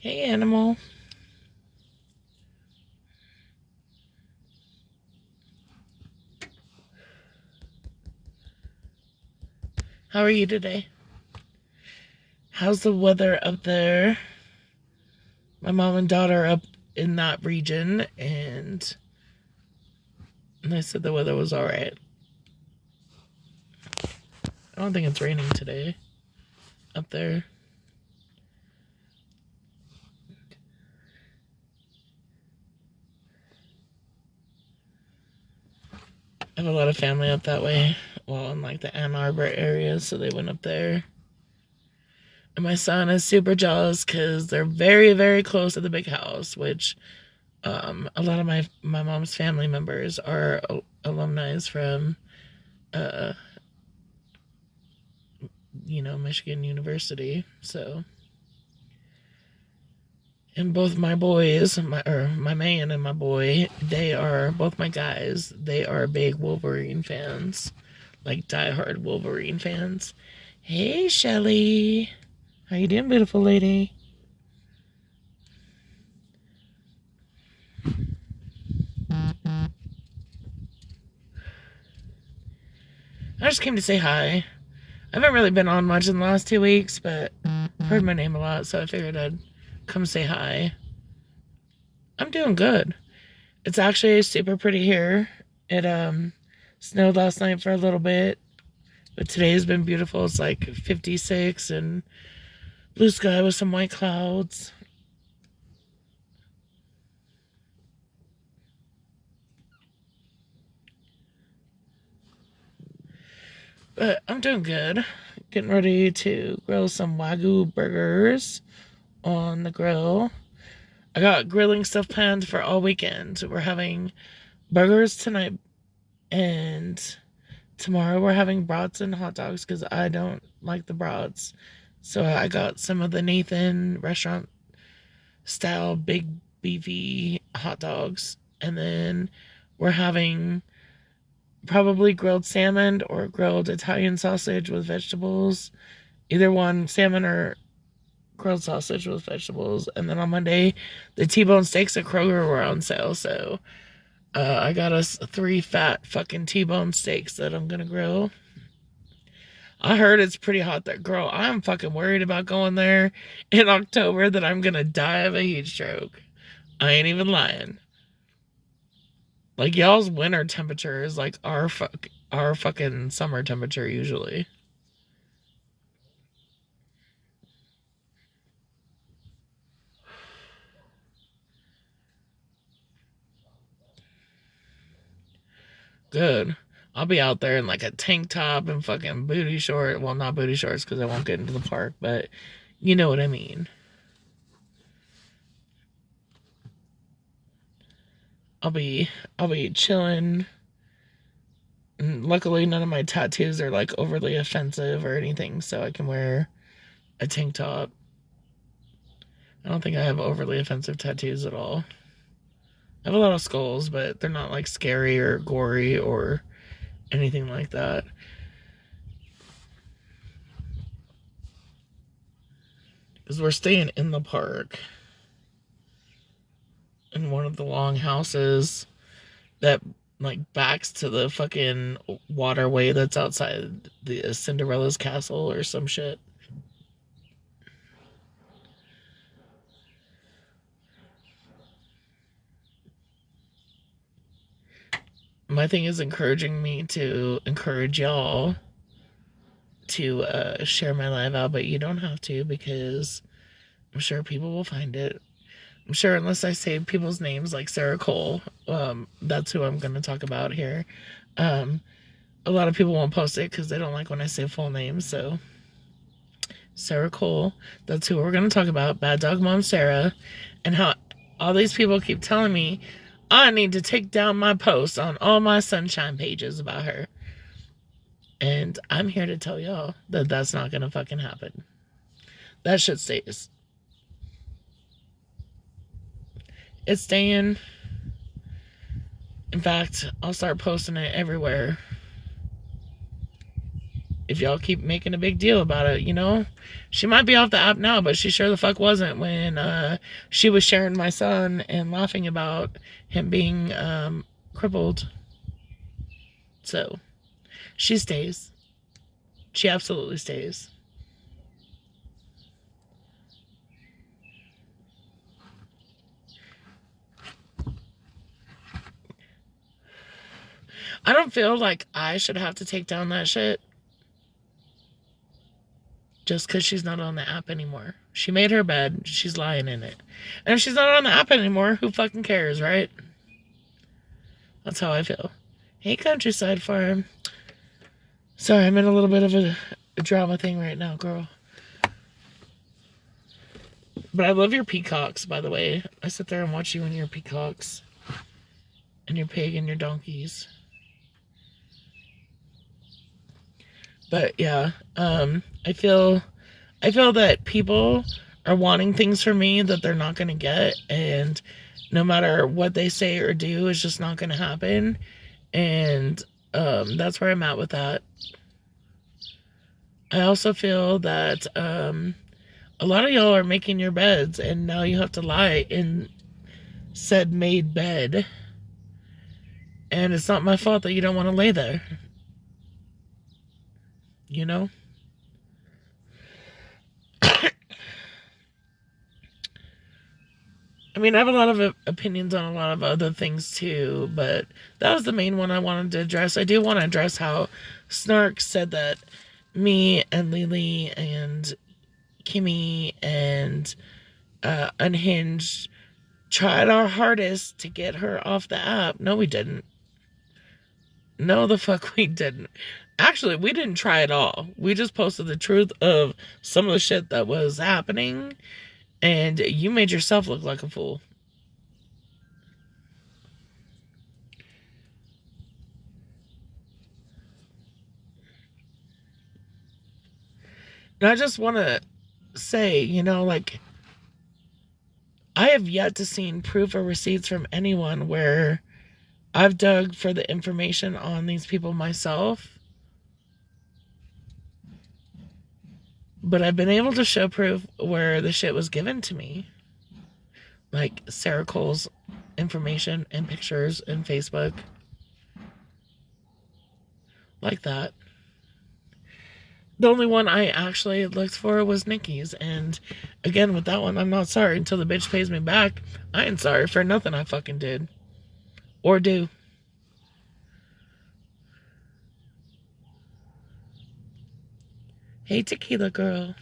Hey, animal. How are you today? How's the weather up there? My mom and daughter are up in that region, and they said the weather was alright. I don't think it's raining today up there. I have a lot of family up that way, well, in like the Ann Arbor area, so they went up there. And my son is super jealous because they're very, very close to the big house, which a lot of my mom's family members are alumni from, uh, Michigan University. So, and both my boys, my man and my boy, they are both my guys. They are big Wolverine fans, like diehard Wolverine fans. Hey, Shelly, how you doing, beautiful lady? I just came to say hi. I haven't really been on much in the last 2 weeks, but I've heard my name a lot, so I figured I'd come say hi. I'm doing good. It's actually super pretty here. It snowed last night for a little bit, but today's been beautiful. It's like 56 and blue sky with some white clouds. But I'm doing good. Getting ready to grill some Wagyu burgers on the grill. I got grilling stuff planned for all weekend. We're having burgers tonight, and tomorrow we're having brats and hot dogs because I don't like the brats. So I got some of the Nathan restaurant style big beefy hot dogs. And then we're having probably grilled salmon or grilled Italian sausage with vegetables. Either one, salmon or grilled sausage with vegetables. And then on Monday, the T-bone steaks at Kroger were on sale. So I got us 3 fat fucking T-bone steaks that I'm gonna grill. I heard it's pretty hot there. Girl, I'm fucking worried about going there in October that I'm gonna die of a heat stroke. I ain't even lying. Like y'all's winter temperature is like our fucking summer temperature usually. Good. I'll be out there in like a tank top and fucking booty short. Well, not booty shorts because I won't get into the park, but you know what I mean. I'll be I'll be chilling. And luckily, none of my tattoos are like overly offensive or anything, so I can wear a tank top. I don't think I have overly offensive tattoos at all. I have a lot of skulls, but they're not like scary or gory or anything like that. Because we're staying in the park in one of the long houses that like backs to the fucking waterway that's outside the Cinderella's castle or some shit. My thing is encouraging me to encourage y'all to share my live out, but you don't have to because I'm sure people will find it. I'm sure unless I say people's names like Sarah Cole, that's who I'm going to talk about here. Um, a lot of people won't post it because they don't like when I say full names. So Sarah Cole, that's who we're going to talk about. Bad Dog Mom Sarah, and how all these people keep telling me I need to take down my posts on all my sunshine pages about her. And I'm here to tell y'all that that's not going to fucking happen. That shit stays. It's staying. In fact, I'll start posting it everywhere. if y'all keep making a big deal about it, you know? She might be off the app now, but she sure the fuck wasn't when she was sharing my son and laughing about him being crippled. So, she stays. She absolutely stays. I don't feel like I should have to take down that shit just because she's not on the app anymore. She made her bed. She's lying in it. And if she's not on the app anymore, who fucking cares, right? That's how I feel. Hey, Countryside Farm. Sorry, I'm in a little bit of a drama thing right now, girl. But I love your peacocks, by the way. I sit there and watch you and your peacocks. And your pig and your donkeys. But yeah, I feel that people are wanting things from me that they're not going to get, and no matter what they say or do, it's just not going to happen. And that's where I'm at with that. I also feel that a lot of y'all are making your beds, and now you have to lie in said made bed. And it's not my fault that you don't want to lay there. You know? I mean, I have a lot of opinions on a lot of other things too, but that was the main one I wanted to address. I do want to address how Snark said that me and Lily and Kimmy and Unhinged tried our hardest to get her off the app. No, we didn't. No, the fuck we didn't. Actually, we didn't try at all. We just posted the truth of some of the shit that was happening, and you made yourself look like a fool. And I just want to say, you know, like, I have yet to see proof or receipts from anyone where I've dug for the information on these people myself. But I've been able to show proof where the shit was given to me. Like Sarah Cole's information and pictures and Facebook. Like that. The only one I actually looked for was Nikki's. And again, with that one, I'm not sorry until the bitch pays me back. I ain't sorry for nothing I fucking did. Or do. Hey, Tequila Girl.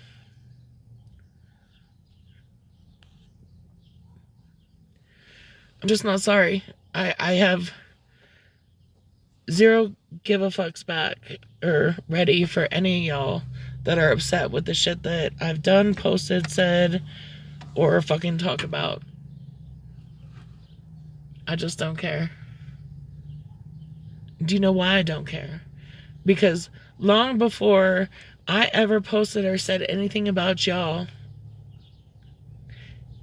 I'm just not sorry. I have zero give a fucks back or ready for any of y'all that are upset with the shit that I've done, posted, said, or fucking talk about. I just don't care. Do you know why I don't care? Because long before I ever posted or said anything about y'all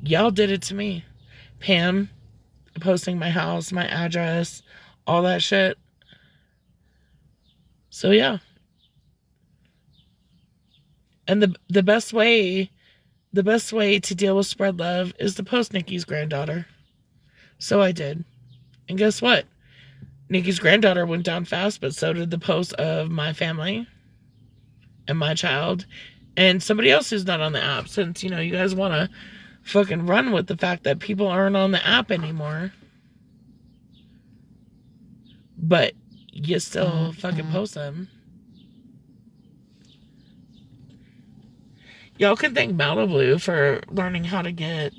did it to me. Pam posting my house, my address, all that shit. So yeah. And the best way to deal with spread love is to post Nikki's granddaughter. So I did. And guess what? Nikki's granddaughter went down fast, but so did the post of my family and my child and somebody else who's not on the app, since, you know, you guys want to fucking run with the fact that people aren't on the app anymore. But you still fucking post them. Y'all can thank Malibu for learning how to get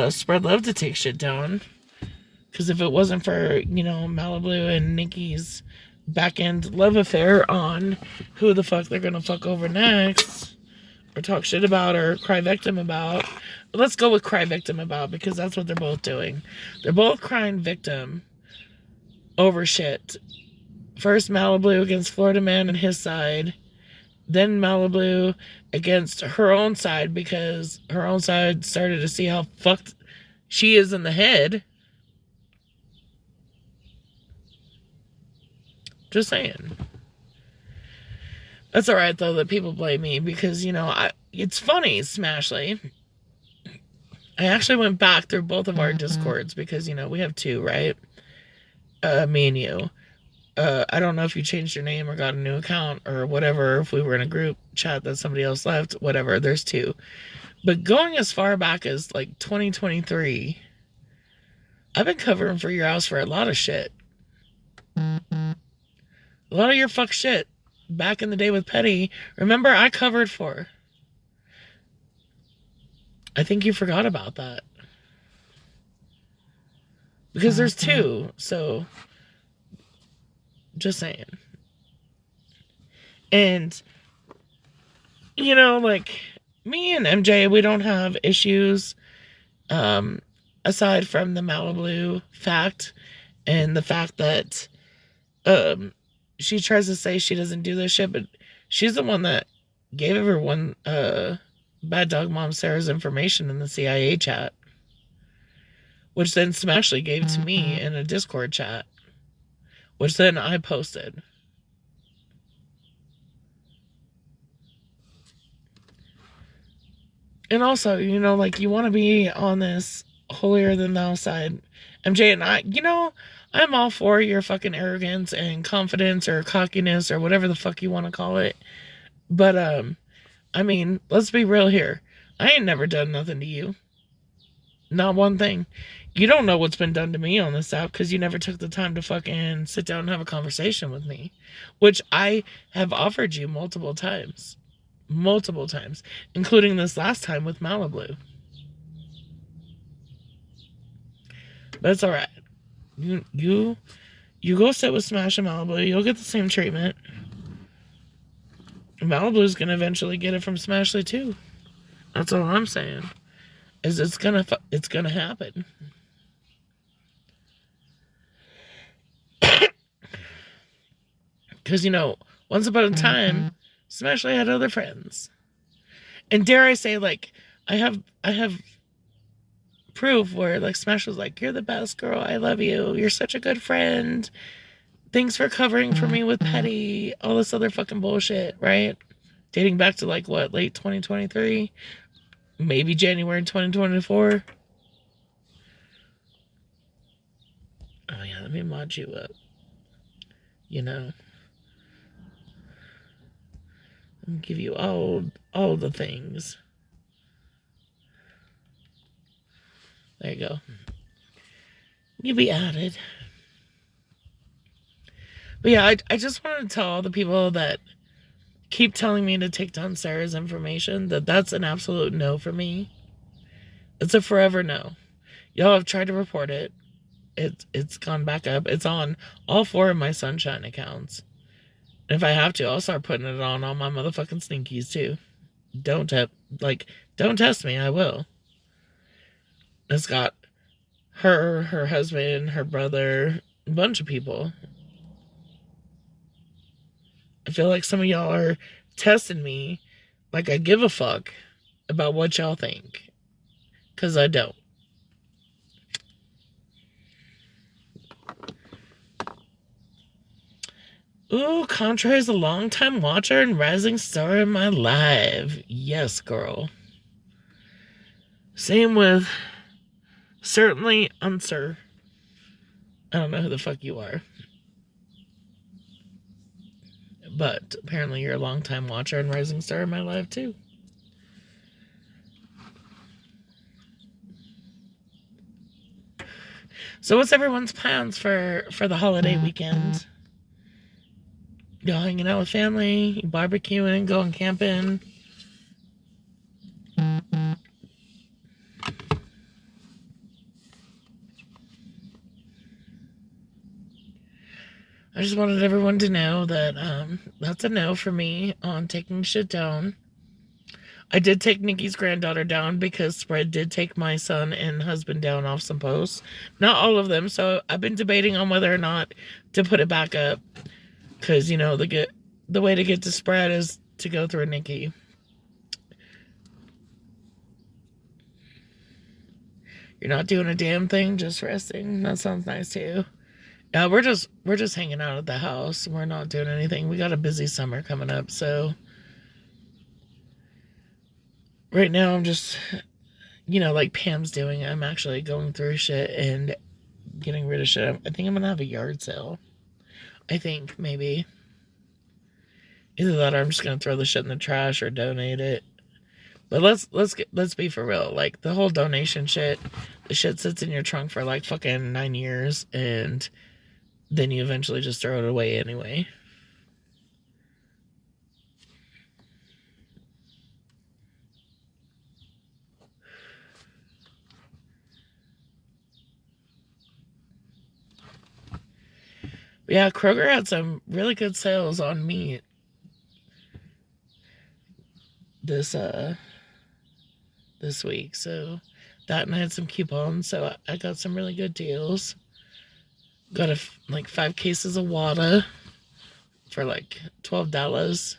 Spread Love to take shit down. Because if it wasn't for, you know, Malibu and Nikki's back end love affair on who the fuck they're gonna fuck over next, or talk shit about, or cry victim about. Let's go with cry victim about, because that's what they're both doing. They're both crying victim over shit. First Malibu against Florida Man and his side. Then Malibu against her own side, because her own side started to see how fucked she is in the head. Just saying. That's all right though that people blame me because it's funny, Smashly. I actually went back through both of our Discords because we have two, right? Me and you. I don't know if you changed your name or got a new account or whatever. If we were in a group chat that somebody else left, whatever. There's two. But going as far back as like 2023, I've been covering for your house for a lot of shit. A lot of your fuck shit. Back in the day with Petty, remember I covered for. I think you forgot about that. Because there's two, so just saying. And like me and MJ, we don't have issues aside from the Malibu fact and the fact that she tries to say she doesn't do this shit, but she's the one that gave everyone Bad Dog Mom Sarah's information in the CIA chat, which then Smashly gave to me in a Discord chat, which then I posted. And also, like you want to be on this holier than thou side. MJ and I'm all for your fucking arrogance and confidence or cockiness or whatever the fuck you want to call it. But, I mean, let's be real here. I ain't never done nothing to you. Not one thing. You don't know what's been done to me on this app because you never took the time to fucking sit down and have a conversation with me, which I have offered you multiple times, including this last time with Malibu. That's all right. You go sit with Smash and Malibu. You'll get the same treatment. Malibu's gonna eventually get it from Smashly too. That's all I'm saying. Is it's gonna happen. Because once upon a time, Smashly had other friends, and dare I say, like I have proof where like Smash was like, "You're the best girl. I love you. You're such a good friend. Thanks for covering for me with Petty." All this other fucking bullshit, right? Dating back to like what, late 2023, maybe January 2024. Oh yeah, let me mod you up. Let me give you all the things. There you go. You'll be added. But yeah, I just wanted to tell all the people that keep telling me to take down Sarah's information that that's an absolute no for me. It's a forever no. Y'all have tried to report it. It's gone back up. It's on all 4 of my Sunshine accounts. And if I have to, I'll start putting it on all my motherfucking sneakies too. Don't test me, I will. It's got her husband, her brother, a bunch of people. I feel like some of y'all are testing me like I give a fuck about what y'all think. Because I don't. Ooh, Contra is a long-time watcher and rising star in my life. Yes, girl. Same with certainly Unser. I don't know who the fuck you are. But apparently you're a long-time watcher and rising star in my life too. So what's everyone's plans for the holiday weekend? Y'all hanging out with family, barbecuing, going camping? I just wanted everyone to know that that's a no for me on taking shit down. I did take Nikki's granddaughter down because Spread did take my son and husband down off some posts. Not all of them, so I've been debating on whether or not to put it back up. Because, the way to get to Spread is to go through Nikki. You're not doing a damn thing, just resting. That sounds nice too. Yeah, we're just hanging out at the house. We're not doing anything. We got a busy summer coming up, so right now I'm just, like Pam's doing. I'm actually going through shit and getting rid of shit. I think I'm gonna have a yard sale. I think maybe either that or I'm just gonna throw the shit in the trash or donate it. But let's be for real. Like the whole donation shit, the shit sits in your trunk for like fucking 9 years, and then you eventually just throw it away anyway. But yeah, Kroger had some really good sales on meat this this week. So that, and I had some coupons, so I got some really good deals. Got like 5 cases of water for like $12.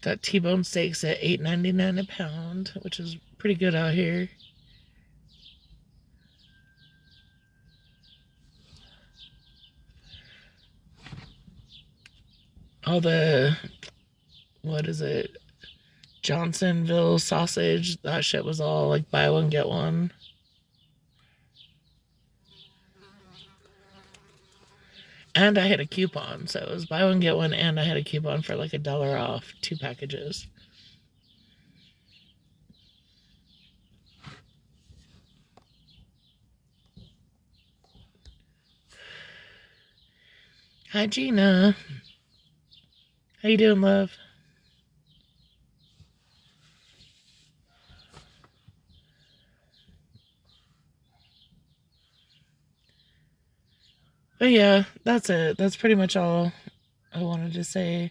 Got T-bone steaks at $8.99 a pound, which is pretty good out here. All the, what is it, Johnsonville sausage, that shit was all like buy one get one. And I had a coupon, so it was buy one get one, and I had a coupon for like $1 off 2 packages. Hi Gina, how you doing, love? But yeah, that's it. That's pretty much all I wanted to say.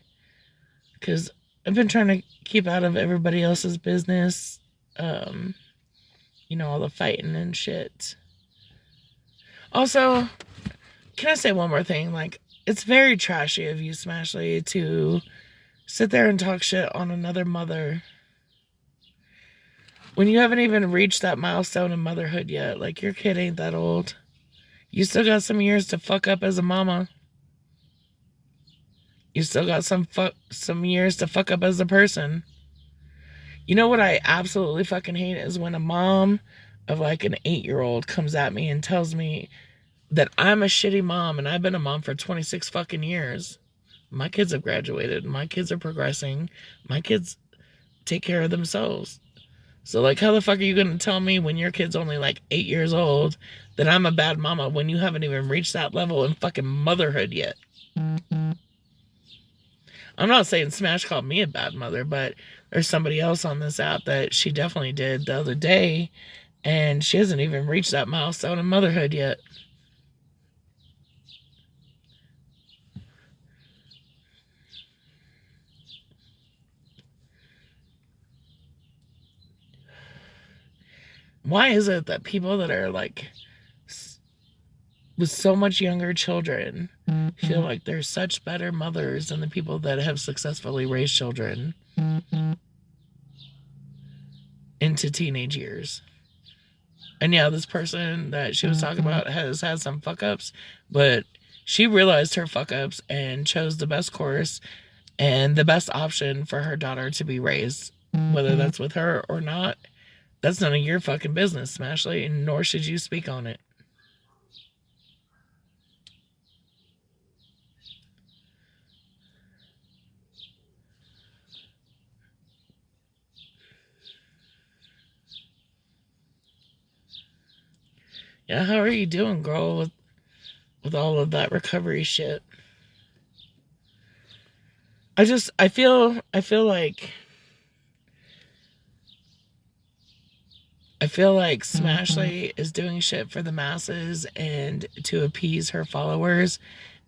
Because I've been trying to keep out of everybody else's business. Um, all the fighting and shit. Also, can I say one more thing? Like, it's very trashy of you, Smashley, to sit there and talk shit on another mother when you haven't even reached that milestone in motherhood yet. Like, your kid ain't that old. You still got some years to fuck up as a mama. You still got some years to fuck up as a person. You know what I absolutely fucking hate is when a mom of like an 8-year-old comes at me and tells me that I'm a shitty mom and I've been a mom for 26 fucking years. My kids have graduated. My kids are progressing. My kids take care of themselves. So, like, how the fuck are you going to tell me when your kid's only like 8 years old that I'm a bad mama when you haven't even reached that level in fucking motherhood yet? I'm not saying Smash called me a bad mother, but there's somebody else on this app that she definitely did the other day, and she hasn't even reached that milestone in motherhood yet. Why is it that people that are like with so much younger children feel like they're such better mothers than the people that have successfully raised children into teenage years? And yeah, this person that she was talking about has had some fuck ups, but she realized her fuck ups and chose the best course and the best option for her daughter to be raised. Whether that's with her or not, that's none of your fucking business, Smashley, and nor should you speak on it. Yeah, how are you doing, girl, with all of that recovery shit? I feel like Smashley is doing shit for the masses and to appease her followers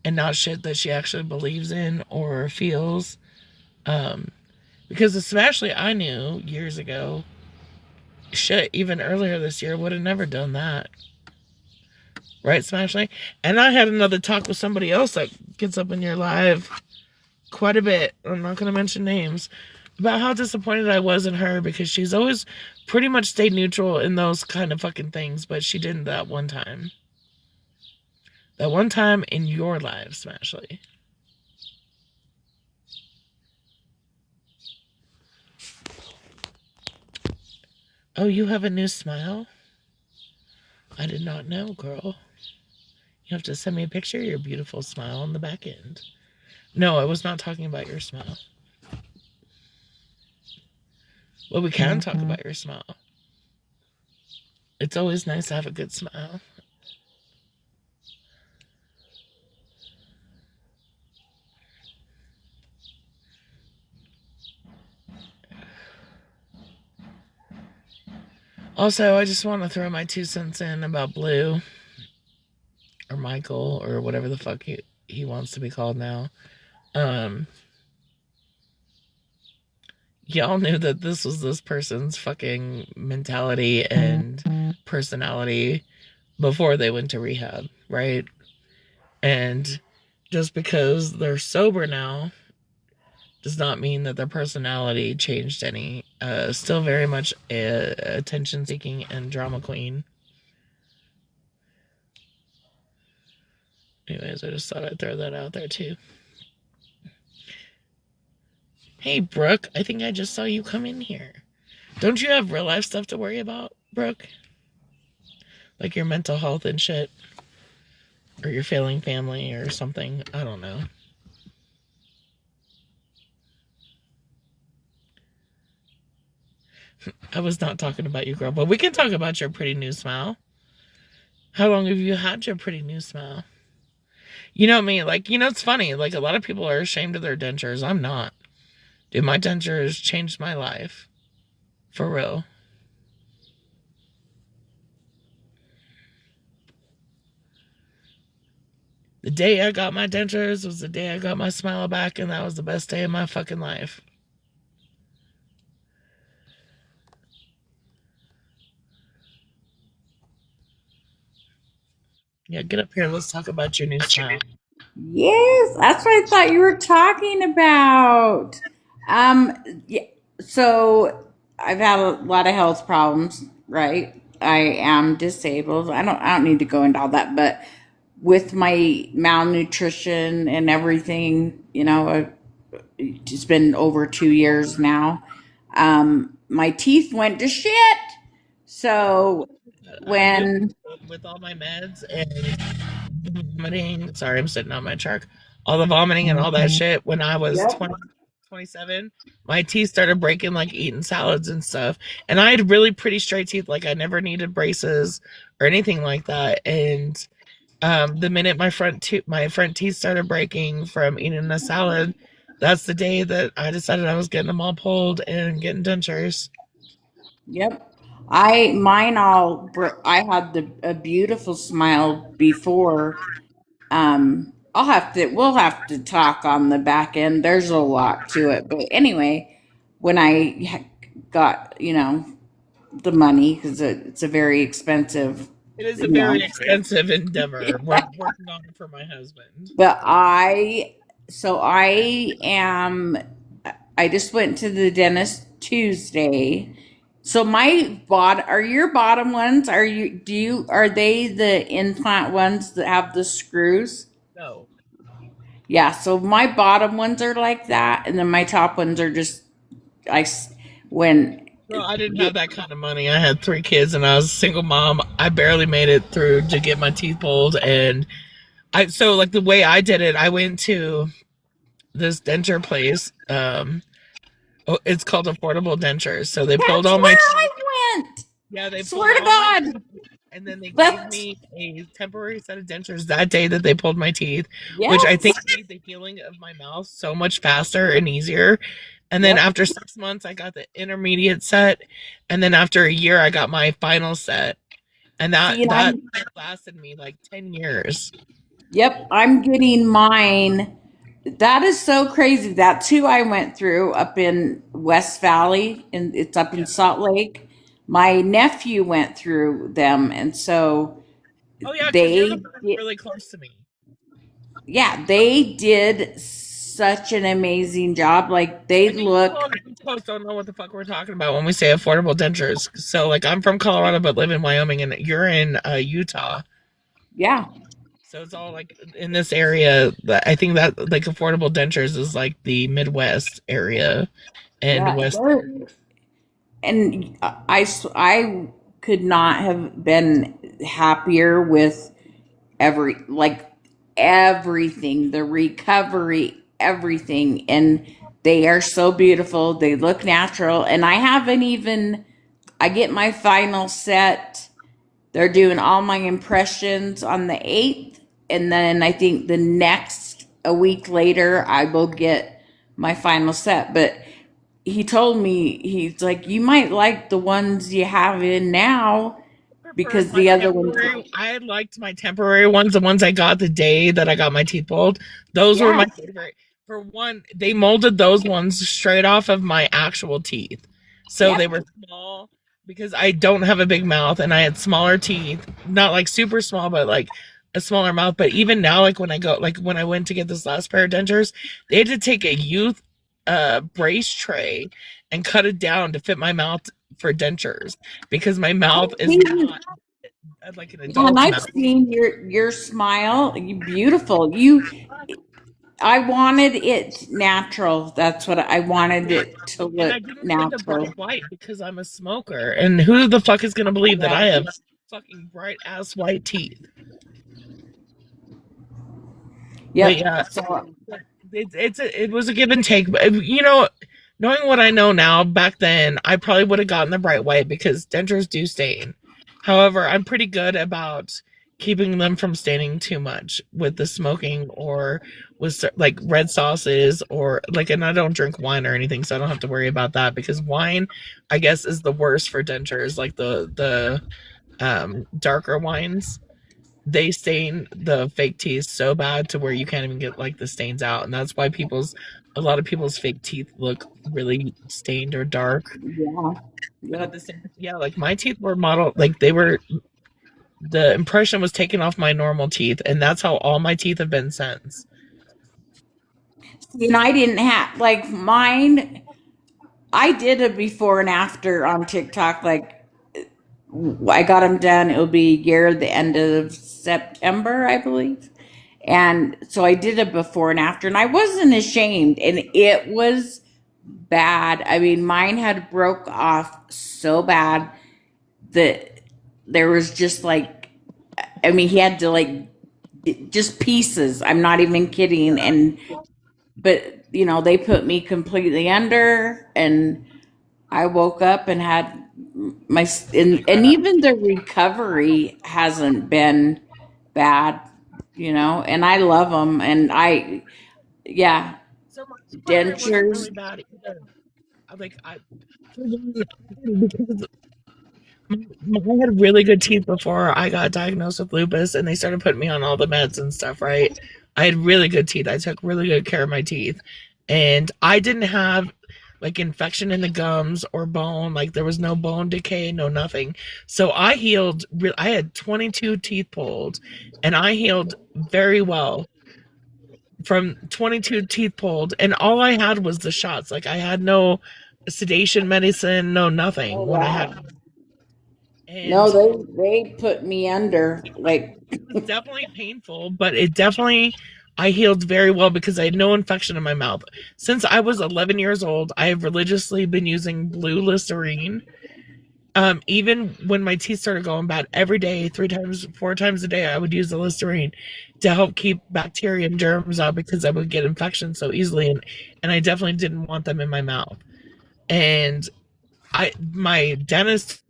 and not shit that she actually believes in or feels. Because the Smashley I knew years ago, shit, even earlier this year, would have never done that. Right, Smashley? And I had another talk with somebody else that gets up in your live quite a bit. I'm not going to mention names, about how disappointed I was in her because she's always pretty much stayed neutral in those kind of fucking things, but she didn't that one time. That one time in your life, Smashley. Oh, you have a new smile? I did not know, girl. You have to send me a picture of your beautiful smile on the back end. No, I was not talking about your smile. Well, we can talk about your smile. It's always nice to have a good smile. Also, I just want to throw my 2 cents in about Blue or Michael or whatever the fuck he wants to be called now. Um, y'all knew that this was this person's fucking mentality and personality before they went to rehab, right? And just because they're sober now does not mean that their personality changed any. Still very much attention seeking and drama queen. Anyways, I just thought I'd throw that out there too. Hey, Brooke, I think I just saw you come in here. Don't you have real life stuff to worry about, Brooke? Like your mental health and shit? Or your failing family or something? I don't know. I was not talking about you, girl, but we can talk about your pretty new smile. How long have you had your pretty new smile? You know me, like, it's funny. Like, a lot of people are ashamed of their dentures. I'm not. Dude, my dentures changed my life. For real. The day I got my dentures was the day I got my smile back, and that was the best day of my fucking life. Yeah, get up here. Let's talk about your new smile. Yes, that's what I thought you were talking about. Um, yeah, so I've had a lot of health problems, right? I am disabled. I don't need to go into all that, but with my malnutrition and everything, it's been over 2 years now. My teeth went to shit. So I'm dealing when, with all my meds and vomiting. Sorry, I'm sitting on my truck. All the vomiting and all that shit when I was yep, 20, 27, my teeth started breaking like eating salads and stuff. And I had really pretty straight teeth. Like I never needed braces or anything like that. And the minute my front teeth started breaking from eating a salad, that's the day that I decided I was getting them all pulled and getting dentures. yep. I had a beautiful smile before. We'll have to talk on the back end. There's a lot to it. But anyway, when got, the money, because it's a very expensive, It is a you know, very expensive endeavor. We're working on it for my husband. but I just went to the dentist Tuesday. So are your bottom ones, are they the implant ones that have the screws? No. Yeah, so my bottom ones are like that, and then my top ones are just I s- when Girl, I didn't have that kind of money. I had 3 kids and I was a single mom. I barely made it through to get my teeth pulled. And so like the way I did it, I went to this denture place. It's called Affordable Dentures. So they pulled that's all where my I teeth. went. Yeah, they pulled Swear to all my God, teeth and then they gave that's me a temporary set of dentures that day that they pulled my teeth, which I think yes, made the healing of my mouth so much faster and easier. And then yep. after 6 months, I got the intermediate set, and then after a year, I got my final set, and that See, and that I'm lasted me like 10 years. yep, I'm getting mine. That is so crazy. That's who I went through up in West Valley, and it's up in Yeah. Salt Lake. My nephew went through them, and so Oh yeah, because you're the they one that's did, really close to me. yeah, they did. such an amazing job. Like they I think people look, on the East Coast don't know what the fuck we're talking about when we say affordable dentures. So, like, I'm from Colorado but live in Wyoming, and you're in Utah. yeah, So it's all like in this area. I think that like affordable dentures is like the Midwest area and yeah. West. And I could not have been happier with everything, the recovery, everything. And they are so beautiful. They look natural. And I get my final set. They're doing all my impressions on the 8th. And then I think a week later, I will get my final set. But he told me, he's like, you might like the ones you have in now Preferred because my the other ones, temporary. I liked my temporary ones, the ones I got the day that I got my teeth pulled. Those were yeah, my favorite. For one, they molded those ones straight off of my actual teeth. So they yep, were small because I don't have a big mouth and I had smaller teeth. Not like super small, but like a smaller mouth. But even now, like when I went to get this last pair of dentures, they had to take a youth brace tray and cut it down to fit my mouth for dentures because my mouth is not like an yeah, and adult's I've mouth. seen your smile. You beautiful. I wanted it natural. That's what I wanted Yeah. it to And I look didn't get the natural. bright white because I'm a smoker. And who the fuck is gonna believe that Yeah. I have fucking bright ass white teeth? But Yep. yeah, So it was a give and take. But knowing what I know now, back then I probably would have gotten the bright white because dentures do stain. However, I'm pretty good about keeping them from staining too much with the smoking or with like red sauces or like, and I don't drink wine or anything, so I don't have to worry about that because wine, I guess, is the worst for dentures. Like the darker wines, they stain the fake teeth so bad to where you can't even get like the stains out, and that's why a lot of people's fake teeth look really stained or dark. yeah. But at Yep. the same, yeah, like my teeth were modeled like they were. The impression was taken off my normal teeth, and that's how all my teeth have been since. And I didn't have like mine. I did a before and after on TikTok. Like I got them done. It'll be year the end of September, I believe. And so I did a before and after, and I wasn't ashamed. And it was bad. I mean, mine had broke off so bad that there was just like, I mean, he had to like just pieces. I'm not even kidding. And but they put me completely under, and I woke up and had my and even the recovery hasn't been bad, and I love them, and yeah, So my recovery wasn't dentures. really bad either. Like I, because I had really good teeth before I got diagnosed with lupus, and they started putting me on all the meds and stuff. Right, I had really good teeth. I took really good care of my teeth, and I didn't have like infection in the gums or bone. Like there was no bone decay, no nothing. So I healed. I had 22 teeth pulled, and I healed very well from 22 teeth pulled, and all I had was the shots. Like I had no sedation medicine, no nothing Oh when I had, wow. No, and they put me under like it was definitely painful, but it definitely I healed very well because I had no infection in my mouth. Since I was 11 years old, I have religiously been using blue Listerine. Even when my teeth started going bad, every day, 3 times, 4 times a day, I would use the Listerine to help keep bacteria and germs out because I would get infections so easily, and I definitely didn't want them in my mouth. And my dentist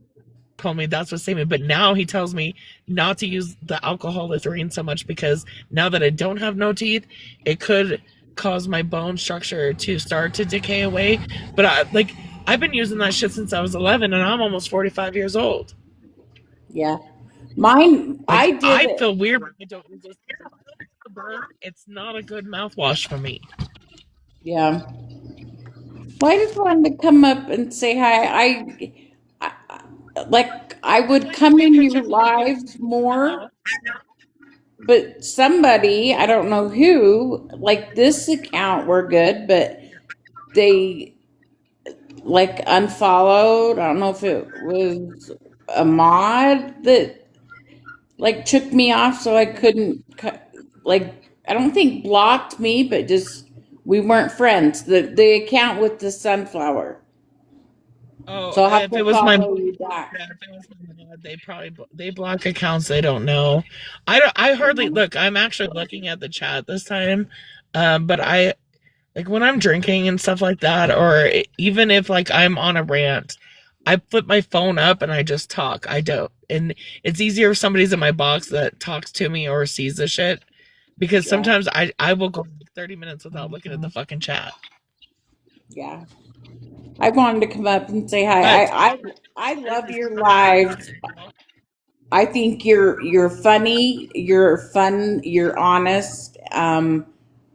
told me that's what saved me, but now he tells me not to use the alcohol Listerine so much because now that I don't have no teeth, it could cause my bone structure to start to decay away. But I've been using that shit since I was 11, and I'm almost 45 years old. yeah. Mine, Like I did I it. feel weird when I don't use this. If I don't use the burn, it's not a good mouthwash for me. Yeah. Well, I just wanted to come up and say hi. Like I would Like the come way in that your you're talking lives more. now, but somebody, I don't know who, like this account were good, but they like unfollowed. I don't know if it was a mod that like took me off so I couldn't like I don't think blocked me, but just we weren't friends. The account with the sunflower. Oh, So I'll have if to it was my follow you back. yeah, if it was my mod, they probably they block accounts they don't know. I hardly look. I'm actually looking at the chat this time, but I like when I'm drinking and stuff like that, or even if like I'm on a rant, I flip my phone up and I just talk. I don't, and it's easier if somebody's in my box that talks to me or sees the shit, because Yeah, sometimes I will go like 30 minutes without looking at the fucking chat. yeah. I wanted to come up and say hi. But I at love the your same time, lives. I think you're funny, you're fun, you're honest.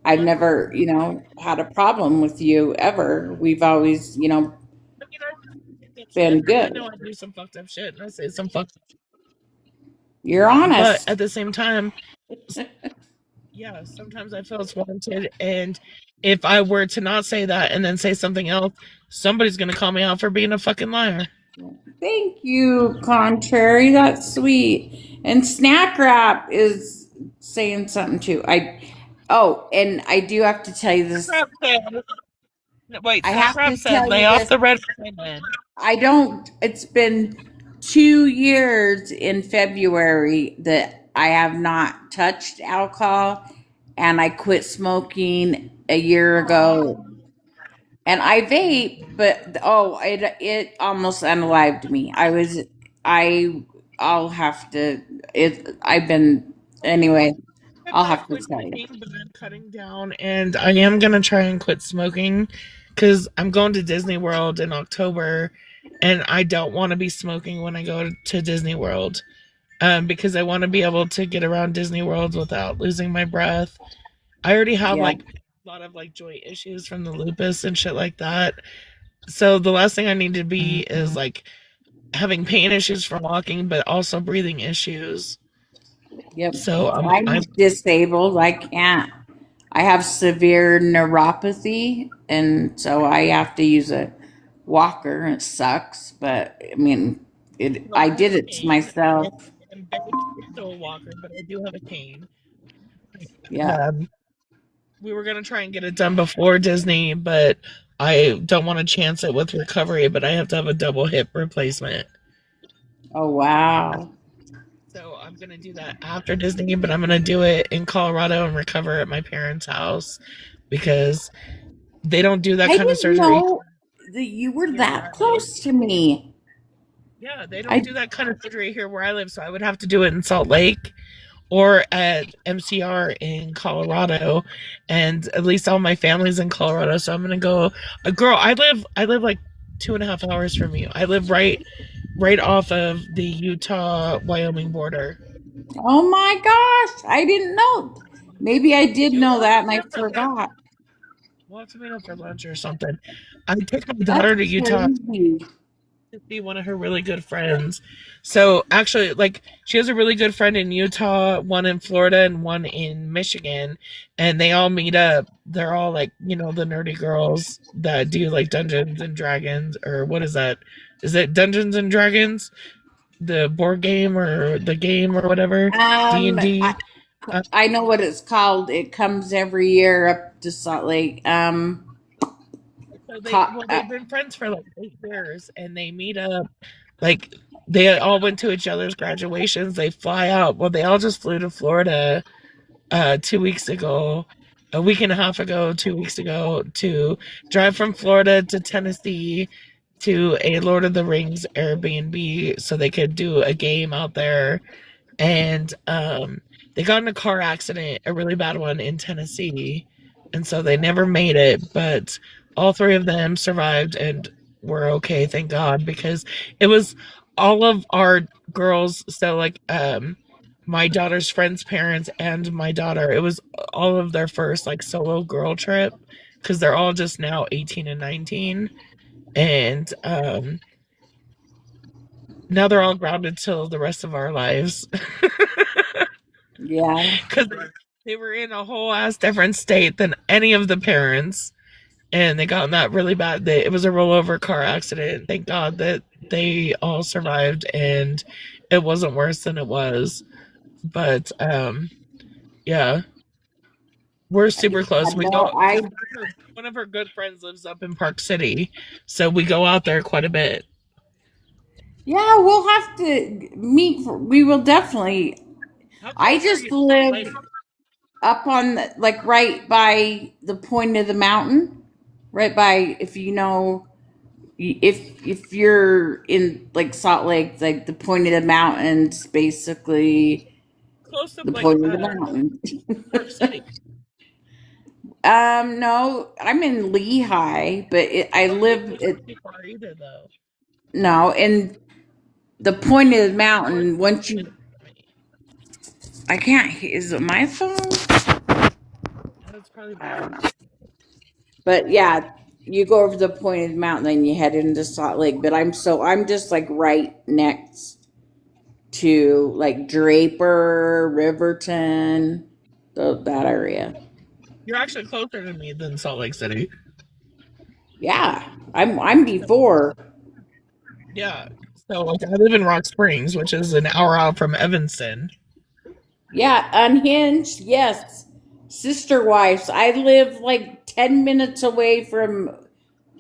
I've well, never, had a problem with you ever. We've always, I mean, I do some fucked up shit, been and I good. know I do some fucked up shit, and I say some fucked up shit. You're But honest. at the same time, yeah, sometimes I feel it's warranted. And if I were to not say that and then say something else, somebody's gonna call me out for being a fucking liar. Thank you, Contrary. That's sweet. And Snack Wrap is saying something too. And I do have to tell you this. Snap said, wait, I Snack have Rap to said, tell lay you off this. the red man. I don't, it's been 2 years in February that I have not touched alcohol, and I quit smoking a year ago. And I vape, but it almost unalived me. I I'll have to I've been anyway, I've I'll not have to quit tell you. drinking, but I'm cutting down, and I am gonna try and quit smoking because I'm going to Disney World in October, and I don't want to be smoking when I go to Disney World. Because I want to be able to get around Disney World without losing my breath. I already have Yeah. like a lot of like joint issues from the lupus and shit like that. So the last thing I need to be is like having pain issues from walking, but also breathing issues. Yep. So I'm I'm disabled. I have severe neuropathy, and so I have to use a walker. It sucks, but I mean, well, I I have did a it to cane myself. and I'm very close to a walker, but I do have a cane. Yeah. Um, we were gonna try and get it done before Disney, but I don't want to chance it with recovery. But I have to have a double hip replacement. Oh wow. So I'm gonna do that after Disney, but I'm gonna do it in Colorado and recover at my parents' house because they don't do that I kind of didn't surgery know that you were here where that I live. close to me. Yeah, they don't I do that kind of surgery here where I live, so I would have to do it in Salt Lake or at MCR in Colorado, and at least all my family's in Colorado, so I'm gonna go. Girl, I live like 2.5 hours from you. I live right off of the Utah Wyoming border. Oh my gosh, I didn't know. Maybe I did Yeah, know that and I forgot. we'll have to meet up for lunch or something. I took my That's daughter to Utah crazy. to see one of her really good friends. So actually, like she has a really good friend in Utah, one in Florida, and one in Michigan, and they all meet up. They're all like the nerdy girls that do like Dungeons and Dragons, or what is that? Is it Dungeons and Dragons, the board game or the game or whatever? D and I, D. I know what it's called. It comes every year up to Salt Lake. So Co- they've been friends for like 8 years, and they meet up. Like they all went to each other's graduations. They fly out. Well, they all just flew to Florida 2 weeks ago, a week and a half ago, 2 weeks ago, to drive from Florida to Tennessee to a Lord of the Rings Airbnb so they could do a game out there. And they got in a car accident, a really bad one in Tennessee, and so they never made it. But all three of them survived and were okay, thank God, because it was all of our girls. So like my daughter's friends' parents and my daughter, it was all of their first like solo girl trip because they're all just now 18 and 19, and now they're all grounded till the rest of our lives. Yeah. because they were in a whole ass different state than any of the parents, and they got in that really bad. It was a rollover car accident. Thank God that they all survived, and it wasn't worse than it was. But yeah, we're super Yeah, close. We no, go because one of her good friends lives up in Park City, so we go out there quite a bit. yeah, we'll have to meet. We will definitely. How I close are you just to Salt Lake? live up on like right by the point of the mountain, right by if you know if you're in like Salt Lake, like the point of the mountains, basically Close to the like point of the mountain. Park City. No, I'm in Lehigh, but I Oh, live Lehigh's at not too far either, though. no, and the point of the North mountain. Once Carolina you, for me. I can't. Is it my phone? That's probably mine. But yeah, you go over the point of the mountain, then you head into Salt Lake. But I'm just like right next to like Draper, Riverton, that area. You're actually closer to me than Salt Lake City. Yeah, I'm before. Yeah. So like I live in Rock Springs, which is an hour out from Evanston. Yeah, unhinged. Yes, sister wives. I live like 10 minutes away from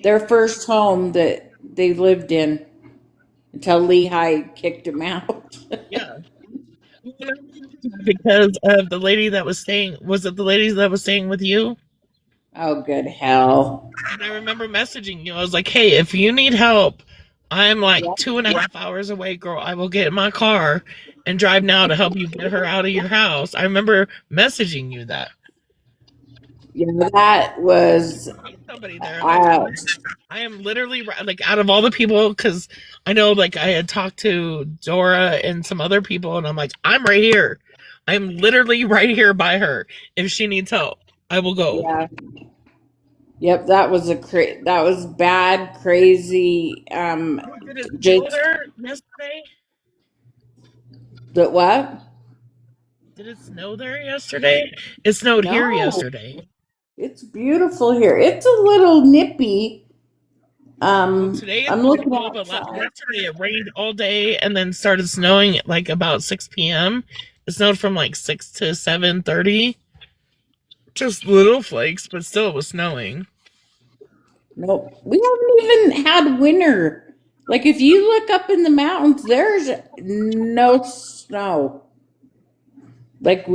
their first home that they lived in until Lehigh kicked him out. Yeah. Because of the lady that was staying, was it the lady that was staying with you? Oh, good hell. And I remember messaging you. I was like, hey, if you need help, I'm like Yeah. 2.5 hours away, girl. I will get in my car and drive now to help you get her out of your house. I remember messaging you that. Yeah, that was Somebody there. I'm like, uh, I am literally like out of all the people, because I know like I had talked to Dora and some other people, and I'm like, I'm right here. I'm literally right here by her. If she needs help, I will go. yeah. Yep, that was that was bad, crazy. Did it snow Just there yesterday? the what? Did it snow there yesterday? It snowed here No, yesterday. it's beautiful here. It's a little nippy. Well, today it's I'm looking beautiful, but outside. yesterday it rained all day and then started snowing at like about 6 p.m. It snowed from like 6 to 7:30. Just little flakes, but still it was snowing. Nope, we haven't even had winter. Like if you look up in the mountains, there's no snow. Like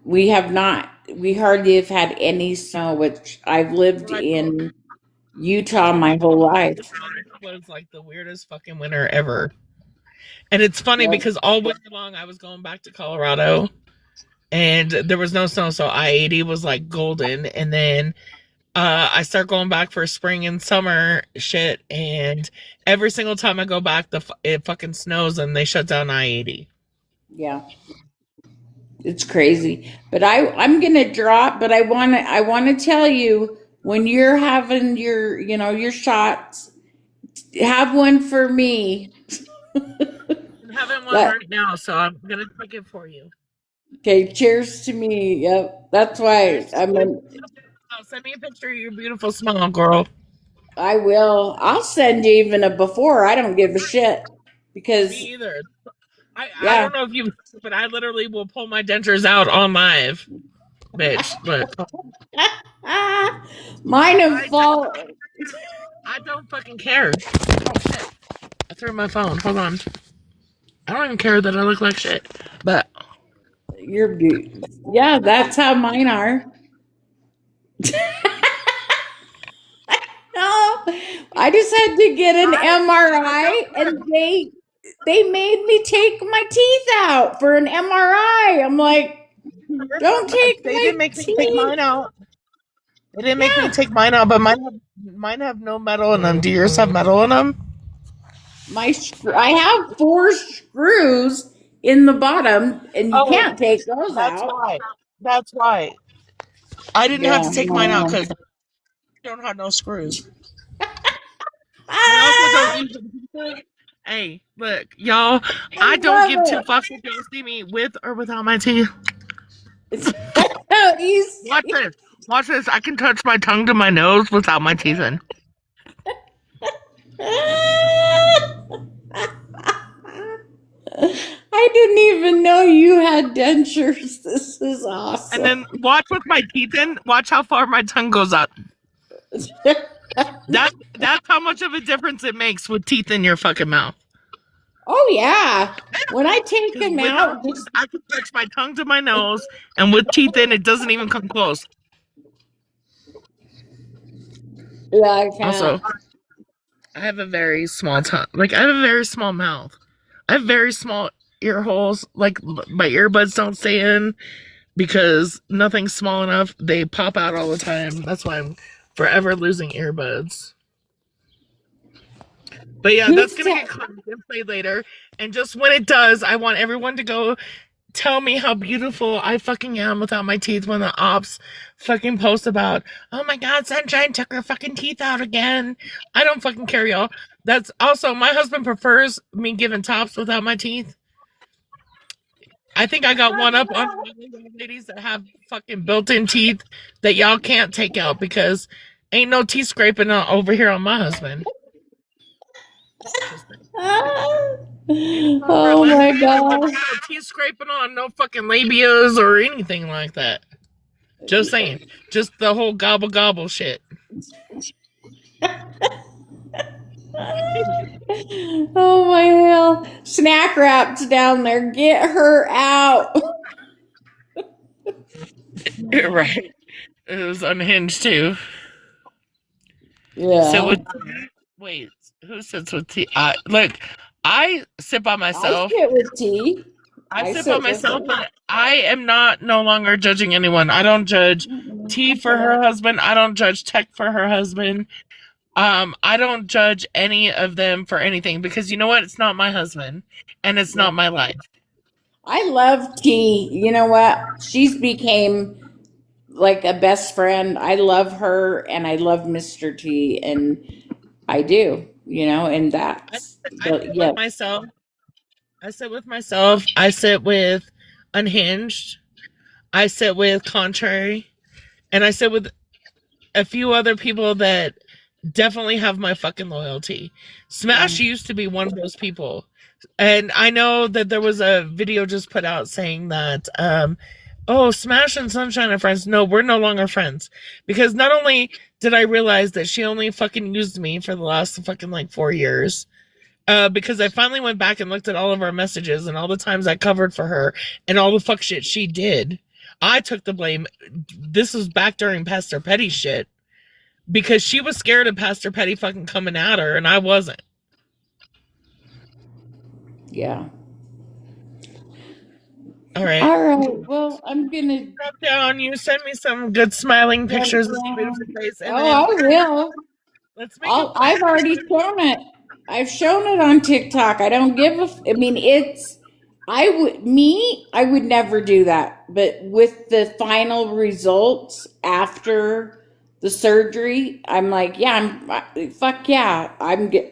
we have not. We hardly have had any snow. Which I've lived Right. in Utah my whole life. It was like the weirdest fucking winter ever. And it's funny Yep. because all winter long I was going back to Colorado and there was no snow, so I-80 was like golden. And then I start going back for spring and summer shit, and every single time I go back, it fucking snows and they shut down I-80. Yeah. It's crazy. But I'm gonna drop, but I wanna tell you when you're having your your shots, have one for me. I'm having one That right now, so I'm gonna take it for you. okay, cheers to me. Yep. That's why Cheers to I'm you. an, Send me a picture of your beautiful smile, girl. I will. I'll send you even a before. I don't give a shit. Me Because either. I yeah. don't know if you, but I literally will pull my dentures out on live, bitch. But Mine have I don't, fall. I don't fucking care. Oh shit! I threw my phone. Hold on. I don't even care that I look like shit. But You're beautiful. Yeah, that's how mine are. No, I just had to get an I don't MRI, care. and they made me take my teeth out for an MRI. I'm like, don't take They my didn't make me take teeth. mine out. They didn't make me Yeah, take mine out, but mine have no metal in them. Do yours have metal in them? I have four screws in the bottom, and you Oh, can't take those that's out. why. That's why. I didn't have Yeah, to take mine out no. because I don't have no screws. I also don't Ah, use a Hey, look, y'all. I I don't give two love fucks if y'all see me with or without my teeth. it. You Watch see? this. Watch this. I can touch my tongue to my nose without my teeth in. I didn't even know you had dentures. This is And awesome. then watch with my teeth in. Watch how far my tongue goes up. That's how much of a difference it makes with teeth in your fucking mouth. Oh yeah. When I take Because them without out, teeth, just I can touch my tongue to my nose, and with teeth in, it doesn't even come close. yeah, I Also, can't. I have a very small tongue. Like, I have a very small mouth. I have very small ear holes. Like, my earbuds don't stay in because nothing's small enough. They pop out all the time. That's why I'm forever losing earbuds. But yeah, that's Who's gonna get ta- caught in gameplay later. And just when it does, I want everyone to go tell me how beautiful I fucking am without my teeth when the ops fucking post about, oh my god, Sunshine took her fucking teeth out again. I don't fucking care, y'all. That's also my husband prefers me giving tops without my teeth. I think I got one up on ladies that have fucking built-in teeth that y'all can't take out because ain't no teeth scraping over here on my husband. Just ain't no problem around Oh my my husband, but gosh. ain't no teeth scraping on no fucking labias or anything like that. Just saying. Just the whole gobble gobble shit. Oh my hell. Snack wrap's down there. Get her out. Right. It was unhinged too. Sit Yeah. with wait, who sits with tea? Look, I sit by I myself. sit with tea. I I sit by sit with myself, her. but I am not no longer judging anyone. I don't judge T for her husband. I don't judge Tech for her husband. I don't judge any of them for anything because you know what? It's not my husband and it's Yeah. not my life. I love T. You know what? She's became like a best friend. I love her and I love Mr. T and I do, and I, that's I the sit with yeah. myself. I sit with myself. I sit with Unhinged. I sit with Contrary. And I sit with a few other people that definitely have my fucking loyalty. Yeah. Smash used to be one of those people. And I know that there was a video just put out saying that, oh, Smash and Sunshine are friends. No, we're no longer friends. Because not only did I realize that she only fucking used me for the last fucking like 4 years, because I finally went back and looked at all of our messages and all the times I covered for her and all the fuck shit she did. I took the blame. This was back during Pastor Petty shit because she was scared of Pastor Petty fucking coming at her and I wasn't. Yeah. All right. All right. Well, I'm gonna Drop down. You send me some good smiling jump pictures of some beautiful down. face and Oh, then I will. let's make a plan. I've already shown it. I've shown it on TikTok. I don't give I mean, I would never do that. But with the final results after the surgery, I'm like, yeah, fuck yeah.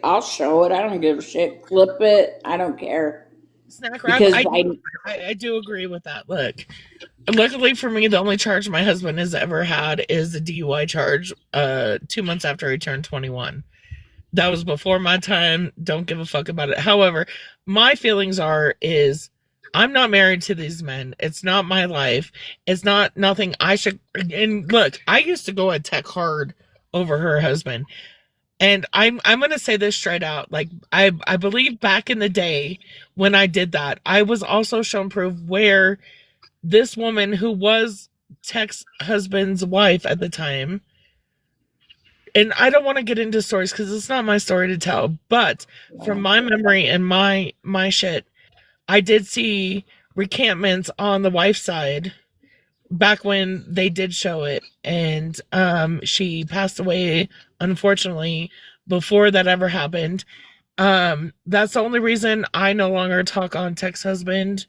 I'll show it. I don't give a shit. Clip it. I don't care. Snack wrap. Because I do. I do agree with that. Look, luckily for me, the only charge my husband has ever had is the DUI charge. 2 months after he turned 21. That was before my time. Don't give a fuck about it. However, my feelings is I'm not married to these men. It's not my life. It's not nothing I should. And look, I used to go at Tech hard over her husband. And I'm gonna say this straight out. Like I believe back in the day when I did that, I was also shown proof where this woman who was Tech's husband's wife at the time, and I don't want to get into stories because it's not my story to tell, but from my memory and my shit, I did see recantments on the wife's side back when they did show it, and she passed away unfortunately before that ever happened. That's the only reason I no longer talk on Tech's husband.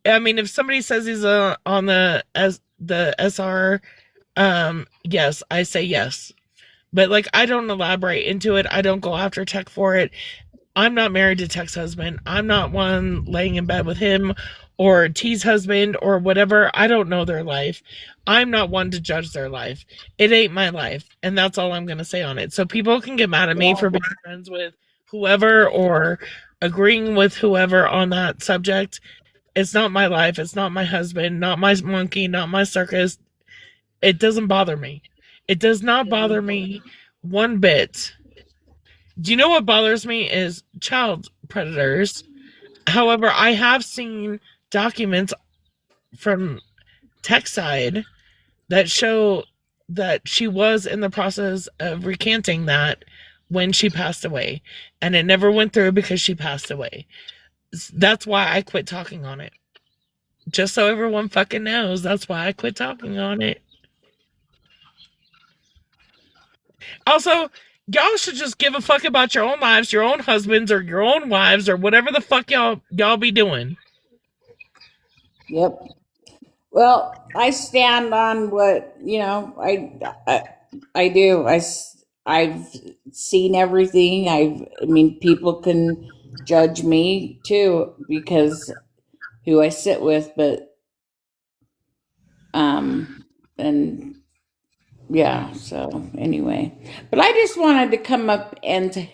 I mean, if somebody says he's on the SR, yes, I say yes. But like I don't elaborate into it. I don't go after Tech for it. I'm not married to Tech's husband. I'm not one laying in bed with him or T's husband or whatever. I don't know their life. I'm not one to judge their life. It ain't my life. And that's all I'm going to say on it. So people can get mad at me Yeah. for being friends with whoever or agreeing with whoever on that subject. It's not my life. It's not my husband, not my monkey, not my circus. It doesn't bother me. It does not bother me one bit. Do you know what bothers me is child predators. However, I have seen documents from tech side that show that she was in the process of recanting that when she passed away, and it never went through because she passed away. That's why I quit talking on it. Just so everyone fucking knows, that's why I quit talking on it. Also, y'all should just give a fuck about your own lives, your own husbands, or your own wives, or whatever the fuck y'all be doing. Yep. Well, I stand on what, I do. I've seen everything. I mean, people can judge me too because who I sit with, but, and yeah, so anyway. But I just wanted to come up and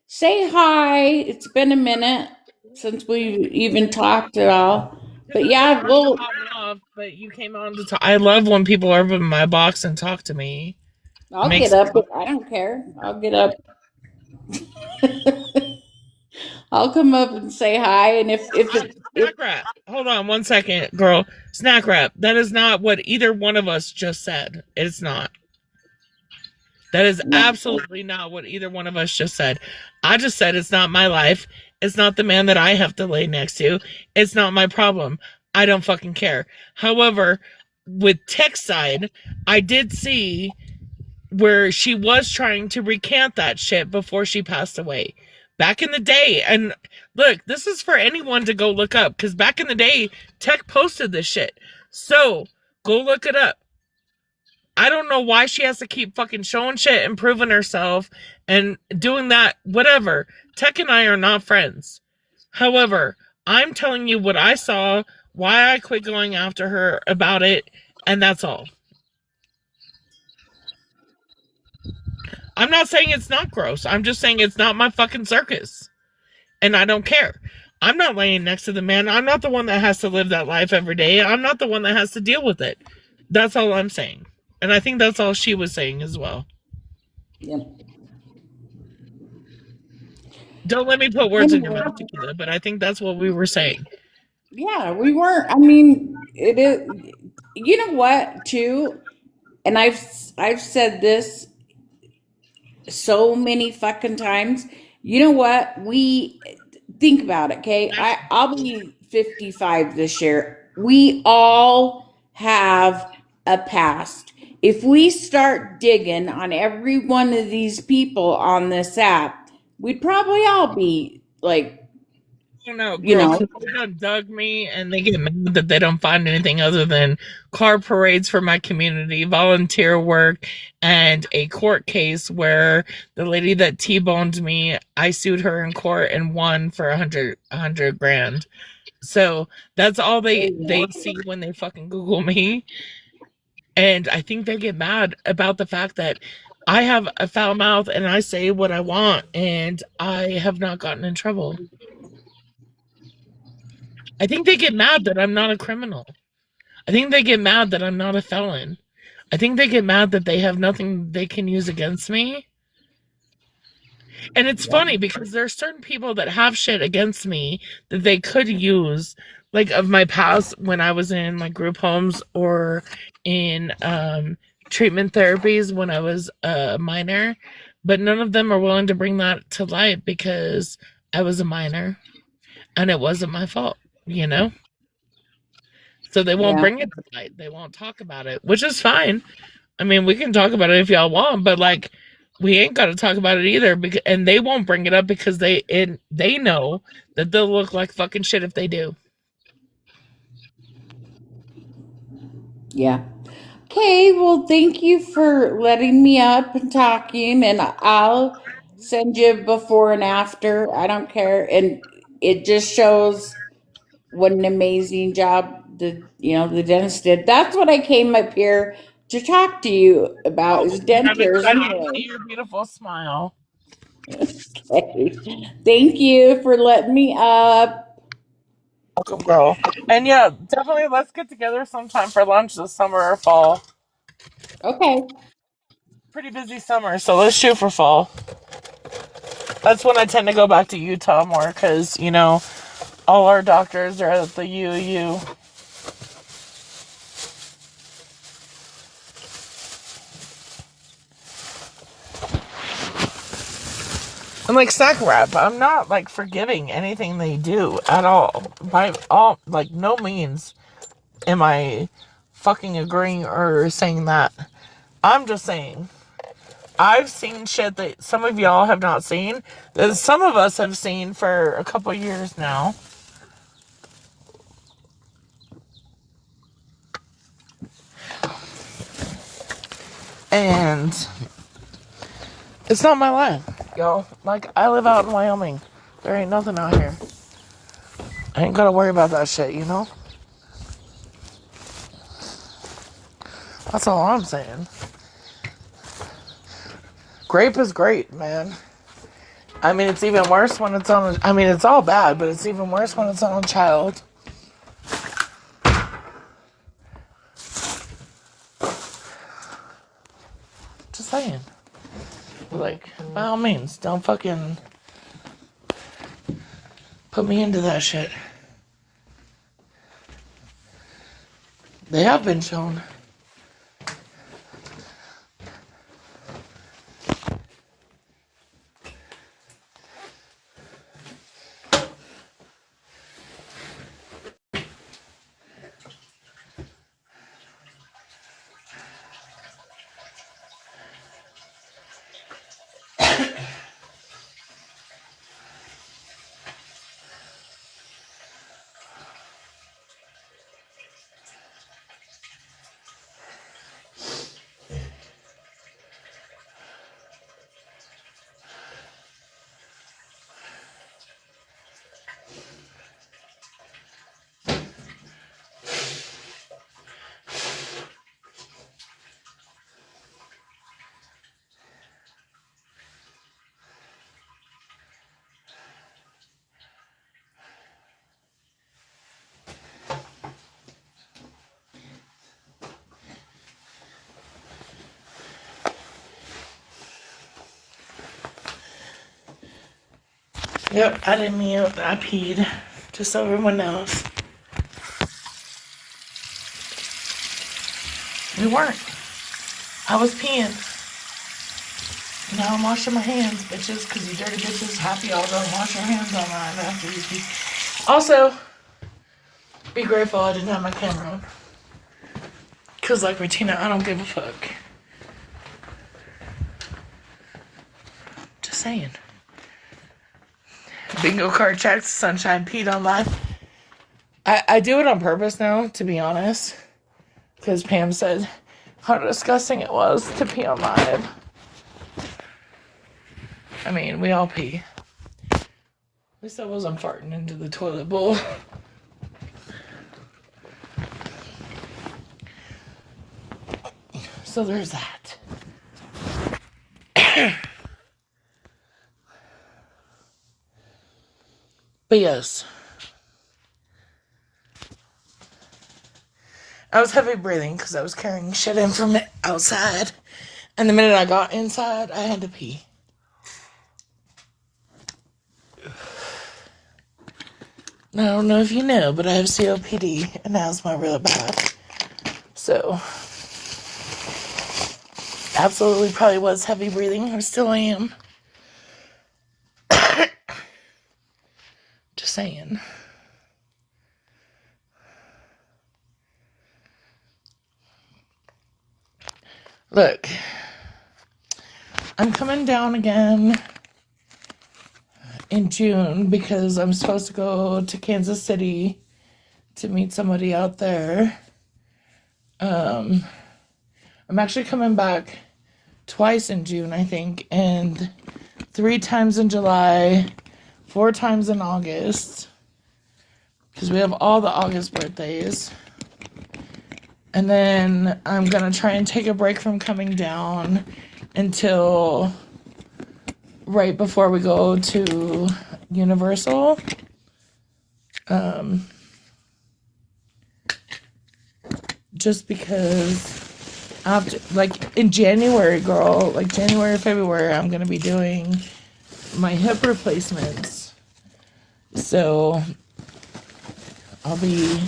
say hi. It's been a minute since we even talked at all. Because But I've been yeah, trying to well, pop me off, but you came on to talk. I love when people open my box and talk to me. It I'll get makes up. I don't care. I'll get up. I'll come up and say hi. And if it, if snack wrap. Hold on one second, girl. Snack wrap. That is not what either one of us just said. It's not. That is no, absolutely not what either one of us just said. I just said it's not my life. It's not the man that I have to lay next to. It's not my problem. I don't fucking care. However, with Tech side, I did see where she was trying to recant that shit before she passed away. Back in the day, and look, this is for anyone to go look up because back in the day, Tech posted this shit. So go look it up. I don't know why she has to keep fucking showing shit and proving herself and doing that, whatever. Tech and I are not friends. However, I'm telling you what I saw, why I quit going after her about it, and that's all. I'm not saying it's not gross. I'm just saying it's not my fucking circus. And I don't care. I'm not laying next to the man. I'm not the one that has to live that life every day. I'm not the one that has to deal with it. That's all I'm saying. And I think that's all she was saying as well. yep. Don't let me put words in your Anyway, mouth, Tequila, but I think that's what we were saying. yeah, we weren't. I mean, it is. You know what? Too, and I've said this so many fucking times. You know what? We think about it, okay? I'll be 55 this year. We all have a past. If we start digging on every one of these people on this app, we'd probably all be like, I don't know, you girl, know, because they done dug me and they get mad that they don't find anything other than car parades for my community, volunteer work, and a court case where the lady that T-boned me, I sued her in court and won for a hundred grand. So that's all they see when they fucking Google me. And I think they get mad about the fact that I have a foul mouth and I say what I want and I have not gotten in trouble. I think they get mad that I'm not a criminal. I think they get mad that I'm not a felon. I think they get mad that they have nothing they can use against me. And it's yeah, funny because there are certain people that have shit against me that they could use, like of my past when I was in like group homes or in treatment therapies when I was a minor. But none of them are willing to bring that to light because I was a minor and it wasn't my fault, you know? So they won't yeah, bring it to light. They won't talk about it, which is fine. I mean, we can talk about it if y'all want, but like we ain't got to talk about it either because and they won't bring it up because they know that they'll look like fucking shit if they do. yeah. Okay, well, thank you for letting me up and talking, and I'll send you before and after. I don't care. And it just shows what an amazing job the dentist did. That's what I came up here to talk to you about Oh, is I'm dentures excited to anyway. see your beautiful smile. Okay. Thank you for letting me up. Welcome, girl. And yeah, definitely let's get together sometime for lunch this summer or fall. Okay. Pretty busy summer, so let's shoot for fall. That's when I tend to go back to Utah more because, all our doctors are at the UU. And like Snack Wrap, I'm not like forgiving anything they do at all. By all, like, no means am I fucking agreeing or saying that. I'm just saying I've seen shit that some of y'all have not seen, that some of us have seen for a couple years now. And it's not my life, y'all. Like, I live out in Wyoming. There ain't nothing out here. I ain't gotta worry about that shit, you know? That's all I'm saying. Grape is great, man. I mean, it's even worse when it's on I mean, it's all bad, but it's even worse when it's on a child. Just saying. Like, by all means, don't fucking put me into that shit. They have been shown. Yep, I didn't mean it. I peed. Just so everyone knows. We weren't. I was peeing. Now I'm washing my hands, bitches, because you dirty bitches. Happy y'all don't wash your hands on mine after you pee. Also, be grateful I didn't have my camera on. Because, like Regina, I don't give a fuck. Just saying. Bingo card checked. Sunshine peed on mine. I do it on purpose now, to be honest. Because Pam said how disgusting it was to pee on live. I mean, we all pee. At least I wasn't farting into the toilet bowl. So there's that. But yes. I was heavy breathing because I was carrying shit in from outside. And the minute I got inside, I had to pee. I don't know if you know, but I have COPD and asthma really bad. So, absolutely probably was heavy breathing. I still am. Just saying. Look, I'm coming down again in June because I'm supposed to go to Kansas City to meet somebody out there. I'm actually coming back twice in June, I think, and 3 times in July, 4 times in August, because we have all the August birthdays. And then I'm going to try and take a break from coming down until right before we go to Universal. Just because after, like, in January, girl, like January, February, I'm going to be doing my hip replacements. So I'll be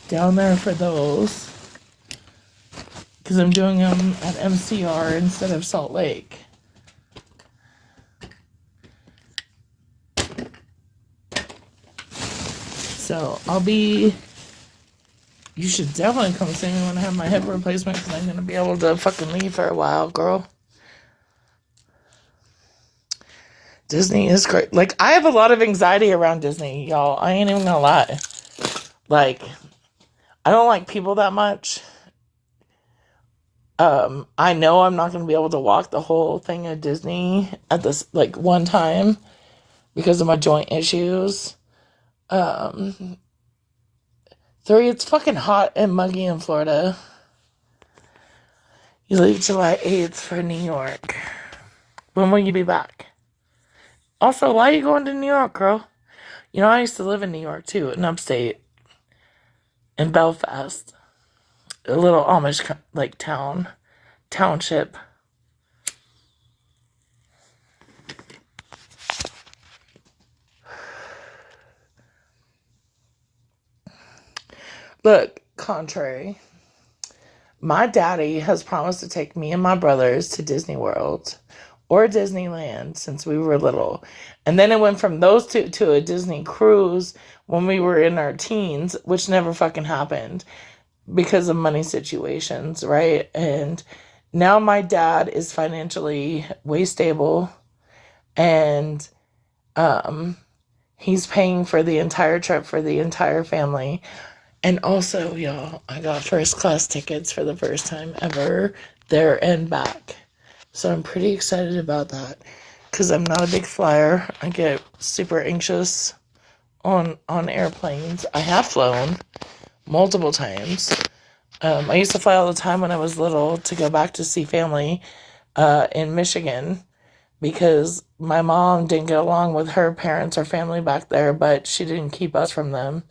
down there for those because I'm doing them at MCR instead of Salt Lake. So I'll be. You should definitely come see me when I have my hip replacement because I'm gonna be able to fucking leave for a while, girl. Disney is great. Like, I have a lot of anxiety around Disney, y'all. I ain't even gonna lie. Like, I don't like people that much. I know I'm not gonna be able to walk the whole thing at Disney at this, like, one time because of my joint issues. 3, it's fucking hot and muggy in Florida. You leave July 8th for New York. When will you be back? Also, why are you going to New York, girl? You know, I used to live in New York, too, in upstate, in Belfast. A little Amish, like, township. Look, contrary. My daddy has promised to take me and my brothers to Disney World or Disneyland since we were little. And then it went from those two to a Disney cruise when we were in our teens, which never fucking happened because of money situations, right? And now my dad is financially way stable and he's paying for the entire trip for the entire family. And also, y'all, I got first class tickets for the first time ever there and back. So I'm pretty excited about that because I'm not a big flyer. I get super anxious on airplanes. I have flown multiple times. I used to fly all the time when I was little to go back to see family in Michigan because my mom didn't get along with her parents or family back there, but she didn't keep us from them,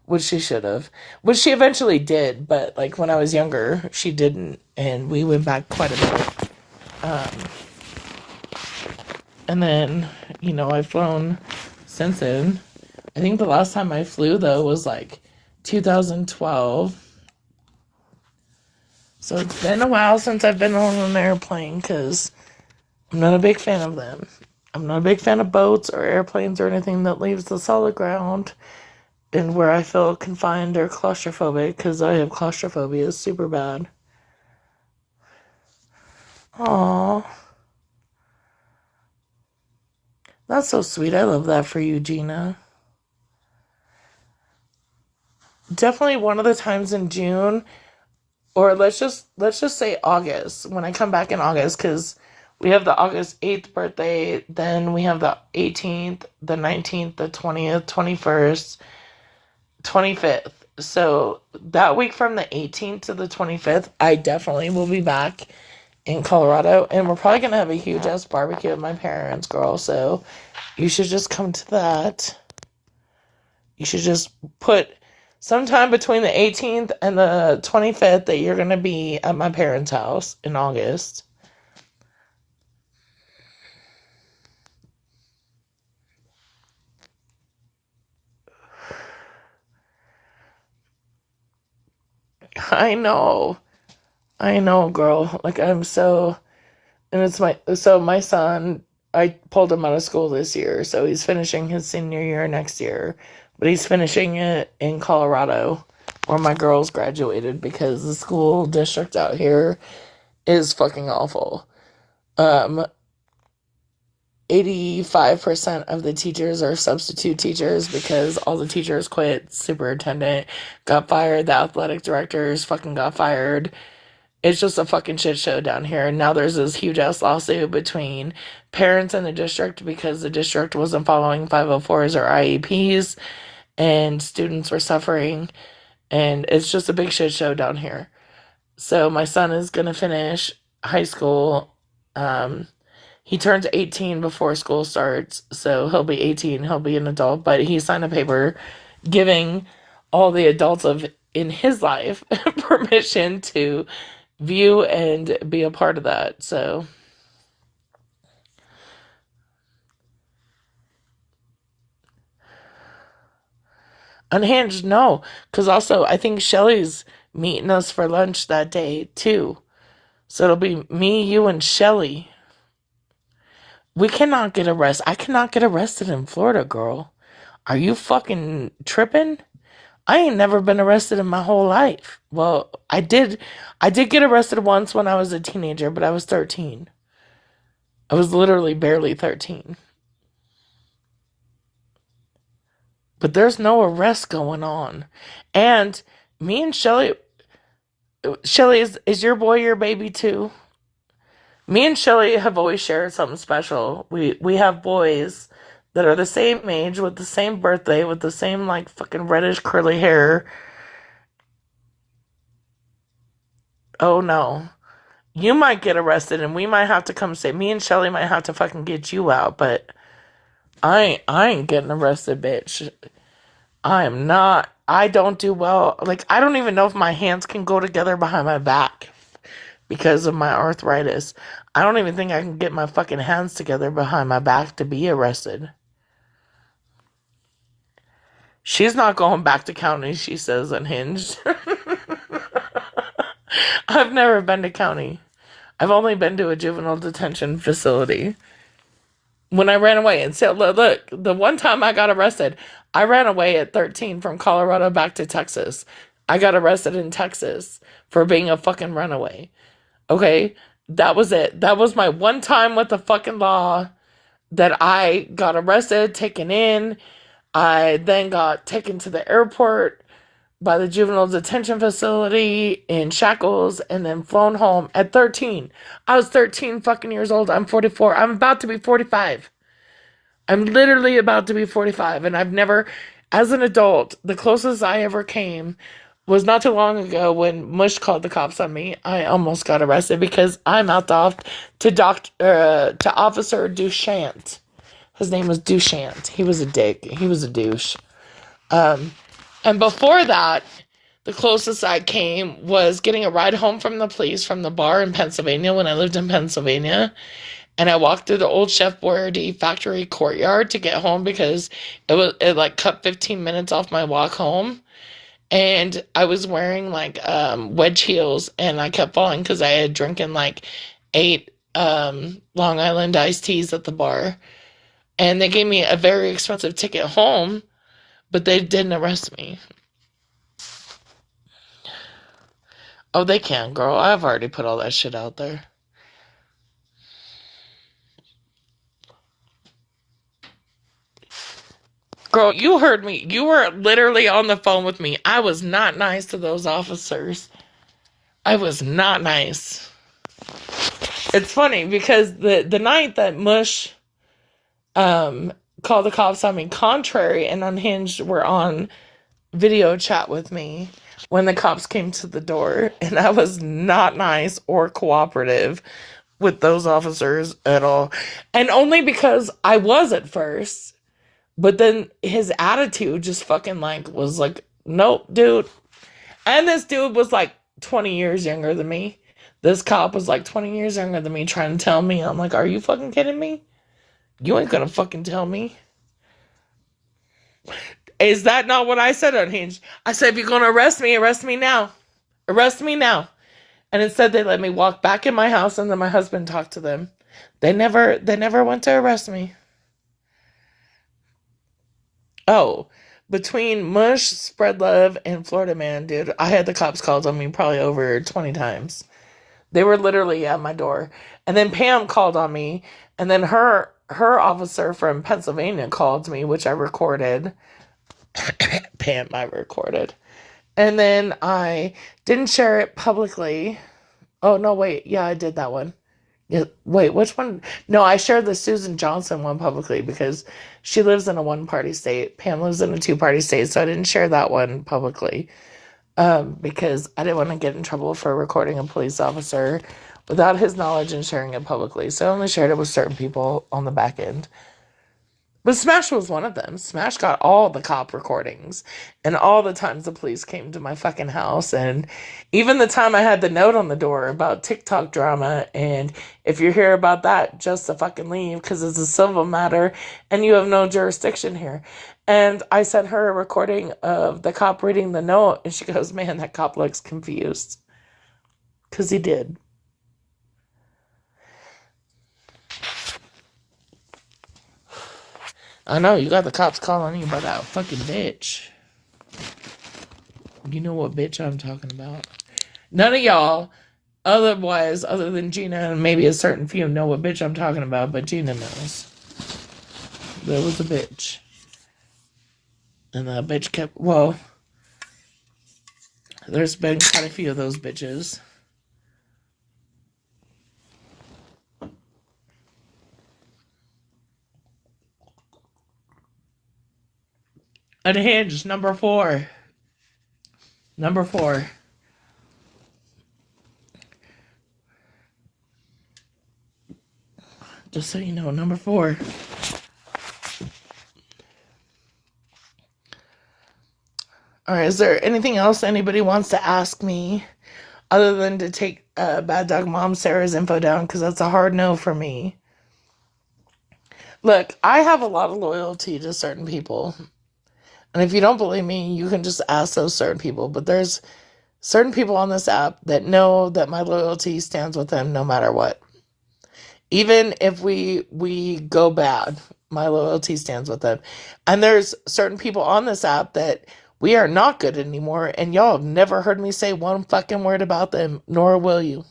which she should have. Which she eventually did, but like when I was younger, she didn't, and we went back quite a bit. And then, I've flown since then. I think the last time I flew though was like 2012. So it's been a while since I've been on an airplane because I'm not a big fan of them. I'm not a big fan of boats or airplanes or anything that leaves the solid ground and where I feel confined or claustrophobic because I have claustrophobia super bad. Aww, that's so sweet. I love that for you, Gina. Definitely one of the times in June, or let's just say August when I come back in August because we have the August 8th birthday, then we have the 18th, the 19th, the 20th, 21st, 25th. So that week from the 18th to the 25th, I definitely will be back in Colorado, and we're probably gonna have a huge ass barbecue at my parents, girl. So you should just come to that. You should just put sometime between the 18th and the 25th that you're gonna be at my parents' house in August. I know, I know, girl. Like I'm so, and it's my son. I pulled him out of school this year, so he's finishing his senior year next year, but he's finishing it in Colorado, where my girls graduated because the school district out here is fucking awful. Um, 85% of the teachers are substitute teachers because all the teachers quit. Superintendent got fired. The athletic directors fucking got fired. It's just a fucking shit show down here. And now there's this huge ass lawsuit between parents and the district because the district wasn't following 504s or IEPs and students were suffering. And it's just a big shit show down here. So my son is going to finish high school. Um, he turns 18 before school starts. So he'll be 18. He'll be an adult. But he signed a paper giving all the adults of in his life permission to view and be a part of that. So unhinged, no, because also I think Shelly's meeting us for lunch that day too. So it'll be me, you, and Shelly. We cannot get arrested. I cannot get arrested in Florida, girl. Are you fucking tripping? I ain't never been arrested in my whole life. Well, I did. I did get arrested once when I was a teenager, but I was 13. I was literally barely 13. But there's no arrest going on. And me and Shelly, is your boy your baby too? Me and Shelly have always shared something special. We have boys that are the same age, with the same birthday, with the same like fucking reddish curly hair. Oh no. You might get arrested and we might have to come say me and Shelly might have to fucking get you out, but I ain't getting arrested, bitch. I am not. I don't do well. Like, I don't even know if my hands can go together behind my back because of my arthritis. I don't even think I can get my fucking hands together behind my back to be arrested. She's not going back to county, she says, unhinged. I've never been to county. I've only been to a juvenile detention facility. When I ran away, and so look, the one time I got arrested, I ran away at 13 from Colorado back to Texas. I got arrested in Texas for being a fucking runaway. Okay? That was it. That was my one time with the fucking law that I got arrested, taken in. I then got taken to the airport by the juvenile detention facility in shackles and then flown home at 13. I was 13 fucking years old. I'm 44. I'm about to be 45. I'm literally about to be 45, and I've never, as an adult, the closest I ever came was not too long ago when Mush called the cops on me. I almost got arrested because I mouthed off to Officer Duchant. His name was Duchant. He was a dick. He was a douche. And before that, the closest I came was getting a ride home from the police from the bar in Pennsylvania when I lived in Pennsylvania. And I walked through the old Chef Boyardee factory courtyard to get home because it like cut 15 minutes off my walk home. And I was wearing like wedge heels and I kept falling because I had drinking like 8 Long Island iced teas at the bar. And they gave me a very expensive ticket home, but they didn't arrest me. Oh, they can, girl. I've already put all that shit out there. Girl, you heard me. You were literally on the phone with me. I was not nice to those officers. I was not nice. It's funny because the night that Mush called the cops on me, Contrary and Unhinged were on video chat with me when the cops came to the door, and I was not nice or cooperative with those officers at all. And only because I was at first. But then his attitude just fucking like was like, nope, dude. And this dude was like 20 years younger than me. This cop was like 20 years younger than me trying to tell me. I'm like, are you fucking kidding me? You ain't gonna fucking tell me. Is that not what I said on Hinge? I said, if you're gonna arrest me now. Arrest me now. And instead they let me walk back in my house and then my husband talked to them. They never went to arrest me. Oh, between Mush, Spread Love, and Florida Man, dude, I had the cops called on me probably over 20 times. They were literally at my door. And then Pam called on me, and then her officer from Pennsylvania called me, which I recorded. Pam, I recorded. And then I didn't share it publicly. Oh, no, wait. Yeah, I did that one. Yeah, wait, which one? No, I shared the Susan Johnson one publicly because she lives in a one-party state. Pam lives in a two-party state, so I didn't share that one publicly. Because I didn't want to get in trouble for recording a police officer without his knowledge and sharing it publicly. So I only shared it with certain people on the back end. But Smash was one of them. Smash got all the cop recordings and all the times the police came to my fucking house. And even the time I had the note on the door about TikTok drama. And if you hear about that, just to fucking leave because it's a civil matter and you have no jurisdiction here. And I sent her a recording of the cop reading the note. And she goes, man, that cop looks confused. Because he did. I know, you got the cops calling you about that fucking bitch. You know what bitch I'm talking about. None of y'all, otherwise, other than Gina and maybe a certain few, know what bitch I'm talking about, but Gina knows. There was a bitch. And that bitch kept, well, there's been quite a few of those bitches. Unhinged, number 4. Number 4. Just so you know, number 4. Alright, is there anything else anybody wants to ask me other than to take Bad Dog Mom Sarah's info down? Because that's a hard no for me. Look, I have a lot of loyalty to certain people. And if you don't believe me, you can just ask those certain people. But there's certain people on this app that know that my loyalty stands with them no matter what. Even if we go bad, my loyalty stands with them. And there's certain people on this app that we are not good anymore, and y'all have never heard me say one fucking word about them, nor will you.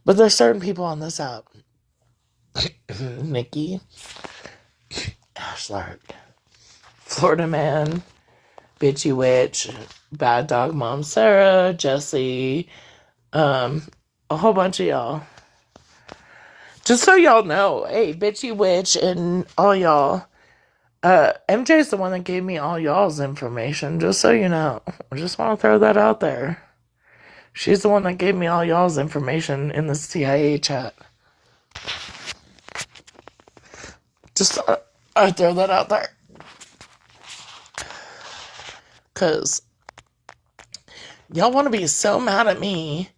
But there's certain people on this app. Nikki, Ashlark, Florida Man, Bitchy Witch, Bad Dog Mom Sarah, Jesse, a whole bunch of y'all. Just so y'all know, hey, Bitchy Witch and all y'all, MJ's the one that gave me all y'all's information, just so you know. I just want to throw that out there. She's the one that gave me all y'all's information in the CIA chat. Just I throw that out there. Because y'all want to be so mad at me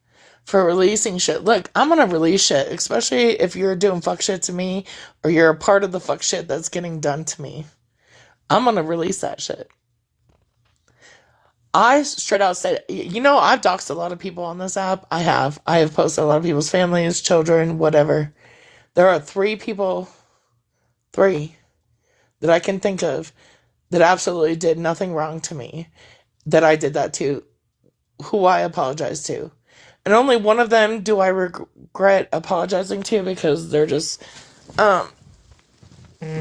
for releasing shit. Look, I'm going to release shit, especially if you're doing fuck shit to me or you're a part of the fuck shit that's getting done to me. I'm going to release that shit. I straight out said, you know, I've doxed a lot of people on this app. I have posted a lot of people's families, children, whatever. There are 3 people, 3, that I can think of that absolutely did nothing wrong to me, that I did that to, who I apologize to. And only one of them do I regret apologizing to because they're just caught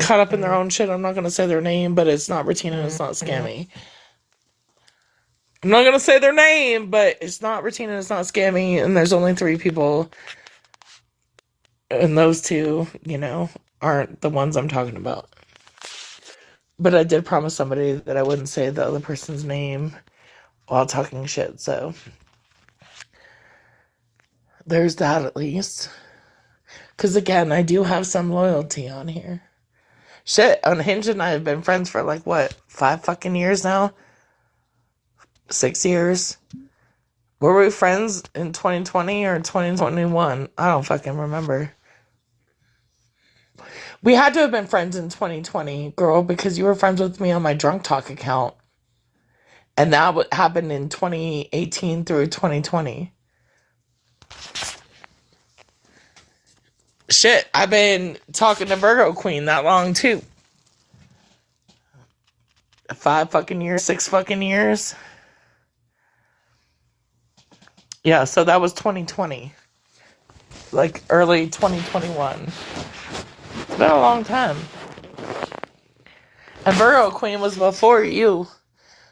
up in their own shit. I'm not going to say their name, but it's not Retina and it's not Scammy. I'm not going to say their name, but it's not Retina and it's not Scammy. And there's only 3 people. And those 2, you know, aren't the ones I'm talking about. But I did promise somebody that I wouldn't say the other person's name while talking shit, so there's that at least. Because again, I do have some loyalty on here. Shit, Unhinged and I have been friends for like, what, 5 fucking years now? 6 years? Were we friends in 2020 or 2021? I don't fucking remember. We had to have been friends in 2020, girl, because you were friends with me on my Drunk Talk account. And that happened in 2018 through 2020. Shit, I've been talking to Virgo Queen that long too. 5 fucking years, 6 fucking years. Yeah, so that was 2020. Like early 2021. It's been a long time. And Virgo Queen was before you.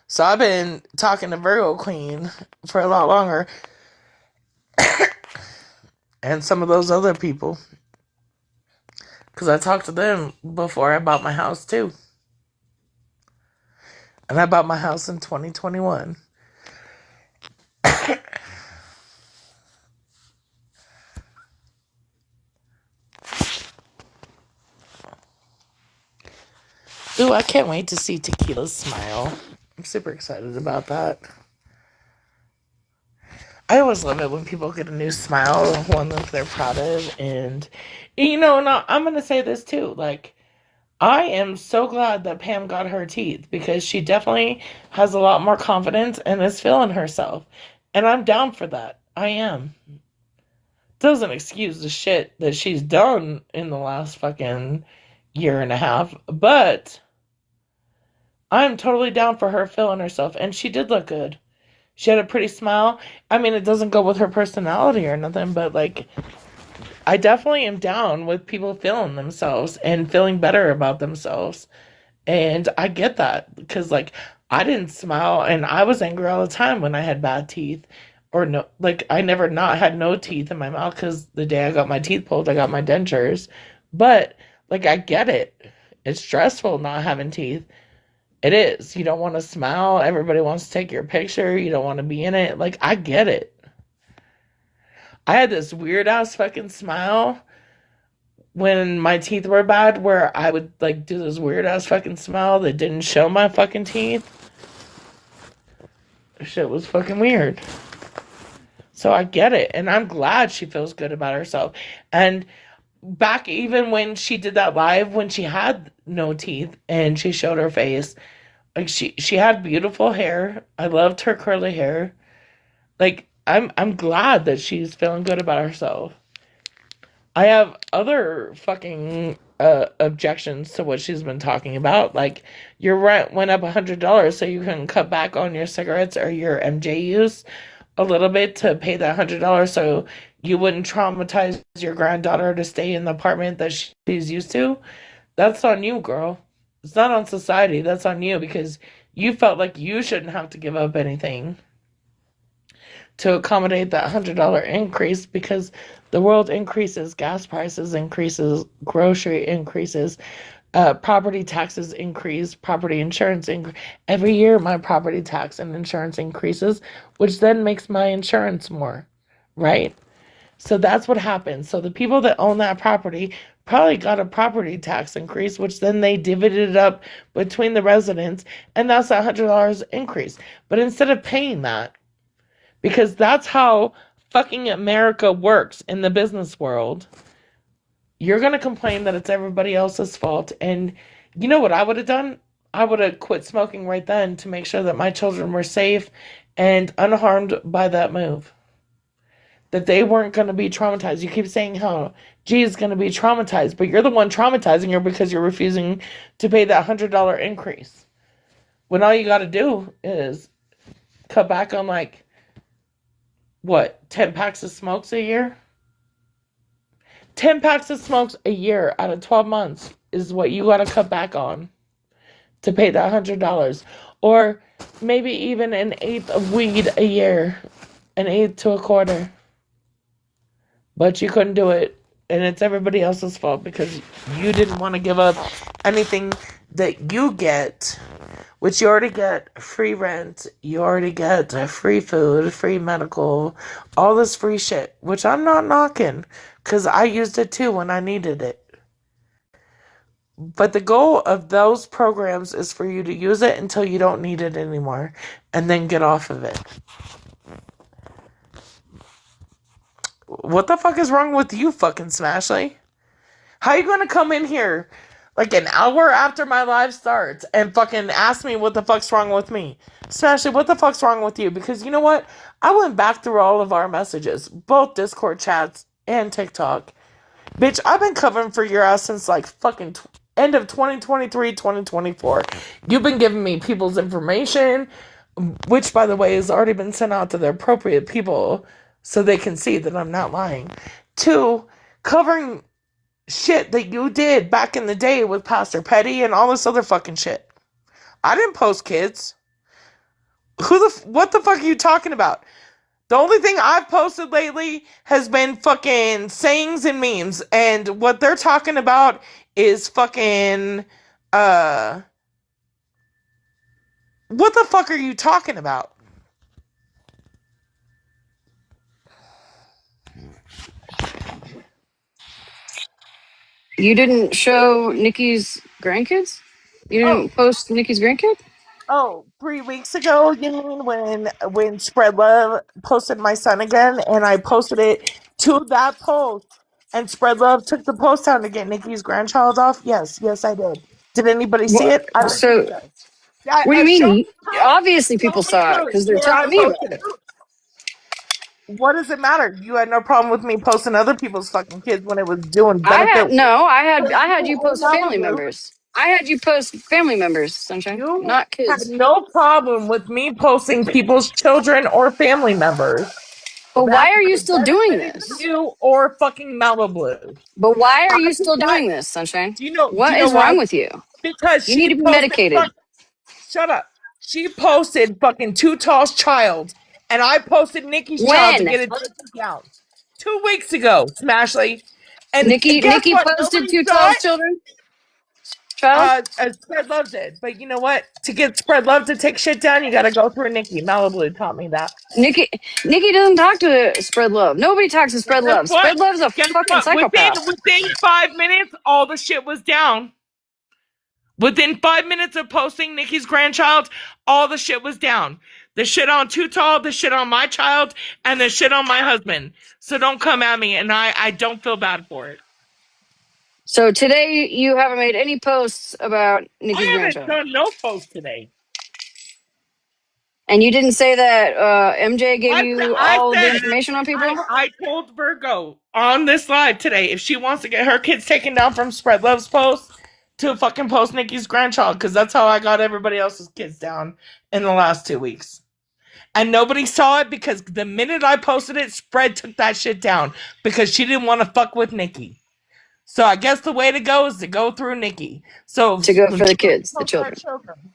So I've been talking to Virgo Queen for a lot longer. And some of those other people. Because I talked to them before I bought my house too. And I bought my house in 2021. Ooh, I can't wait to see Tequila's smile. I'm super excited about that. I always love it when people get a new smile, one that they're proud of. And, no, I'm going to say this too. Like, I am so glad that Pam got her teeth because she definitely has a lot more confidence and is feeling herself. And I'm down for that. I am. Doesn't excuse the shit that she's done in the last fucking year and a half, but I'm totally down for her feeling herself. And she did look good. She had a pretty smile. I mean, it doesn't go with her personality or nothing, but like, I definitely am down with people feeling themselves and feeling better about themselves. And I get that because, like, I didn't smile and I was angry all the time when I had bad teeth. Or no, like, I never not had no teeth in my mouth because the day I got my teeth pulled, I got my dentures. But, like, I get it. It's stressful not having teeth. It is. You don't want to smile. Everybody wants to take your picture. You don't want to be in it. Like, I get it. I had this weird ass fucking smile when my teeth were bad where I would like do this weird ass fucking smile that didn't show my fucking teeth. Shit was fucking weird. So I get it. And I'm glad she feels good about herself. And back even when she did that live when she had no teeth and she showed her face, like she had beautiful hair. I loved her curly hair. Like I'm glad that she's feeling good about herself. I have other fucking objections to what she's been talking about. Like your rent went up $100, so you can cut back on your cigarettes or your MJ use a little bit to pay that $100, so you wouldn't traumatize your granddaughter to stay in the apartment that she's used to. That's on you, girl. It's not on society. That's on you because you felt like you shouldn't have to give up anything to accommodate that $100 increase because the world increases, gas prices increases, grocery increases, property taxes increase, property insurance increase. Every year my property tax and insurance increases, which then makes my insurance more, right? So that's what happens. So the people that own that property probably got a property tax increase, which then they divided it up between the residents, and that's $100 increase. But instead of paying that, because that's how fucking America works in the business world, you're going to complain that it's everybody else's fault. And you know what I would have done? I would have quit smoking right then to make sure that my children were safe and unharmed by that move. That they weren't going to be traumatized. You keep saying how G is going to be traumatized, but you're the one traumatizing her because you're refusing to pay that $100 increase. When all you got to do is cut back on like, what, 10 packs of smokes a year? 10 packs of smokes a year out of 12 months is what you got to cut back on to pay that $100. Or maybe even an eighth of weed a year, an eighth to a quarter. But you couldn't do it. And it's everybody else's fault because you didn't want to give up anything that you get, which you already get free rent, you already get free food, free medical, all this free shit, which I'm not knocking because I used it too when I needed it. But the goal of those programs is for you to use it until you don't need it anymore and then get off of it. What the fuck is wrong with you, fucking Smashley? How you gonna come in here like an hour after my live starts and fucking ask me what the fuck's wrong with me? Smashley, what the fuck's wrong with you? Because you know what? I went back through all of our messages, both Discord chats and TikTok. Bitch, I've been covering for your ass since like fucking end of 2023, 2024. You've been giving me people's information, which by the way has already been sent out to the appropriate people so they can see that I'm not lying. Two, covering shit that you did back in the day with Pastor Petty and all this other fucking shit. I didn't post kids. What the fuck are you talking about? The only thing I've posted lately has been fucking sayings and memes, and what they're talking about is fucking uh what the fuck are you talking about? You didn't show Nikki's grandkids? You Oh, didn't post Nikki's grandkid? oh, 3 weeks ago, you mean when Spread Love posted my son again, and I posted it to that post, and Spread Love took the post down to get Nikki's grandchild off? Yes, yes, I did. Did anybody see What? it? I don't think So, so. what do you Show me mean? proof. Obviously, Show people me saw it proof because they're where I telling me about posted it. it. What does it matter? You had no problem with me posting other people's fucking kids when it was doing I had benefit. no, I had you In post family Malibu. members. I had you post family members, Sunshine, You not had kids. no problem with me posting people's children or family members But that why are you might have still doing benefited this? you or fucking Malibu. But why are I you did still that. doing this, Sunshine? Do you What know is why? wrong with you? Because You need she to be posted medicated. shut up. She posted fucking Too Tall's child, and I posted Nikki's child to When get it taken down 2 weeks ago, Smashly. And guess Nikki what? posted Nobody two saw tall's it. children, child. Spread Love did, but you know what? To get Spread Love to take shit down, you got to go through Nikki. Malibu taught me that. Nikki Nikki doesn't talk to Spread Love. Nobody talks to But Spread Love. Spread Love's a guess fucking what? psychopath. Within 5 minutes, all the shit was down. Within 5 minutes of posting Nikki's grandchild, all the shit was down. The shit on Too Tall, the shit on my child, and the shit on my husband. So don't come at me, and I don't feel bad for it. So today you haven't made any posts about Nikki's I haven't grandchild. done no post today. And you didn't say that MJ gave you I all the said information on people? I told Virgo on this live today if she wants to get her kids taken down from Spread Love's post to fucking post Nikki's grandchild, because that's how I got everybody else's kids down in the last 2 weeks. And nobody saw it because the minute I posted it, Spread took that shit down because she didn't want to fuck with Nikki. So I guess the way to go is to go through Nikki. So To go when for the people kids, the post our children. children,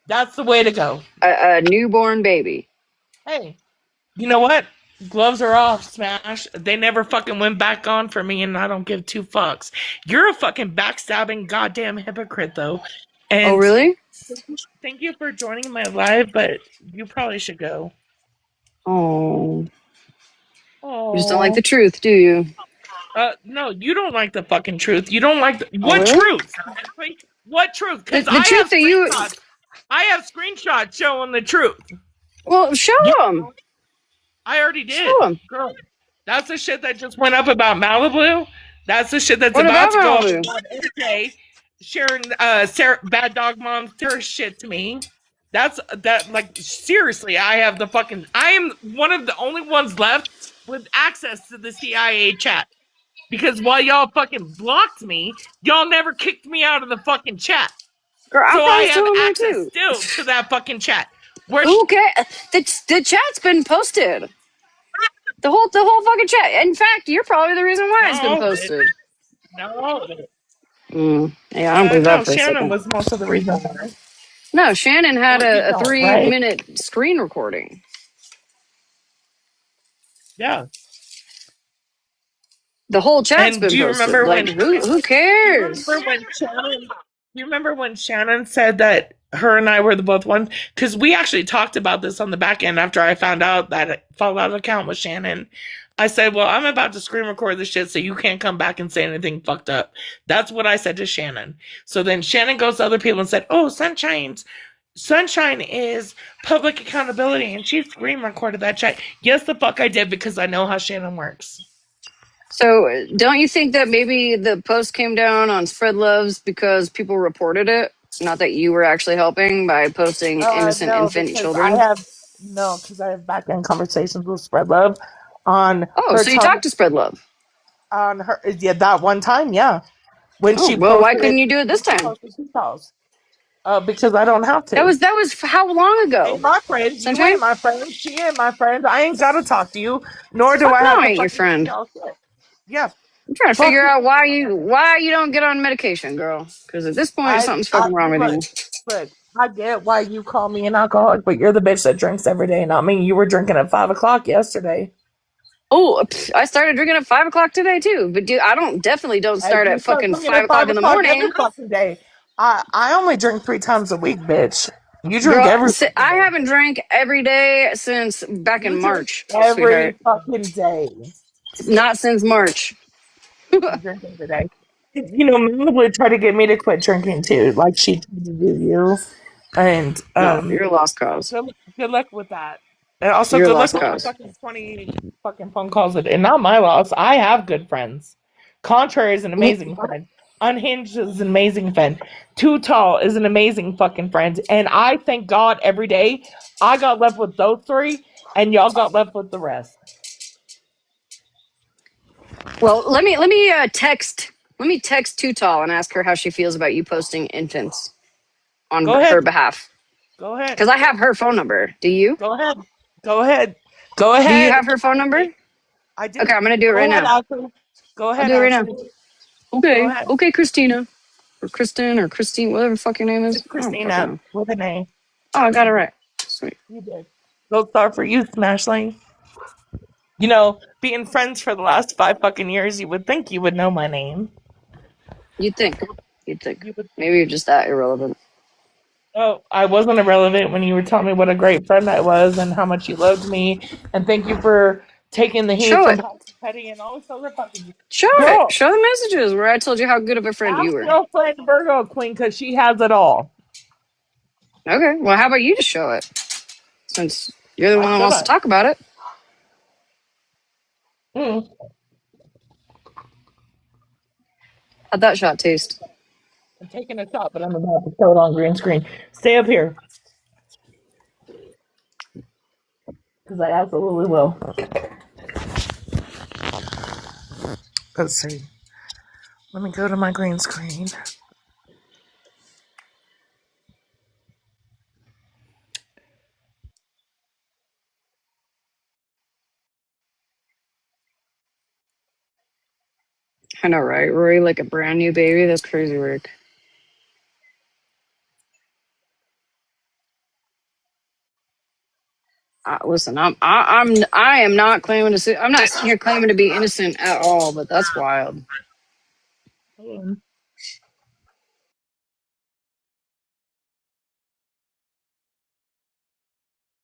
that's the way to go. A newborn baby. Hey, you know what? Gloves are off, Smash. They never fucking went back on for me, and I don't give two fucks. You're a fucking backstabbing goddamn hypocrite, though. Oh, And really? thank you for joining my live, but you probably should go. Oh. You just don't like Oh. the truth, do you? No, you don't like the fucking truth. You don't like Oh, what really? truth? What truth? Because The truth that you. I have screenshots showing the truth. Well, show You, them. I already Show did, them. girl. That's the shit that just went up about Malibu. That's the shit that's What about about to go up Malibu? about MJ sharing Sarah, bad dog mom Sarah shit to me. That's that like seriously. I have the fucking. I am one of the only ones left with access to the CIA chat. Because while y'all fucking blocked me, y'all never kicked me out of the fucking chat. Girl, I'm So I probably have still in there access too. still to that fucking chat. Where Who cares? The chat's been posted. The whole fucking chat. In fact, you're probably the reason why not it's been all of it. posted. Not all of it. Yeah, I don't believe that No, for a Shannon second. was most of the reason why. No, Shannon had Well, you a don't, right? 3 minute screen recording. Yeah. The whole chat's And been do you posted. remember Like, when who you cares? remember when Shannon? You remember when Shannon said that her and I were the both ones? Because we actually talked about this on the back end after I found out that Fallout account was Shannon. I said, "Well, I'm about to screen record this shit, so you can't come back and say anything fucked up." That's what I said to Shannon. So then Shannon goes to other people and said, "Oh, Sunshine is public accountability, and she screen recorded that chat." Yes, the fuck I did because I know how Shannon works. So, don't you think that maybe the post came down on Spread Loves because people reported it? Not that you were actually helping by posting innocent No, infant because I children. have no, because I have back end conversations with Spread Love on Oh, her so you telling talked to Spread Love. on her yeah that one time, yeah, when Oh, she well, why posted couldn't it you do it this when she time? posted details. Because I don't have to. That was how long Ain't ago? my friend. You Sunshine? ain't my friend. She ain't my friend. I ain't gotta talk to you, nor do Fuck I no, have I to ain't your fucking see friend. y'all shit. Yeah, I'm trying to fuck figure you. out why you don't get on medication, girl. Because at this point, something's fucking wrong with Look, you. look. I get why you call me an alcoholic, but you're the bitch that drinks every day, not me. You were drinking at 5 o'clock yesterday. Oh, I started drinking at 5 o'clock today too. But dude, I definitely don't Hey, start you at start fucking drinking five at o'clock five in the o'clock every morning. fucking day. I only drink 3 times a week, bitch. You drink Girl, every fucking I day. haven't drank every day since back in You drink March, every sweetheart. fucking day. Not since March. You drink every day. You know, Mama would try to get me to quit drinking too, like she tried to do you. And No, you're a lost cause. good, good luck with that. And also, You're a good luck lost with your cause. fucking 20 fucking phone calls a day. And not my loss. I have good friends. Contrary is an amazing friend. Unhinged is an amazing friend. Too Tall is an amazing fucking friend. And I thank God every day I got left with those three and y'all got left with the rest. Well, let me text Too Tall and ask her how she feels about you posting infants on Go ahead. her behalf. Go ahead. Because I have her phone number. Do you? Go ahead. Go ahead. Go Do you ahead. have her phone number? I Okay, do. I'm gonna do it Go right ahead, now. Ashley. Go I'll ahead, do it right now. Ashley. Go Okay, ahead. okay, Christina or Kristen or Christine, whatever fucking name is. It's I don't fucking Christina know. with an A. Oh, I got it right. Sweet. You did. Gold star for you, Smashling. You know, being friends for the last 5 fucking years, you would think you would know my name. You'd think. You'd think. You would think. Maybe you're just that irrelevant. Oh, I wasn't irrelevant when you were telling me what a great friend I was and how much you loved me. And thank you for taking the heat Show from it. Pastor Petty and all this other fucking Show it. girl. Show the messages where I told you how good of a friend you Ask were. your friend Virgo Queen because she has it all. Okay. Well, how about you just show it? Since you're the I one that should wants to have. talk about it. Mm. How'd that shot taste? I'm taking a shot, but I'm about to throw it on green screen. Stay up here because I absolutely will. Let's see. Let me go to my green screen. I know, right? Rory, like a brand new baby. That's crazy work. Listen, I am not claiming to. I'm not sitting here claiming to be innocent at all. But that's wild.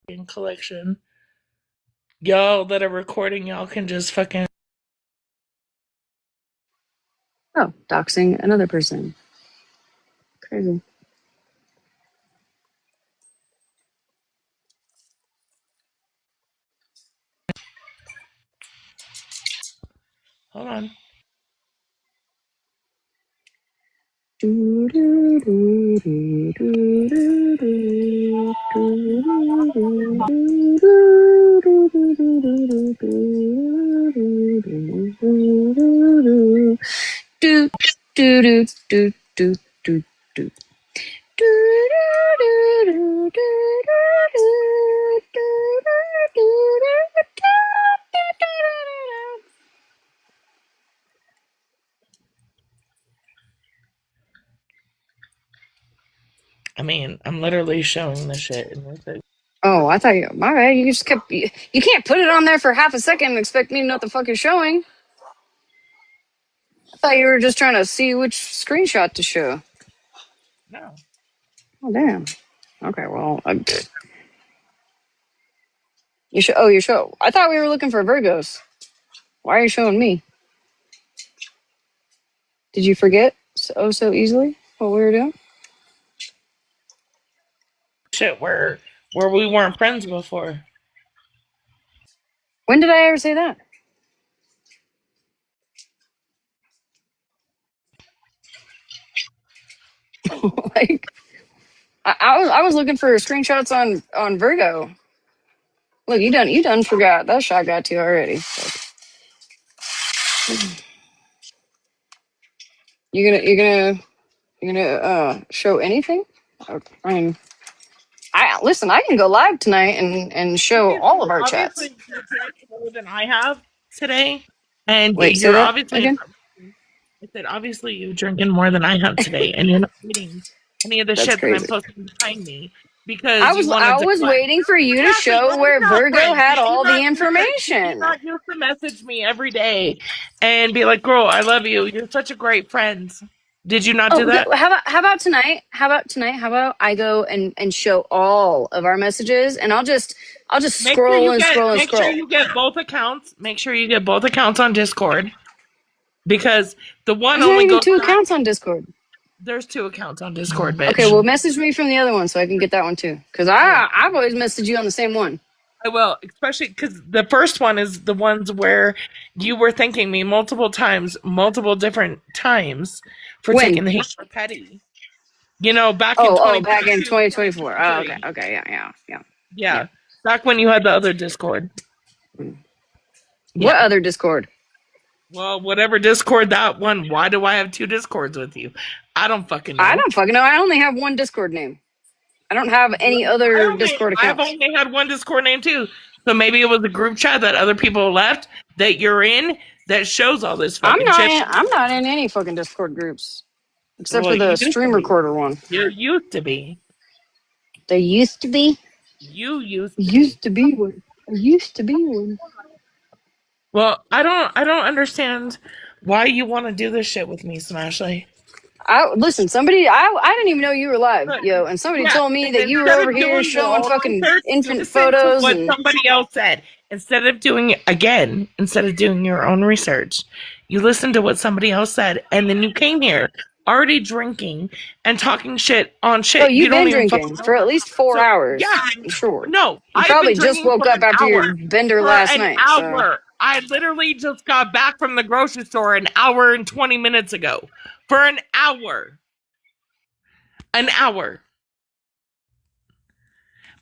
In collection. Y'all that are recording, y'all can just fucking. Oh, doxing another person. Crazy. Hold on. Do do do do do do do. I mean, I'm literally showing the shit in your face. Oh, I thought you. My bad. You just kept. You can't put it on there for half a second and expect me to know what the fuck is showing. I thought you were just trying to see which screenshot to show. No. Oh damn. Okay. Well, you show. Oh, you show. I thought we were looking for Virgos. Why are you showing me? Did you forget so easily what we were doing? Shit, where we weren't friends before. When did I ever say that? Like I was looking for screenshots on Virgo. Look, you done forgot that shot got to you already. You gonna show anything? I mean, I listen. I can go live tonight and show all of our chats. Obviously, you drank more than I have today, and Wait, say you're that obviously. again. I said obviously you drinking more than I have today, and you're not eating. any of the That's shit that I'm crazy. posting behind me because you want to I was deflect. waiting for you to Ashley, show why are we where not Virgo friends? had all the information. Did you not used to message me every day and be like, "Girl, I love you. You're such a great friend." Did you not do Oh, that? how about tonight? How about tonight? How about I go and show all of our messages, and I'll just scroll and scroll and Make sure scroll. you get both accounts. Make sure you get both accounts on Discord because the one There's not only even goes two back. accounts on Discord. There's 2 accounts on Discord, Okay, bitch. well, message me from the other one so I can get that one too. Because I've always messaged you on the same one. I will, especially because the first one is the ones where you were thanking me multiple times, multiple different times for When? taking the heat for petty. You know, back in Oh, back in 2022, 2024. Oh, okay, 2023. okay, yeah. Yeah, back when you had the other Discord. What Yeah. other Discord? Well, whatever Discord that one. Why do I have 2 Discords with you? I don't fucking I know. don't fucking know. I only have one Discord name. I don't have any other Discord I've accounts. only had one Discord name too. So maybe it was a group chat that other people left that you're in that shows all this fucking shit. I'm not in any fucking Discord groups except Well, for you the used to stream be. recorder one. You used to be. There used to be. You used to be. Used to be one. Used to be one. Well, I don't understand why you want to do this shit with me, Smashley. I listen. I didn't even know you were live, But, yo. And somebody yeah, told me and that you were instead over of here doing your showing own fucking research, infant listen to photos what and somebody else said. Instead of doing your own research, you listened to what somebody else said, and then you came here already drinking and talking shit on oh, shit you you've don't been even fucking drinking know for at about. least 4 hours. Yeah, I'm sure. no, You I've been probably just drinking woke for up an after your hour. bender For last an night, so hour. I literally just got back from the grocery store an hour and 20 minutes ago. For an hour. An hour.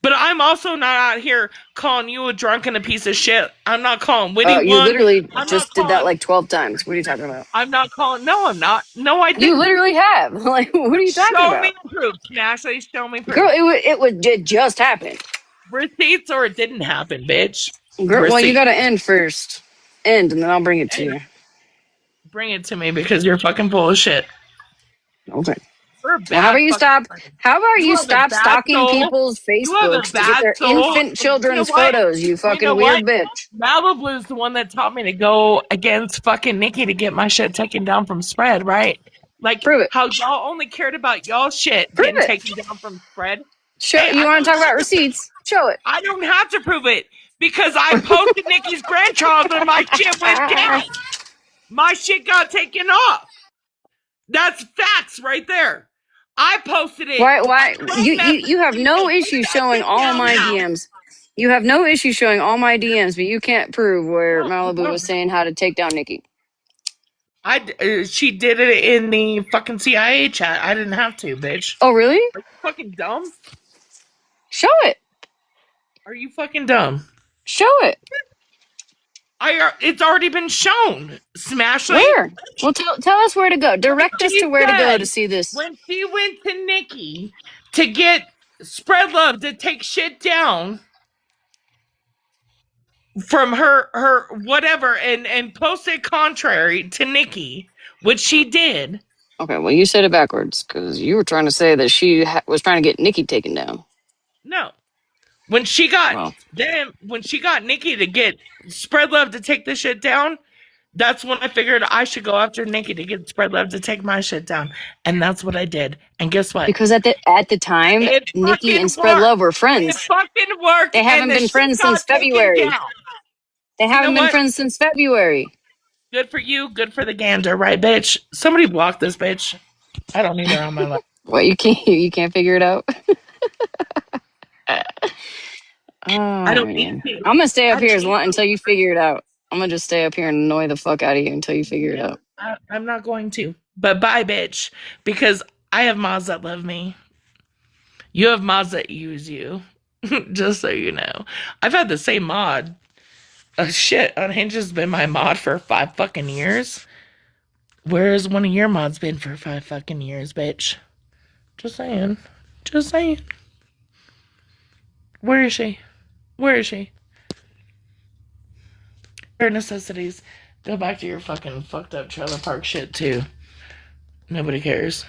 But I'm also not out here calling you a drunk and a piece of shit. I'm not calling Whitney you one. literally I'm not just did that calling. like 12 times. What are you talking about? I'm not calling. No, I'm not. No, I You didn't. literally have. Like, what are you talking Show me about? the proof, Ashley. Show me Girl, proof. it just happened. Receipts or it didn't happen, bitch. Girl, well, you Receipt. gotta end first. End, and then I'll bring it to And you. bring it to me because you're fucking full of shit. Okay. You're a Well, how about bad you fucking stop? friend. How about You you have a stop bad stalking soul. people's You have a Facebooks to get bad their soul. infant And you know children's what? photos? You You know fucking what? weird bitch. Malibu's the one that taught me to go against fucking Nikki to get my shit taken down from spread, right? Like Prove it. how y'all only cared about y'all shit Prove getting it. taken down from spread. Show. Hey, You want to talk about receipts? Show it. I don't have to prove it because I posted Nikki's grandchild and my shit went down. My shit got taken off. That's facts right there. I posted it. Why? You have no issue That showing shit all down my now. DMs. You have no issue showing all my DMs, but you can't prove where Malibu No, was saying how to take down Nikki. she did it in the fucking CIA chat. I didn't have to, bitch. Oh, really? Are you fucking dumb? Show it. Are you fucking dumb? Show it. It's already been shown. Smashley. Where? Well, tell us where to go. When Direct us she to where to go to said, see this. when she went to Nikki to get Spread Love to take shit down from her whatever and posted contrary to Nikki, which she did. Okay, well, you said it backwards because you were trying to say that she was trying to get Nikki taken down. No. When she got Well, when she got Nikki to get Spread Love to take this shit down, that's when I figured I should go after Nikki to get Spread Love to take my shit down. And that's what I did. And guess what? because at the time, It Nikki and fucking Spread worked. Love were It friends. fucking worked They and haven't the been shit friends got since taken February. down. They You know haven't been what? friends since February. Good for you, good for the gander, right, bitch? Somebody block this bitch. I don't need her on my life. What, you can't figure it out? I Oh don't need man, to. I'm gonna stay up I here don't need to. until you figure it out. I'm gonna just stay up here and annoy the fuck out of you until you figure it Yeah, out. I'm not going to. But bye, bitch. Because I have mods that love me. You have mods that use you. Just so you know. I've had the same mod. Shit, Unhinged has been my mod for 5 fucking years. Where's one of your mods been for 5 fucking years, bitch? Just saying. Just saying. Where is she? Where is she? Her necessities. Go back to your fucking fucked up trailer park shit too. Nobody cares.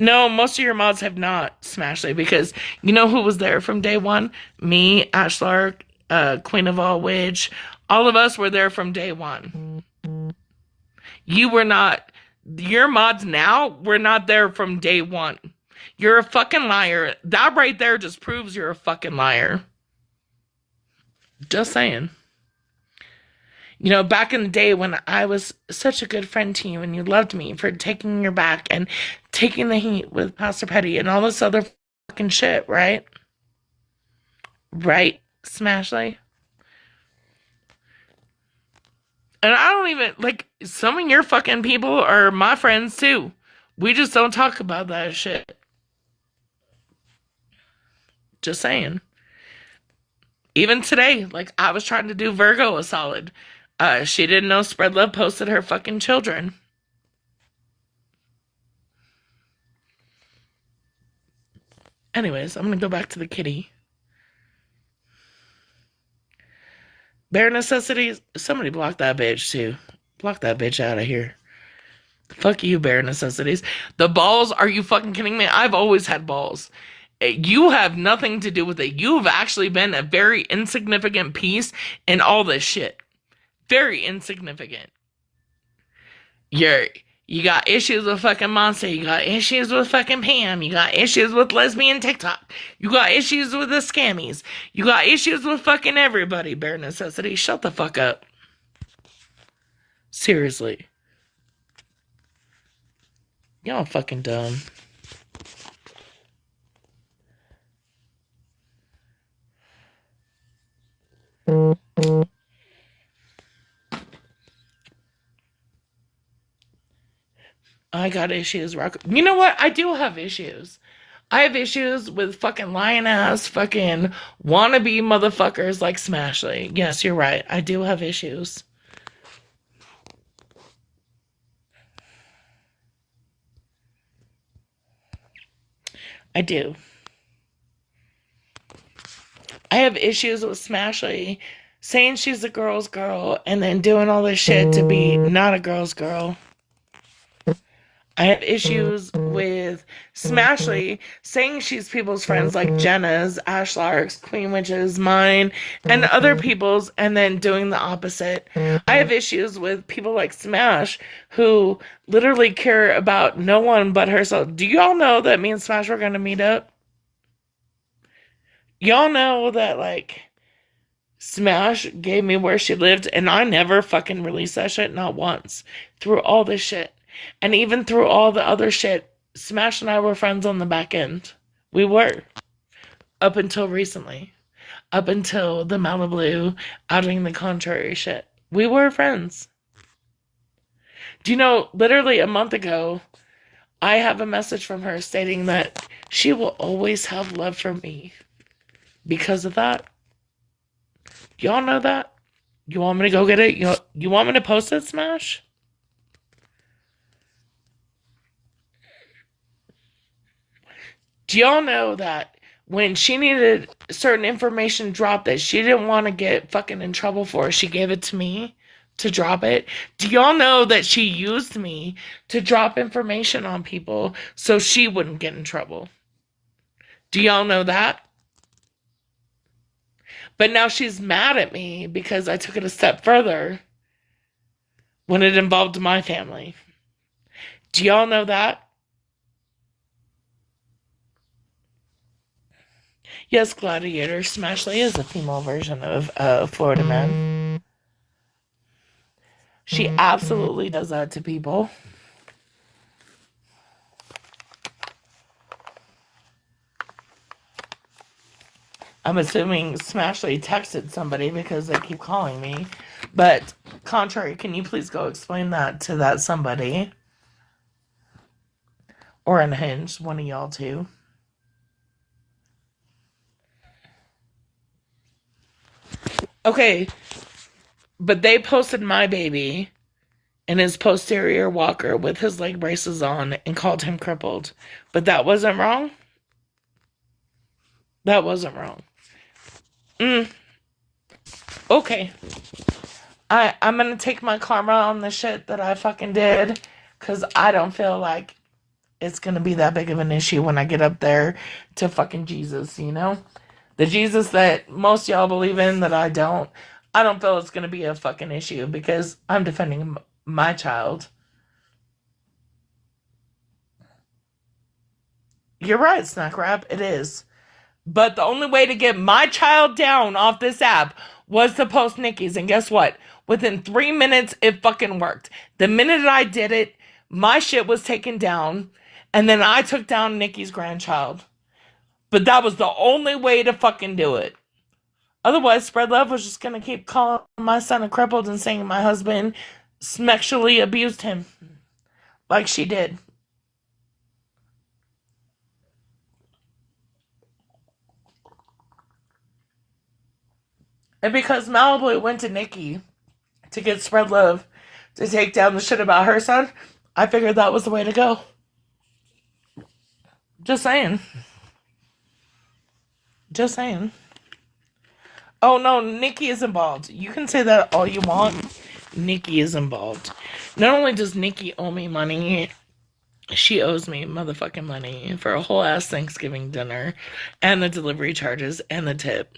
No, most of your mods have not, Smashly, because you know who was there from day one? Me, Ashlar, Queen of All Witch. All of us were there from day one. You were not. Your mods now were not there from day one. You're a fucking liar. That right there just proves you're a fucking liar. Just saying. You know, back in the day when I was such a good friend to you and you loved me for taking your back and taking the heat with Pastor Petty and all this other fucking shit, right? Right, Smashly? And I don't even, like, some of your fucking people are my friends too. We just don't talk about that shit. Just saying. Even today, like, I was trying to do Virgo a solid. She didn't know Spread Love posted her fucking children. Anyways, I'm gonna go back to the kitty. Bare Necessities, somebody block that bitch too. Block that bitch out of here. Fuck you, Bare Necessities. The balls, are you fucking kidding me? I've always had balls. You have nothing to do with it. You've actually been a very insignificant piece in all this shit. Very insignificant. You got issues with fucking Monster. You got issues with fucking Pam. You got issues with lesbian TikTok. You got issues with the scammies. You got issues with fucking everybody, Bare Necessity. Shut the fuck up. Seriously. Y'all fucking dumb. I got issues. You know what? I do have issues. I have issues with fucking lying ass, fucking wannabe motherfuckers like Smashly. Yes, you're right. I do have issues. I do. I have issues with Smashly saying she's a girl's girl and then doing all this shit to be not a girl's girl. I have issues with Smashly saying she's people's friends like Jenna's, Ashlar's, Queen Witch's, mine, and other people's, and then doing the opposite. I have issues with people like Smash who literally care about no one but herself. Do y'all know that me and Smash were gonna meet up? Y'all know that, like, Smash gave me where she lived, and I never fucking released that shit, not once, through all this shit. And even through all the other shit, Smash and I were friends on the back end. We were. Up until recently. Up until the Malibu outing the contrary shit. We were friends. Do you know, literally a month ago, I have a message from her stating that she will always have love for me because of that. Y'all know that? You want me to go get it? You want me to post it, Smash? Do y'all know that when she needed certain information dropped that she didn't want to get fucking in trouble for, she gave it to me to drop it? Do y'all know that she used me to drop information on people so she wouldn't get in trouble? Do y'all know that? But now she's mad at me because I took it a step further when it involved my family. Do y'all know that? Yes, Gladiator, Smashley is a female version of Florida Man. She absolutely does that to people. I'm assuming Smashley texted somebody because they keep calling me. But, contrary, can you please go explain that to that somebody? Or Unhinged, one of y'all two. Okay, but they posted my baby in his posterior walker with his leg braces on and called him crippled. But that wasn't wrong? That wasn't wrong. Okay. I'm gonna take my karma on the shit that I fucking did, because I don't feel like it's gonna be that big of an issue when I get up there to fucking Jesus, you know? The Jesus that most y'all believe in that I don't. I don't feel it's gonna be a fucking issue because I'm defending my child. You're right, Snack Wrap, it is. But the only way to get my child down off this app was to post Nikki's. And guess what? Within 3 minutes, it fucking worked. The minute I did it, my shit was taken down. And then I took down Nikki's grandchild. But that was the only way to fucking do it. Otherwise, Spread Love was just gonna keep calling my son a crippled and saying my husband sexually abused him. Like she did. And because Malibu went to Nikki to get Spread Love to take down the shit about her son, I figured that was the way to go. Just saying. Just saying. Oh no, Nikki is involved. You can say that all you want. Nikki is involved. Not only does Nikki owe me money, she owes me motherfucking money for a whole ass Thanksgiving dinner and the delivery charges and the tip.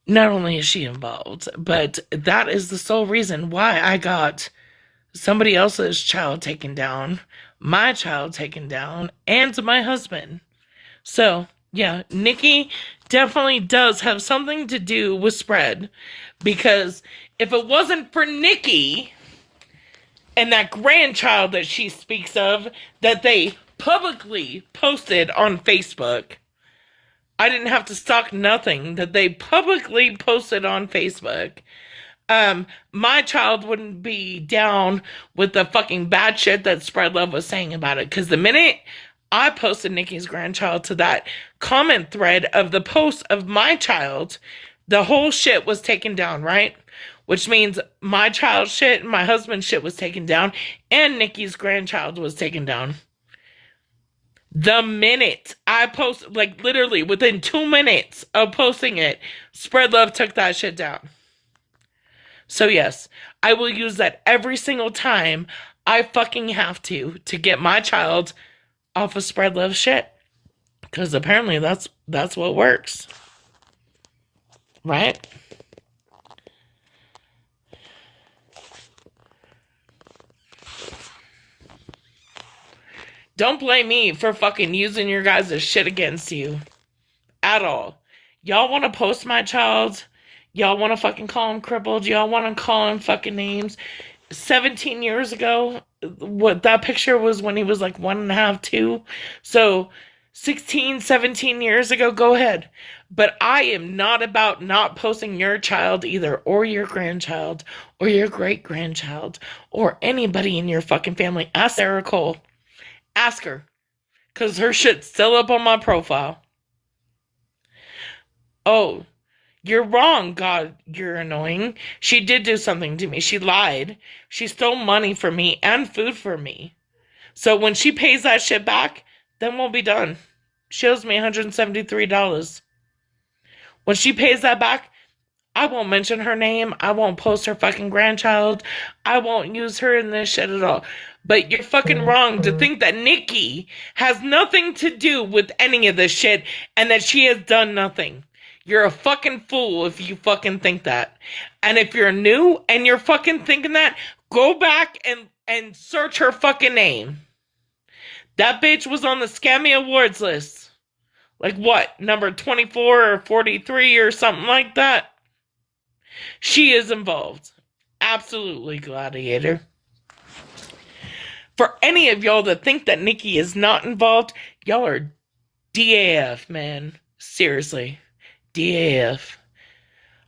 Not only is she involved, but that is the sole reason why I got somebody else's child taken down, my child taken down, and my husband. So, yeah, Nikki definitely does have something to do with Spread. Because if it wasn't for Nikki and that grandchild that she speaks of that they publicly posted on Facebook, I didn't have to stalk nothing that they publicly posted on Facebook. My child wouldn't be down with the fucking bad shit that Spread Love was saying about it. Because the minute I posted Nikki's grandchild to that comment thread of the post of my child, the whole shit was taken down, right? Which means my child's shit and my husband's shit was taken down, and Nikki's grandchild was taken down. The minute I post, like literally within 2 minutes of posting it, Spread Love took that shit down. So yes, I will use that every single time I fucking have to get my child off of Spread Love shit. Because apparently that's what works. Right? Don't blame me for fucking using your guys' shit against you. At all. Y'all want to post my child? Y'all want to fucking call him crippled? Y'all want to call him fucking names? 17 years ago, what that picture was when he was like 1.5, 2. So 16, 17 years ago, go ahead. But I am not about not posting your child either, or your grandchild, or your great-grandchild, or anybody in your fucking family. Ask Sarah Cole. Ask her. Because her shit's still up on my profile. Oh, you're wrong, God, you're annoying. She did do something to me. She lied. She stole money from me and food from me. So when she pays that shit back, then we'll be done. She owes me $173. When she pays that back, I won't mention her name. I won't post her fucking grandchild. I won't use her in this shit at all. But you're fucking wrong to think that Nikki has nothing to do with any of this shit and that she has done nothing. You're a fucking fool if you fucking think that. And if you're new and you're fucking thinking that, go back and search her fucking name. That bitch was on the Scammy Awards list. Like what? Number 24 or 43 or something like that? She is involved. Absolutely, Gladiator. For any of y'all that think that Nikki is not involved, y'all are DAF, man. Seriously. DAF.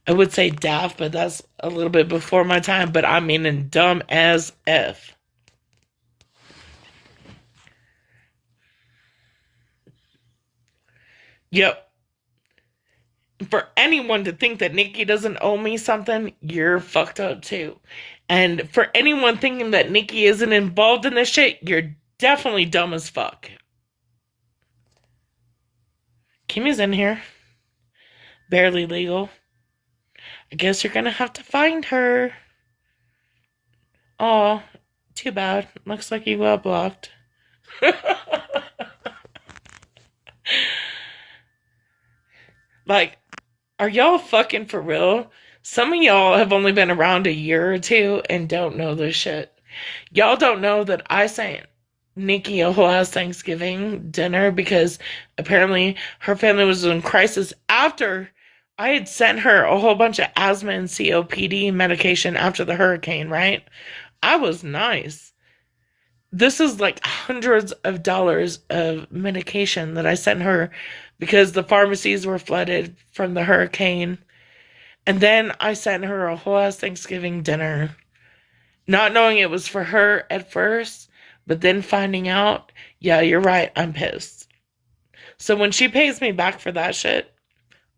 I would say daft, but that's a little bit before my time, but I mean in dumb as F. Yep. For anyone to think that Nikki doesn't owe me something, you're fucked up too. And for anyone thinking that Nikki isn't involved in this shit, you're definitely dumb as fuck. Kimmy's in here. Barely legal. I guess you're gonna have to find her. Aw, too bad. Looks like you got blocked. Like, are y'all fucking for real? Some of y'all have only been around a year or two and don't know this shit. Y'all don't know that I sent Nikki a whole ass Thanksgiving dinner because apparently her family was in crisis after I had sent her a whole bunch of asthma and COPD medication after the hurricane, right? I was nice. This is like hundreds of dollars of medication that I sent her because the pharmacies were flooded from the hurricane. And then I sent her a whole ass Thanksgiving dinner, not knowing it was for her at first, but then finding out, yeah, you're right, I'm pissed. So when she pays me back for that shit,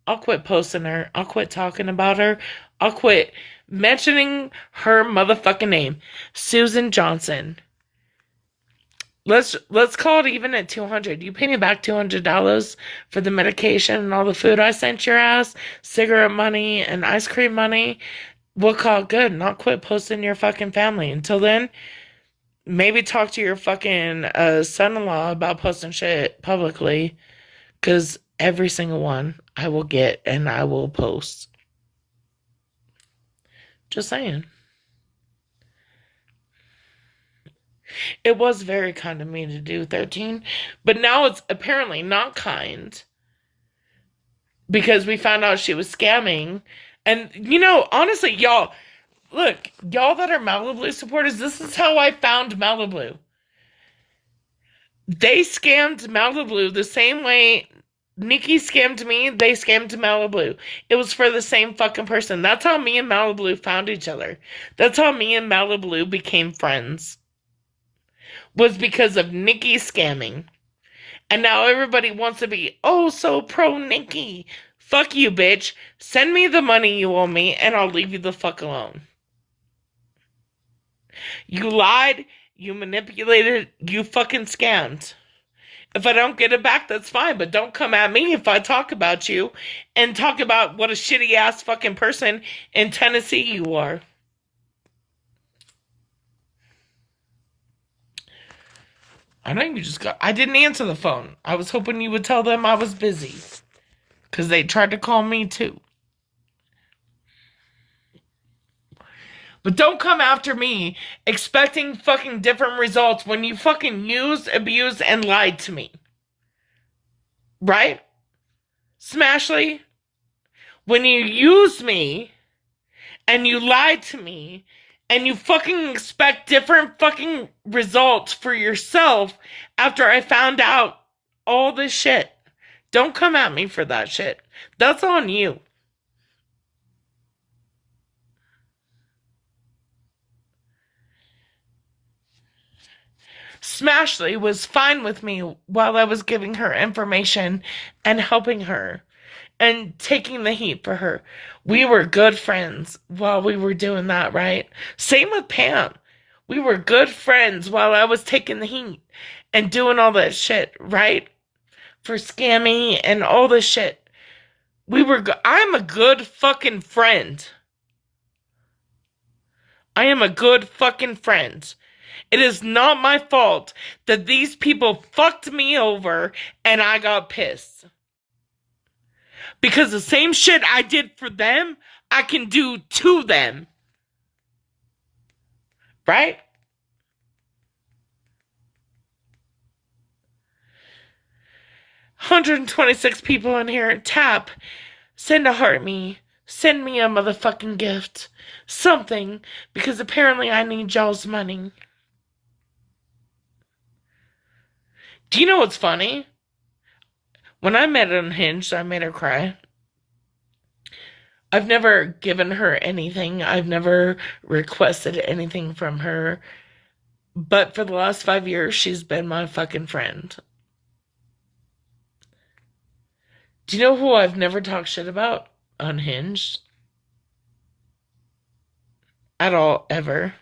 I'll quit posting her. I'll quit talking about her. I'll quit mentioning her motherfucking name, Susan Johnson. Let's call it even at $200. You pay me back $200 for the medication and all the food I sent your ass, cigarette money and ice cream money. We'll call it good, and I'll quit posting your fucking family. Until then, maybe talk to your fucking son-in-law about posting shit publicly, because every single one I will get and I will post. Just saying. It was very kind of me to do 13, but now it's apparently not kind because we found out she was scamming. And, honestly, y'all, look, y'all that are Malibu supporters, this is how I found Malibu. They scammed Malibu the same way Nikki scammed me, they scammed Malibu. It was for the same fucking person. That's how me and Malibu found each other. That's how me and Malibu became friends. Was because of Nikki scamming. And now everybody wants to be, oh, so pro Nikki. Fuck you, bitch. Send me the money you owe me and I'll leave you the fuck alone. You lied, you manipulated, you fucking scammed. If I don't get it back, that's fine, but don't come at me if I talk about you and talk about what a shitty ass fucking person in Tennessee you are. I know you just got. I didn't answer the phone. I was hoping you would tell them I was busy. Because they tried to call me too. But don't come after me expecting fucking different results when you fucking used, abused, and lied to me. Right? Smashly? When you used me and you lied to me and you fucking expect different fucking results for yourself after I found out all this shit. Don't come at me for that shit. That's on you. Smashly was fine with me while I was giving her information and helping her and taking the heat for her. We were good friends while we were doing that, right? Same with Pam. We were good friends while I was taking the heat and doing all that shit, right? For scamming and all this shit. I'm a good fucking friend. I am a good fucking friend. It is not my fault that these people fucked me over and I got pissed. Because the same shit I did for them, I can do to them. Right? $126 people in here. Tap. Send a heart me. Send me a motherfucking gift. Something. Because apparently I need y'all's money. Do you know what's funny? When I met Unhinged, I made her cry. I've never given her anything. I've never requested anything from her. But for the last 5 years, she's been my fucking friend. Do you know who I've never talked shit about? Unhinged. At all, ever.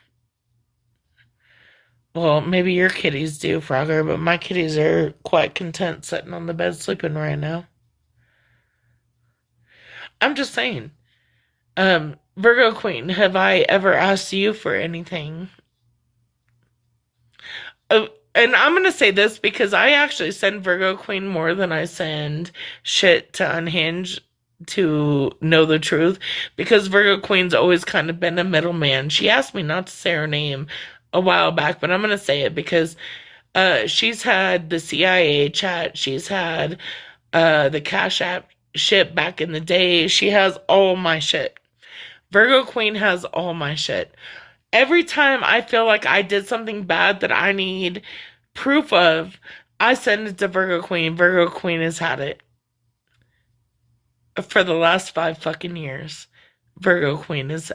Well, maybe your kitties do, Frogger, but my kitties are quite content sitting on the bed sleeping right now. I'm just saying. Virgo Queen, have I ever asked you for anything? and I'm gonna say this because I actually send Virgo Queen more than I send shit to Unhinged to know the truth, because Virgo Queen's always kind of been a middleman. She asked me not to say her name a while back, but I'm gonna say it because she's had the CIA chat, she's had the Cash App shit back in the day. She has all my shit. Virgo Queen has all my shit. Every time I feel like I did something bad that I need proof of, I send it to Virgo Queen. Virgo Queen has had it for the last 5 fucking years. Virgo Queen has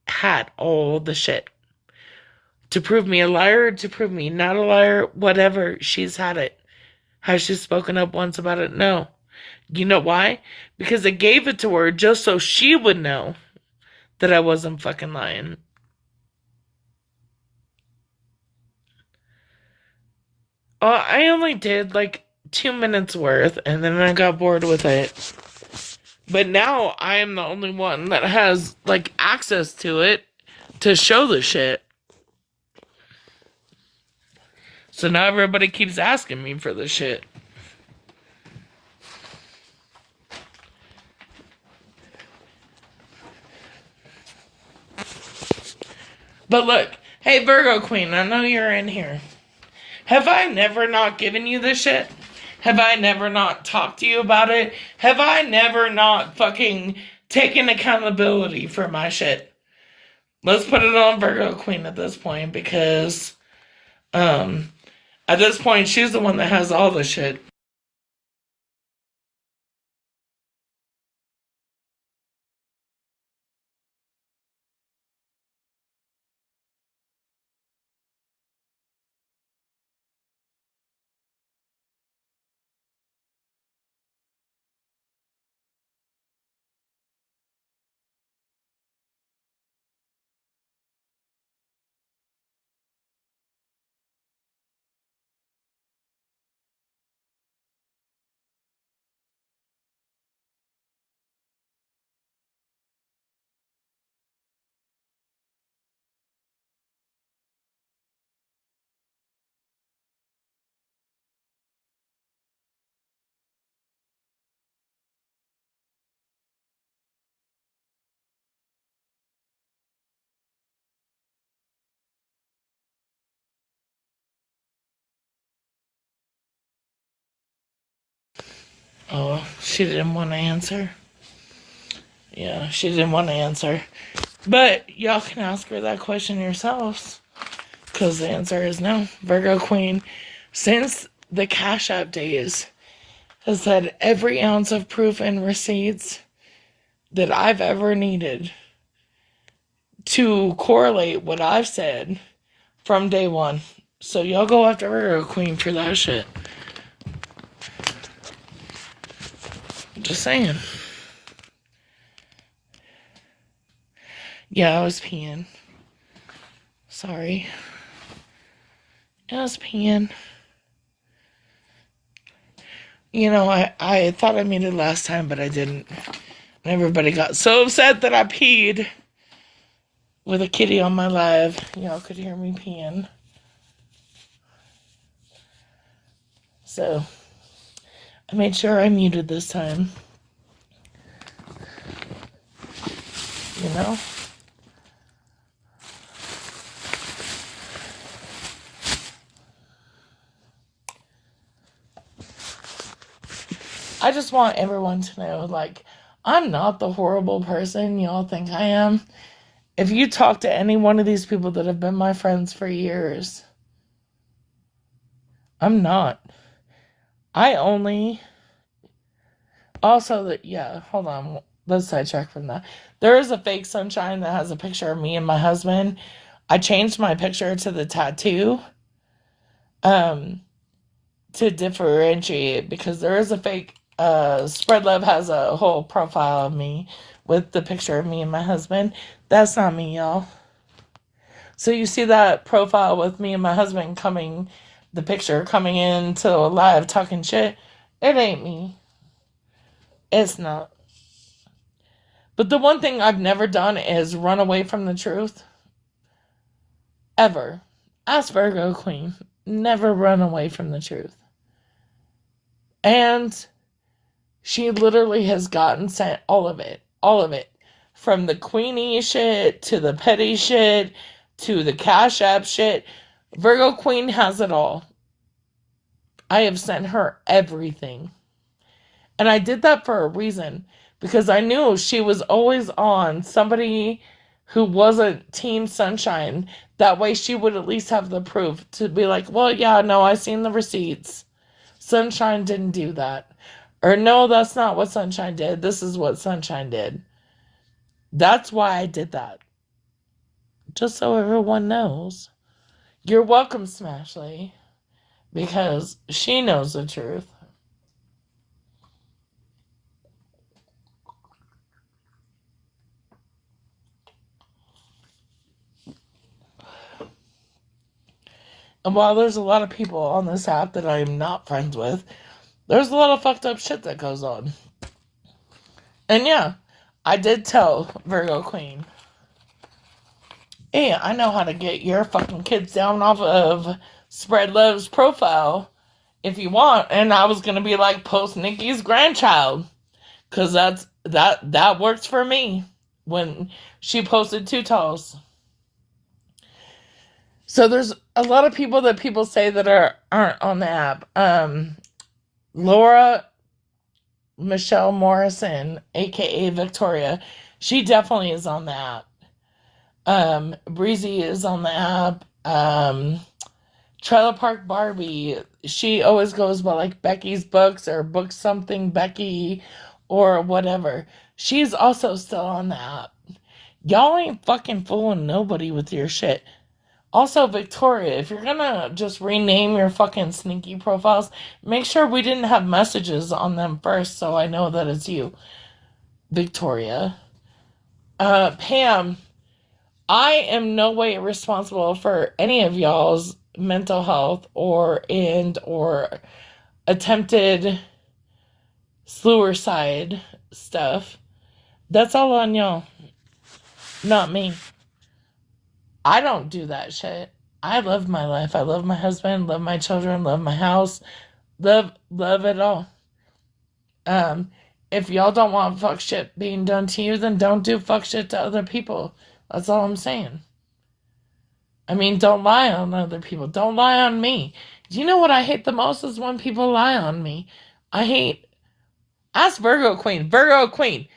had all the shit. To prove me a liar, to prove me not a liar, whatever, she's had it. Has she spoken up once about it? No. You know why? Because I gave it to her just so she would know that I wasn't fucking lying. I only did like 2 minutes worth, and then I got bored with it. But now I am the only one that has like access to it to show the shit. So now everybody keeps asking me for the shit. But look, hey Virgo Queen, I know you're in here. Have I never not given you this shit? Have I never not talked to you about it? Have I never not fucking taken accountability for my shit? Let's put it on Virgo Queen at this point, because at this point she's the one that has all the shit. Oh, she didn't want to answer. Yeah, she didn't want to answer. But y'all can ask her that question yourselves, because the answer is no. Virgo Queen, since the Cash App days, has had every ounce of proof and receipts that I've ever needed to correlate what I've said from day one. So y'all go after Virgo Queen for that shit. Just saying. Yeah, I was peeing. Sorry. I was peeing. You know, I thought I made it last time, but I didn't. And everybody got so upset that I peed with a kitty on my live. Y'all could hear me peeing. So, I made sure I muted this time. You know? I just want everyone to know, like, I'm not the horrible person y'all think I am. If you talk to any one of these people that have been my friends for years, I'm not. I only... Also, that yeah, hold on. Let's sidetrack from that. There is a fake Sunshine that has a picture of me and my husband. I changed my picture to the tattoo um, to differentiate, because there is a fake... Spread Love has a whole profile of me with the picture of me and my husband. That's not me, y'all. So you see that profile with me and my husband the picture coming into a live talking shit? It ain't me. It's not. But the one thing I've never done is run away from the truth. Ever. Ask Virgo Queen. never run away from the truth. And she literally has gotten sent all of it. All of it. From the Queenie shit, to the petty shit, to the Cash App shit. Virgo Queen has it all. I have sent her everything. And I did that for a reason. Because I knew she was always on somebody who wasn't Team Sunshine. That way she would at least have the proof to be like, well, yeah, no, I seen the receipts. Sunshine didn't do that. Or no, that's not what Sunshine did. This is what Sunshine did. That's why I did that. Just so everyone knows. You're welcome, Smashley. Because she knows the truth. And while there's a lot of people on this app that I am not friends with, there's a lot of fucked up shit that goes on. And yeah, I did tell Virgo Queen, hey, I know how to get your fucking kids down off of Spread Love's profile if you want. And I was gonna be like, post Nikki's grandchild. Cause that works for me when she posted Two Talls. So there's a lot of people that people say that aren't on the app. Laura Michelle Morrison, aka Victoria, she definitely is on the app. Breezy is on the app. Trailer Park Barbie, she always goes by like Becky's Books or Book Something Becky or whatever. She's also still on the app. Y'all ain't fucking fooling nobody with your shit. Also, Victoria, if you're gonna just rename your fucking sneaky profiles, make sure we didn't have messages on them first so I know that it's you, Victoria. Pam, I am no way responsible for any of y'all's mental health or attempted suicide stuff. That's all on y'all, not me. I don't do that shit. I love my life. I love my husband, love my children, love my house, love it all. If y'all don't want fuck shit being done to you, then don't do fuck shit to other people. That's all I'm saying. I mean, don't lie on other people. Don't lie on me. Do you know what I hate the most is when people lie on me. I hate... Ask Virgo Queen. Virgo Queen.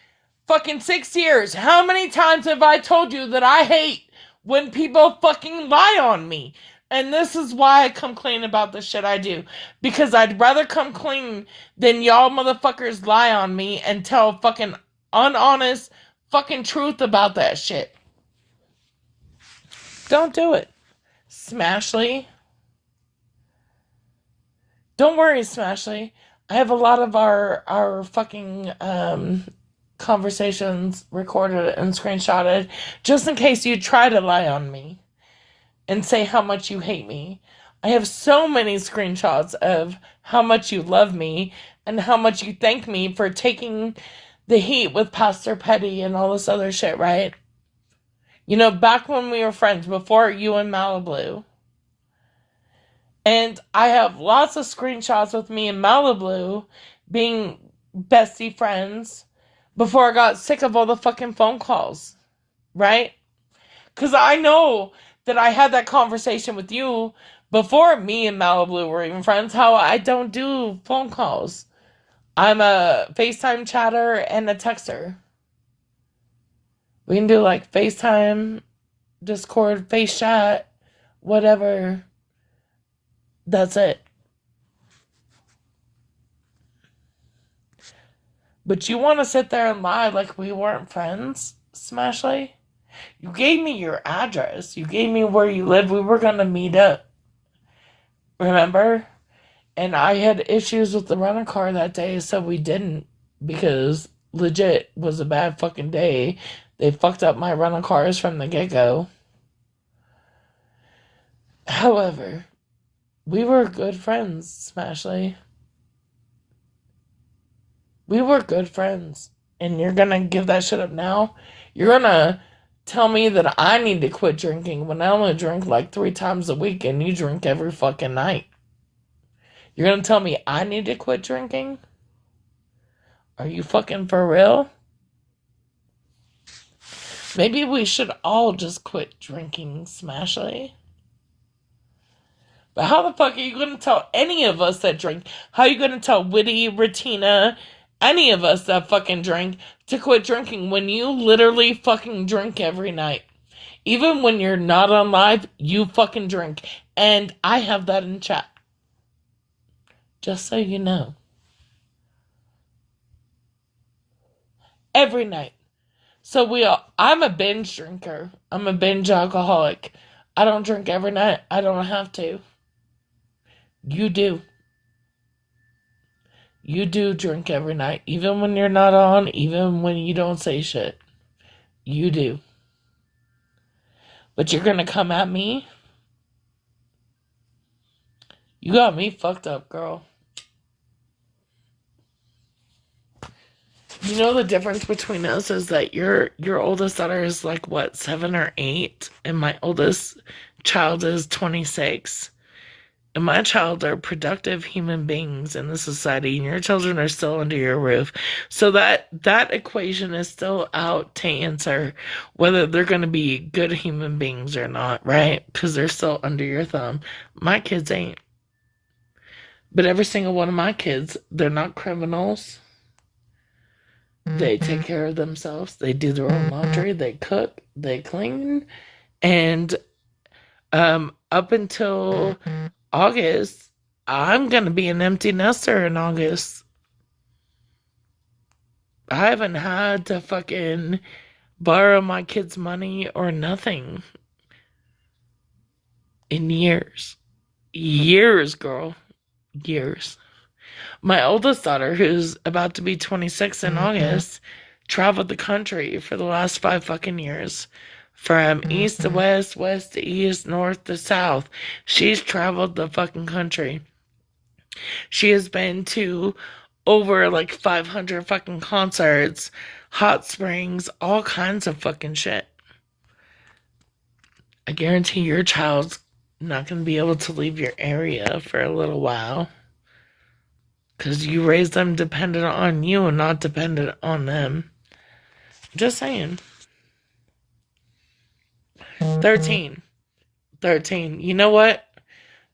Fucking 6 years. How many times have I told you that I hate when people fucking lie on me? And this is why I come clean about the shit I do. Because I'd rather come clean than y'all motherfuckers lie on me and tell fucking unhonest fucking truth about that shit. Don't do it. Smashley. Don't worry, Smashley. I have a lot of our fucking conversations recorded and screenshotted just in case you try to lie on me and say how much you hate me. I have so many screenshots of how much you love me and how much you thank me for taking the heat with Pastor Petty and all this other shit, right? You know, back when we were friends, before you and Malibu. And I have lots of screenshots with me and Malibu being bestie friends before I got sick of all the fucking phone calls, right? Because I know that I had that conversation with you before me and Malibu were even friends, how I don't do phone calls. I'm a FaceTime chatter and a texter. We can do like FaceTime, Discord, Face Chat, whatever. That's it. But you want to sit there and lie like we weren't friends, Smashley? You gave me your address. You gave me where you live. We were going to meet up. Remember? And I had issues with the rental car that day, so we didn't. Because legit was a bad fucking day. They fucked up my rental cars from the get-go. However, we were good friends, Smashley. We were good friends. And you're gonna give that shit up now? You're gonna tell me that I need to quit drinking when I only drink like 3 times a week and you drink every fucking night. You're gonna tell me I need to quit drinking? Are you fucking for real? Maybe we should all just quit drinking, Smashley. But how the fuck are you gonna tell any of us that drink? How are you gonna tell Witty, Retina, any of us that fucking drink to quit drinking when you literally fucking drink every night? Even when you're not on live, you fucking drink. And I have that in chat. Just so you know. Every night. So I'm a binge drinker. I'm a binge alcoholic. I don't drink every night. I don't have to. You do. You do drink every night. Even when you're not on, even when you don't say shit. You do. But you're gonna come at me? You got me fucked up, girl. You know the difference between us is that your oldest daughter is like what, 7 or 8, and my oldest child is 26. And my child are productive human beings in the society, and your children are still under your roof. So that equation is still out to answer whether they're going to be good human beings or not, right? Because they're still under your thumb. My kids ain't. But every single one of my kids, they're not criminals. They take care of themselves. They do their own laundry. They cook. They clean. And up until August, I'm going to be an empty nester in August. I haven't had to fucking borrow my kids' money or nothing in years. Years, girl. Years. My oldest daughter, who's about to be 26 in August, traveled the country for the last 5 fucking years. From east to west, west to east, north to south. She's traveled the fucking country. She has been to over like 500 fucking concerts, hot springs, all kinds of fucking shit. I guarantee your child's not going to be able to leave your area for a little while. Because you raised them dependent on you and not dependent on them. Just saying. 13. You know what?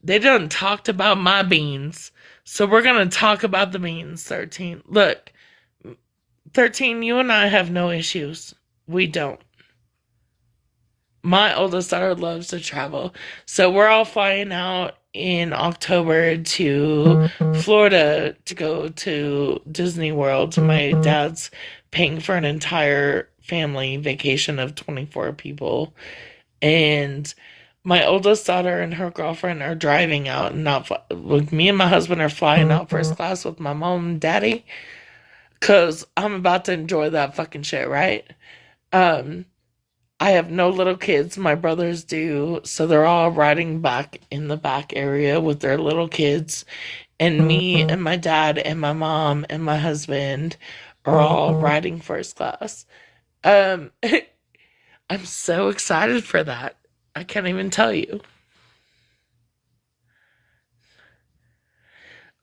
They done talked about my beans. So we're going to talk about the beans, 13. Look, 13, you and I have no issues. We don't. My oldest daughter loves to travel. So we're all flying out in October to Florida to go to Disney World. My dad's paying for an entire family vacation of 24 people. And my oldest daughter and her girlfriend are driving out, and me and my husband are flying out first class with my mom and daddy. Because I'm about to enjoy that fucking shit, right? I have no little kids. My brothers do. So they're all riding back in the back area with their little kids. And me and my dad and my mom and my husband are all riding first class. I'm so excited for that. I can't even tell you.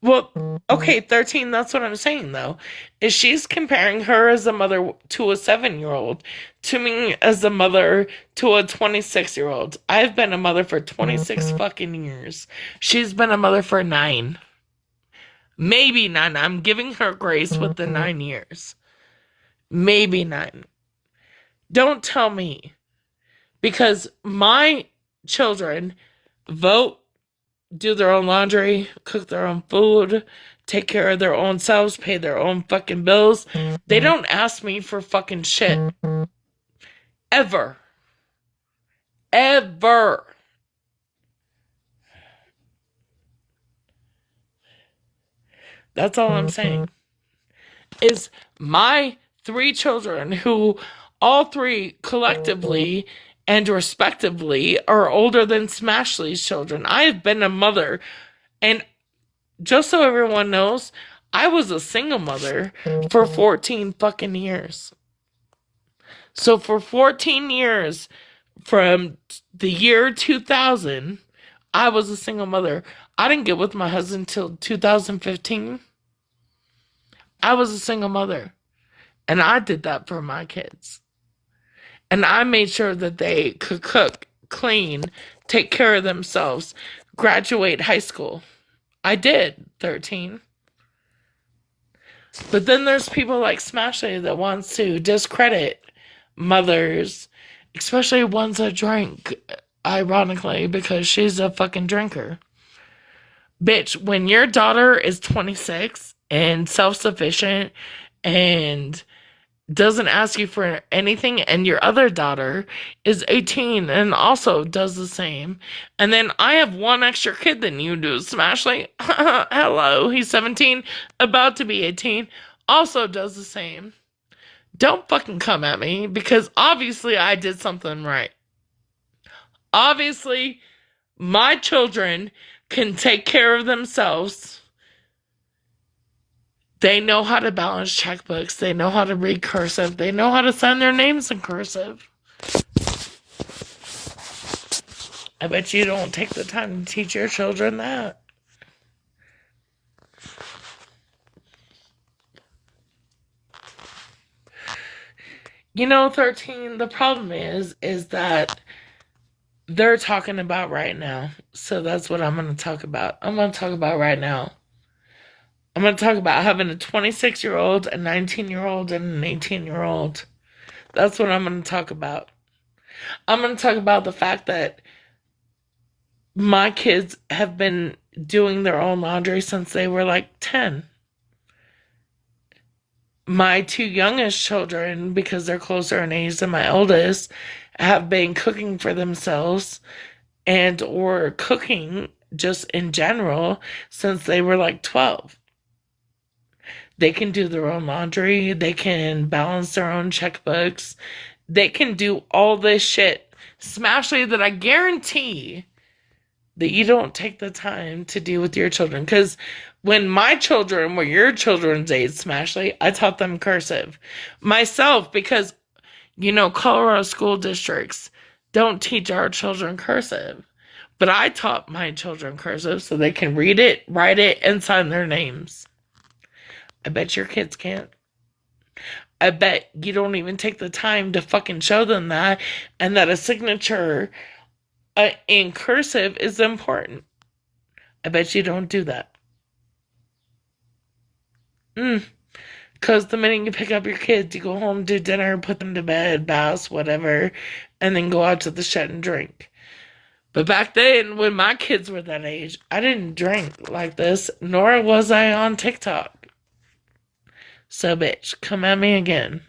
Well, okay, 13, that's what I'm saying, though. Is she's comparing her as a mother to a 7-year-old, to me as a mother to a 26-year-old. I've been a mother for 26 fucking years. She's been a mother for 9. Maybe 9. I'm giving her grace with the 9 years. Maybe 9. Don't tell me. Because my children vote, do their own laundry, cook their own food, take care of their own selves, pay their own fucking bills. They don't ask me for fucking shit. Ever. Ever. That's all I'm saying. Is my 3 children, who all 3 collectively and respectively are older than Smashley's children. I have been a mother, and just so everyone knows, I was a single mother for 14 fucking years. So for 14 years, from the year 2000, I was a single mother. I didn't get with my husband until 2015. I was a single mother. And I did that for my kids. And I made sure that they could cook, clean, take care of themselves, graduate high school. I did, 13. But then there's people like Smashley that wants to discredit mothers, especially ones that drink, ironically, because she's a fucking drinker. Bitch, when your daughter is 26 and self-sufficient and doesn't ask you for anything, and your other daughter is 18 and also does the same, and then I have one extra kid than you do, Smashley. Hello, he's 17, about to be 18, also does the same. Don't fucking come at me, because obviously I did something right. Obviously, my children can take care of themselves. They know how to balance checkbooks. They know how to read cursive. They know how to sign their names in cursive. I bet you don't take the time to teach your children that. You know, 13, the problem is that they're talking about right now. So that's what I'm going to talk about. I'm going to talk about right now. I'm going to talk about having a 26-year-old, a 19-year-old, and an 18-year-old. That's what I'm going to talk about. I'm going to talk about the fact that my kids have been doing their own laundry since they were like 10. My two youngest children, because they're closer in age than my oldest, have been cooking for themselves and or cooking just in general since they were like 12. They can do their own laundry. They can balance their own checkbooks. They can do all this shit, Smashley, that I guarantee that you don't take the time to do with your children. Because when my children were your children's age, Smashley, I taught them cursive. Myself, because, you know, Colorado school districts don't teach our children cursive. But I taught my children cursive so they can read it, write it, and sign their names. I bet your kids can't. I bet you don't even take the time to fucking show them that, and that a signature in cursive is important. I bet you don't do that. Because the minute you pick up your kids, you go home, do dinner, put them to bed, baths, whatever, and then go out to the shed and drink. But back then, when my kids were that age, I didn't drink like this, nor was I on TikTok. So, bitch, come at me again.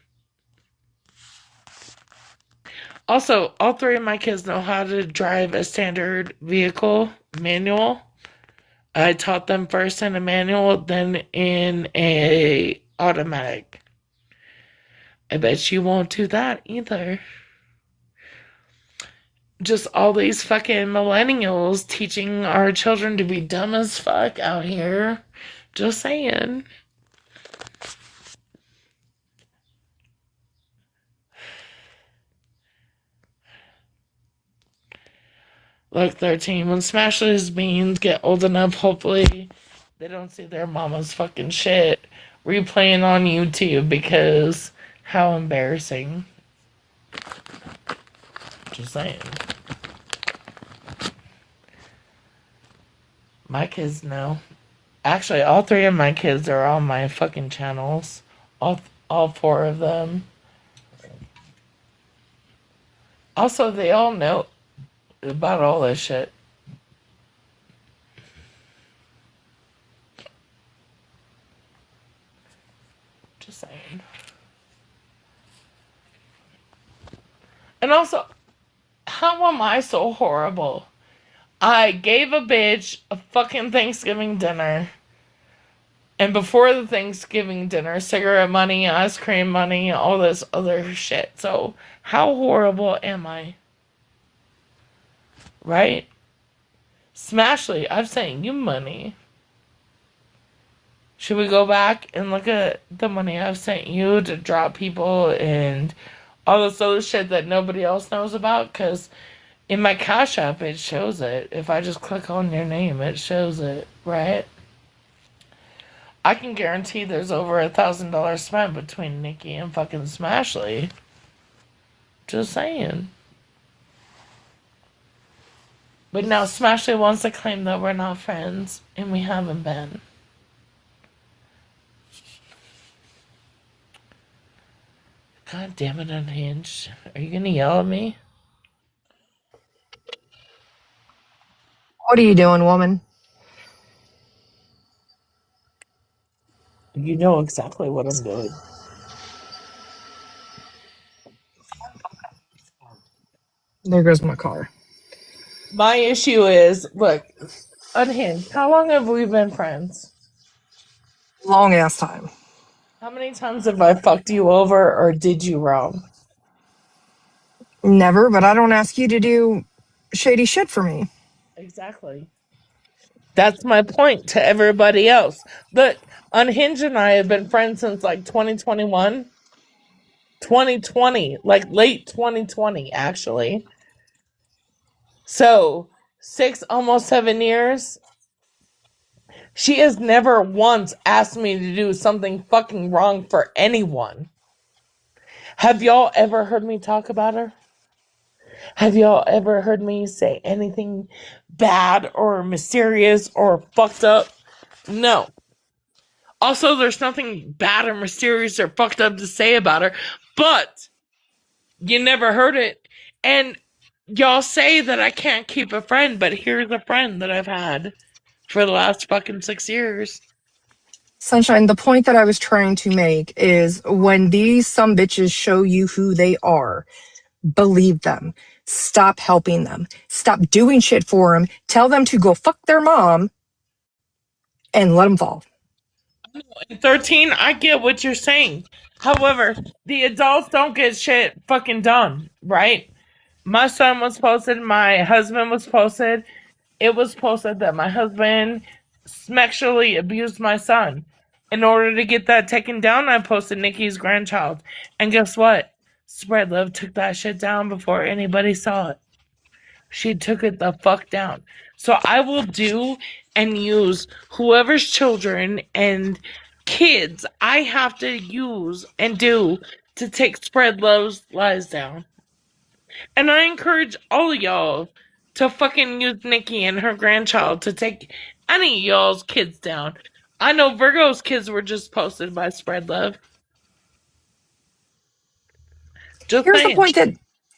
Also, all three of my kids know how to drive a standard vehicle, manual. I taught them first in a manual, then in a automatic. I bet you won't do that either. Just all these fucking millennials teaching our children to be dumb as fuck out here. Just saying. Look, 13, when Smashless Beans get old enough, hopefully they don't see their mama's fucking shit replaying on YouTube, because how embarrassing. Just saying. My kids know. Actually, all three of my kids are on my fucking channels. All four of them. Also, they all know about all this shit. Just saying. And also, how am I so horrible? I gave a bitch a fucking Thanksgiving dinner. And before the Thanksgiving dinner, cigarette money, ice cream money, all this other shit. So, how horrible am I? Right? Smashley, I've sent you money. Should we go back and look at the money I've sent you to drop people and all this other shit that nobody else knows about, because in my Cash App it shows it. If I just click on your name, it shows it, right? I can guarantee there's over $1,000 spent between Nikki and fucking Smashley. Just saying. But now Smashley wants to claim that we're not friends, and we haven't been. God damn it, Unhinged. Are you gonna yell at me? What are you doing, woman? You know exactly what I'm doing. There goes my car. My issue is, look, Unhinged, how long have we been friends? Long ass time. How many times have I fucked you over or did you wrong? Never, but I don't ask you to do shady shit for me. Exactly. That's my point to everybody else. Look, Unhinged and I have been friends since like 2021, 2020, like late 2020, actually. So, 6, almost 7 years. She has never once asked me to do something fucking wrong for anyone. Have y'all ever heard me talk about her? Have y'all ever heard me say anything bad or mysterious or fucked up? No. Also, there's nothing bad or mysterious or fucked up to say about her, but you never heard it. And y'all say that I can't keep a friend, but here's a friend that I've had for the last fucking 6 years. Sunshine, the point that I was trying to make is when these some bitches show you who they are, believe them. Stop helping them. Stop doing shit for them. Tell them to go fuck their mom and let them fall. 13, I get what you're saying. However, the adults don't get shit fucking done, right? My son was posted, my husband was posted. It was posted that my husband sexually abused my son. In order to get that taken down, I posted Nikki's grandchild. And guess what? Spread Love took that shit down before anybody saw it. She took it the fuck down. So I will do and use whoever's children and kids I have to use and do to take Spread Love's lies down. And I encourage all of y'all to fucking use Nikki and her grandchild to take any of y'all's kids down. I know Virgo's kids were just posted by Spread Love. Just Here's the saying. point that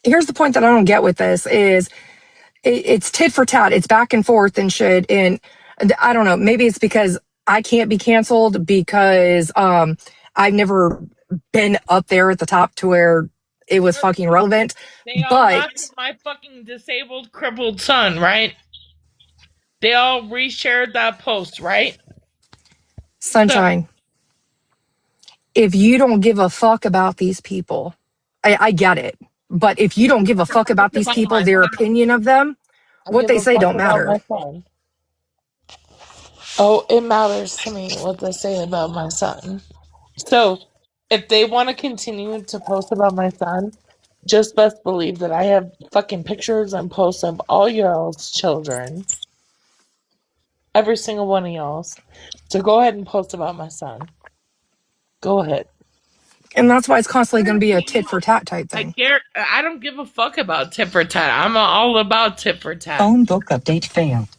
here's the point that I don't get with this is it's tit for tat. It's back and forth and shit. And I don't know. Maybe it's because I can't be canceled because I've never been up there at the top to where it was fucking relevant. They all But laughed at my fucking disabled, crippled son, right? They all reshared that post, right? So, Sunshine, if you don't give a fuck about these people, I get it. But if you don't give a fuck about these about people, my their son. opinion of them, I what give they a say fuck don't about matter. my son. Oh, it matters to me what they say about my son. So, if they want to continue to post about my son, just best believe that I have fucking pictures and posts of all y'all's children. Every single one of y'all's. So go ahead and post about my son. Go ahead. And that's why it's constantly going to be a tit for tat type I thing. dare. I don't give a fuck about tit for tat. I'm all about tit for tat. Phone book update failed.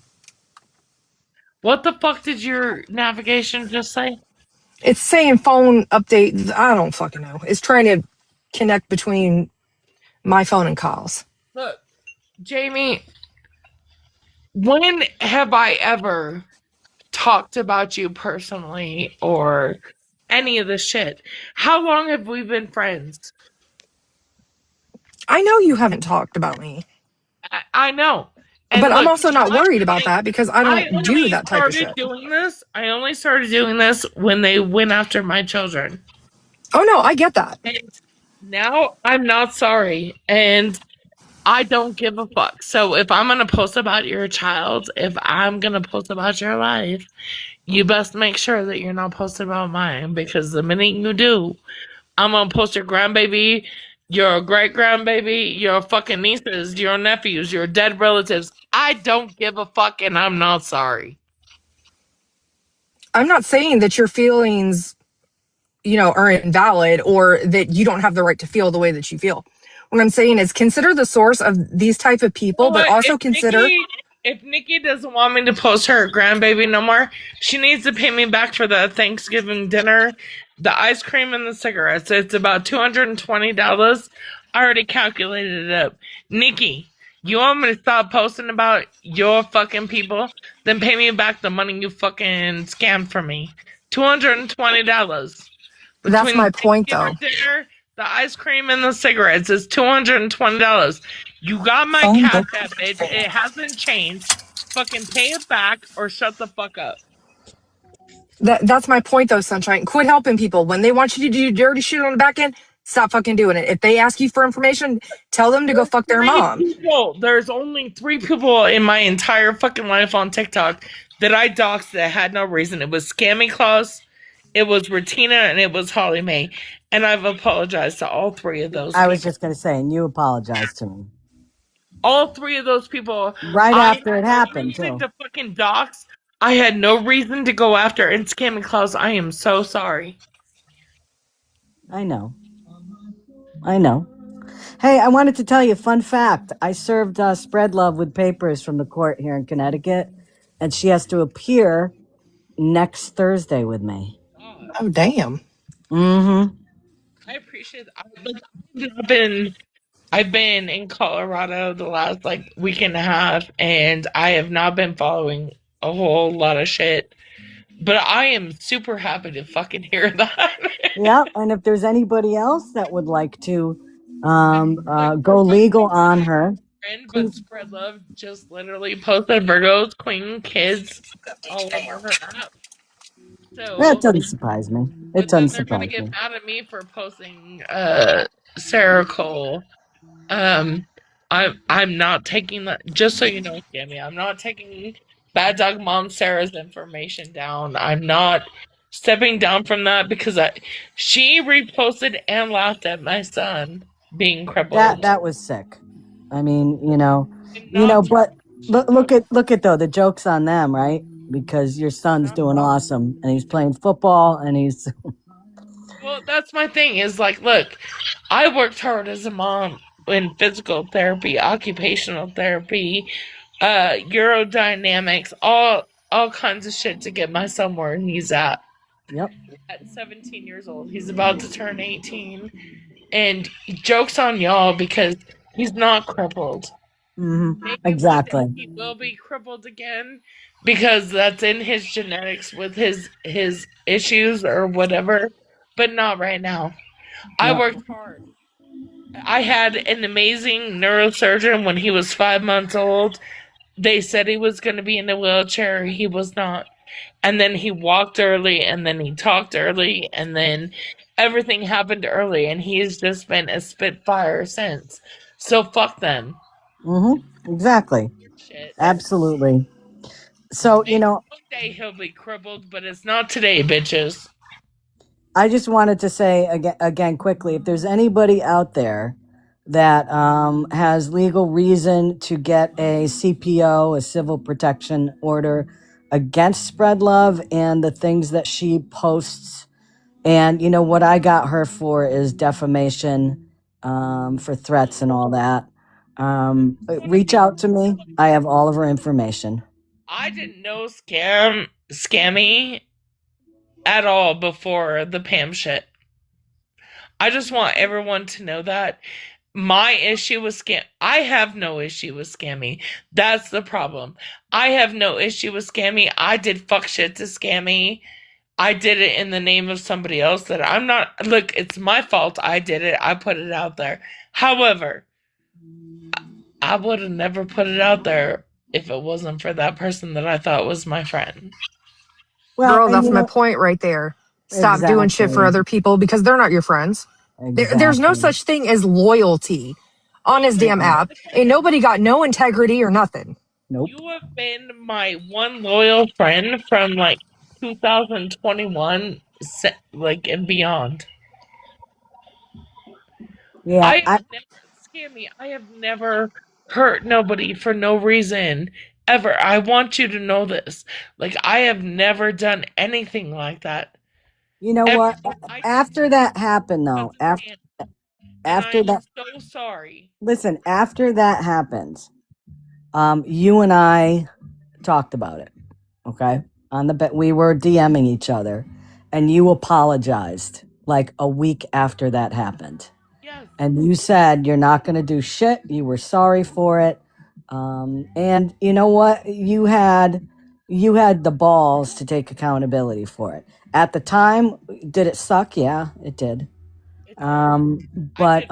What the fuck did your navigation just say? It's saying phone update. I don't fucking know. It's trying to connect between my phone and Kyle's. Look, Jamie, when have I ever talked about you personally or any of this shit? How long have we been friends? I know you haven't talked about me, I know. but And I'm look, also not worried about that because I I don't do only that type of started shit. doing this. I only started doing this when they went after my children. Oh no, I get that. And now I'm not sorry. And I don't give a fuck. So if I'm gonna post about your child, if I'm gonna post about your life, you best make sure that you're not posting about mine, because the minute you do, I'm gonna post your grandbaby your great grandbaby, your fucking nieces, your nephews, your dead relatives. I don't give a fuck and I'm not sorry. I'm not saying that your feelings, are invalid or that you don't have the right to feel the way that you feel. What I'm saying is consider the source of these type of You know people, but what? also consider If Nikki doesn't want me to post her grandbaby no more, she needs to pay me back for the Thanksgiving dinner, the ice cream and the cigarettes. It's about $220. I already calculated it up. Nikki, you want me to stop posting about your fucking people? Then pay me back the money you fucking scammed from me. $220. that's Between my the point Thanksgiving though. dinner, the ice cream, and the cigarettes is $220. You got my Phone cash book. app, bitch. It hasn't changed. Fucking pay it back or shut the fuck up. That's my point though, Sunshine. Quit helping people. When they want you to do dirty shit on the back end, stop fucking doing it. If they ask you for information, tell them to go There's fuck their three mom. people. There's only three people in my entire fucking life on TikTok that I doxed that had no reason. It was Scammy Klaus, it was Ratina, and it was Holly Mae. And I've apologized to all three of those I was people. just going to say, and you apologized to me All three of those people, right I after had it no happened, reason too. to fucking dox. I had no reason to go after and scam and Klaus. I am so sorry. I know. I know. Hey, I wanted to tell you a fun fact. I served Spread Love with papers from the court here in Connecticut, and she has to appear next Thursday with me. God, Oh damn. Mm-hmm. I appreciate. I've been in Colorado the last like week and a half, and I have not been following a whole lot of shit. But I am super happy to fucking hear that. Yeah, and if there's anybody else that would like to Look, for go fuck's legal sake, on my her, friend, but please. Spread Love just literally posted Virgo's Queen kids all over her app. That So, doesn't surprise me. It but doesn't then they're gonna surprise get me. mad at me for posting Sarah Cole. Um I'm not taking that, just so you know, Jamie, I'm not taking Bad Dog Mom Sarah's information down. I'm not stepping down from that because she reposted and laughed at my son being crippled. That was sick. I mean, I'm not taking but shit down. look at though the joke's on them, right? Because your son's Yeah. doing awesome and he's playing football and he's Well, that's my thing is like, look, I worked hard as a mom in physical therapy, occupational therapy, Eurodynamics, all kinds of shit to get my son where he's yep. at 17 years old. He's about to turn 18, and joke's on y'all because he's not crippled. Maybe one day Exactly. he will be crippled again because that's in his genetics with his issues or whatever, but not right now. I Yep. worked hard. I had an amazing neurosurgeon when he was 5 months old. They said he was going to be in a wheelchair. He was not. And then he walked early, and then he talked early, and then everything happened early, and he's just been a spitfire since. So fuck them. Exactly. Shit. Absolutely. So, Maybe one day he'll be crippled, but it's not today, bitches. I just wanted to say again quickly, if there's anybody out there that has legal reason to get a CPO, a civil protection order against Spread Love and the things that she posts, and what I got her for is defamation, for threats and all that. Reach out to me. I have all of her information. I didn't know scammy at all before the Pam shit. I just want everyone to know that my issue with scam. I have no issue with scammy. That's the problem. I have no issue with scammy. I did fuck shit to scammy. I did it in the name of somebody else that I'm not. Look, it's my fault. I did it. I put it out there. However, I would have never put it out there if it wasn't for that person that I thought was my friend. Well, Girl, and that's my point right there. Stop doing shit for exactly, other people because they're not your friends. There's no exactly. such thing as loyalty on Well, his this damn is Mm-mm. app. the And thing. nobody got no integrity or nothing. Nope. You have been my one loyal friend from like 2021, like and beyond. Yeah, I have never, Scammy, I have never hurt nobody for no reason ever. I want you to know this. Like, I have never done anything like that. you know Ever. what? I did After shit that happened, because though, of after Pam, and I after am that, so sorry. listen, after that happens, you and I talked about it. Okay, on the bet we were DMing each other, and you apologized like a week after that happened. Yes, And you said you're not going to do shit. You were sorry for it. And you know what? You had the balls to take accountability for it. At the time, did it suck? Yeah, it did. it did. Um, I but did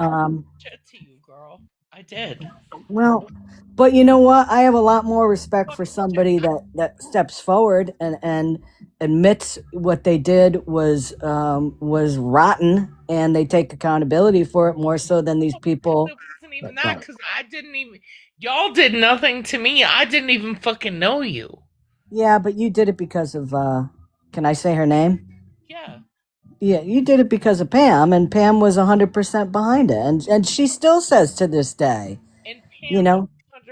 shit to you, girl. I did. well, but you know what? I have a lot more respect But for somebody that steps forward and admits what they did was rotten, and they take accountability for it more so than these people it wasn't even that that don't. because I didn't even. Y'all did nothing to me. I didn't even fucking know you. Yeah, but you did it because of can I say her name? Yeah. Yeah, you did it because of Pam, and Pam was 100% behind it, and she still says to this day, And you Pam was know.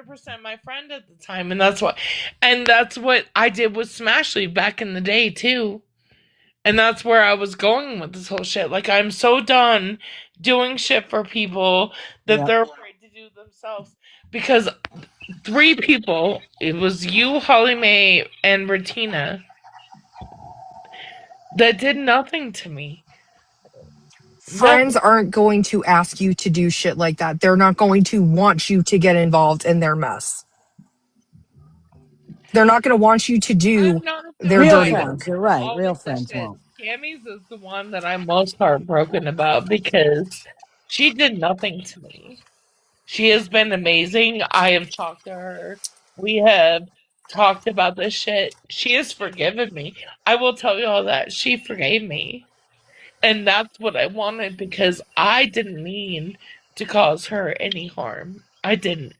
100% my friend at the time, and that's what I did with Smashly back in the day too. And that's where I was going with this whole shit. Like, I'm so done doing shit for people that Yeah. they're afraid to do themselves. Because three people, it was you, Holly Mae, and Retina, that did nothing to me. Friends Nothing. aren't going to ask you to do shit like that. They're not going to want you to get involved in their mess. They're not going to want you to do I'm not their Real dirty affiliated friends, work. you're with right. all Real of this friends shit. won't. Cammy's is the one that I'm most heartbroken about because she did nothing to me. She has been amazing. I have talked to her. We have talked about this shit. She has forgiven me. I will tell you all that. She forgave me. And that's what I wanted because I didn't mean to cause her any harm. I didn't.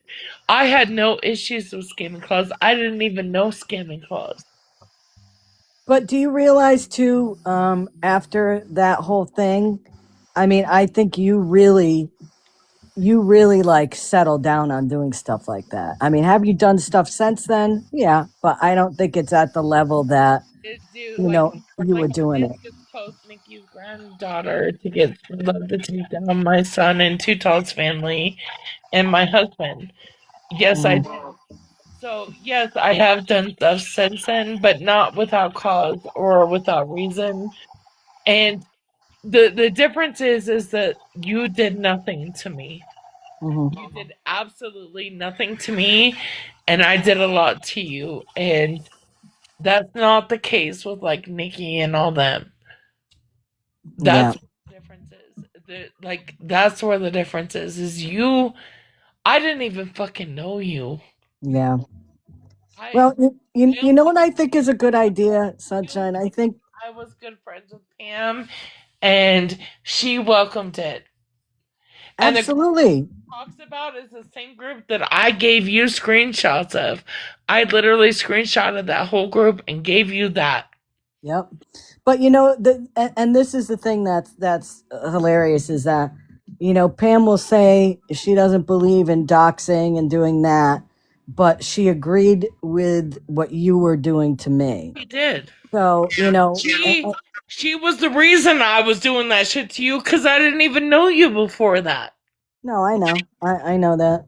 I had no issues with Scamming Claus. I didn't even know Scamming Claus. But do you realize too, after that whole thing, I mean, I think you really like settled down on doing stuff like that. I mean, have you done stuff since then? Yeah, but I don't think it's at the level that, Did do you know, you like were I doing did it. just post Nikki's granddaughter to get love to take down my son and Too Tall's family and my husband. Yes, I Mhm. did. So yes, I have done stuff since then, but not without cause or without reason. And the difference is that you did nothing to me. Mhm. You did absolutely nothing to me, and I did a lot to you. And that's not the case with like Nikki and all them. Yeah. That's what the difference is. That's where the difference is you. I didn't even fucking know you. Yeah. I Well, you only know what I think is a good idea, I only Sunshine? I think I was good friends with Pam, and she welcomed it. And the group absolutely. talks about is the same group that I gave you screenshots of. I literally screenshotted that whole group and gave you that. Yep. But and this is the thing that's hilarious is that Pam will say she doesn't believe in doxing and doing that, but she agreed with what you were doing to me. She did. So, She she was the reason I was doing that shit to you because I didn't even know you before that. no, I know. I know that.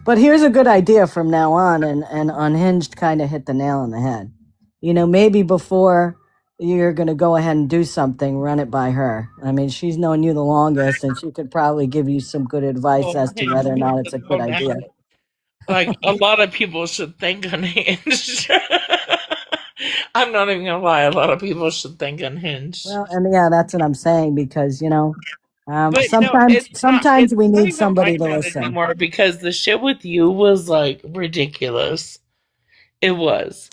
But here's a good idea from now on, and Unhinged kind of hit the nail on the head. Maybe before you're going to go ahead and do something, run it by her. I mean, she's known you the longest, and she could probably give you some good advice Oh, as to Hinge whether or needs not to it's a slow good idea. down. Like a lot of people should think unhinged. I'm not even gonna lie, a lot of people should think unhinged. Well, and yeah, that's what I'm saying because, But no, sometimes it's we not need even somebody like to that listen. anymore because the shit with you was like ridiculous. It was.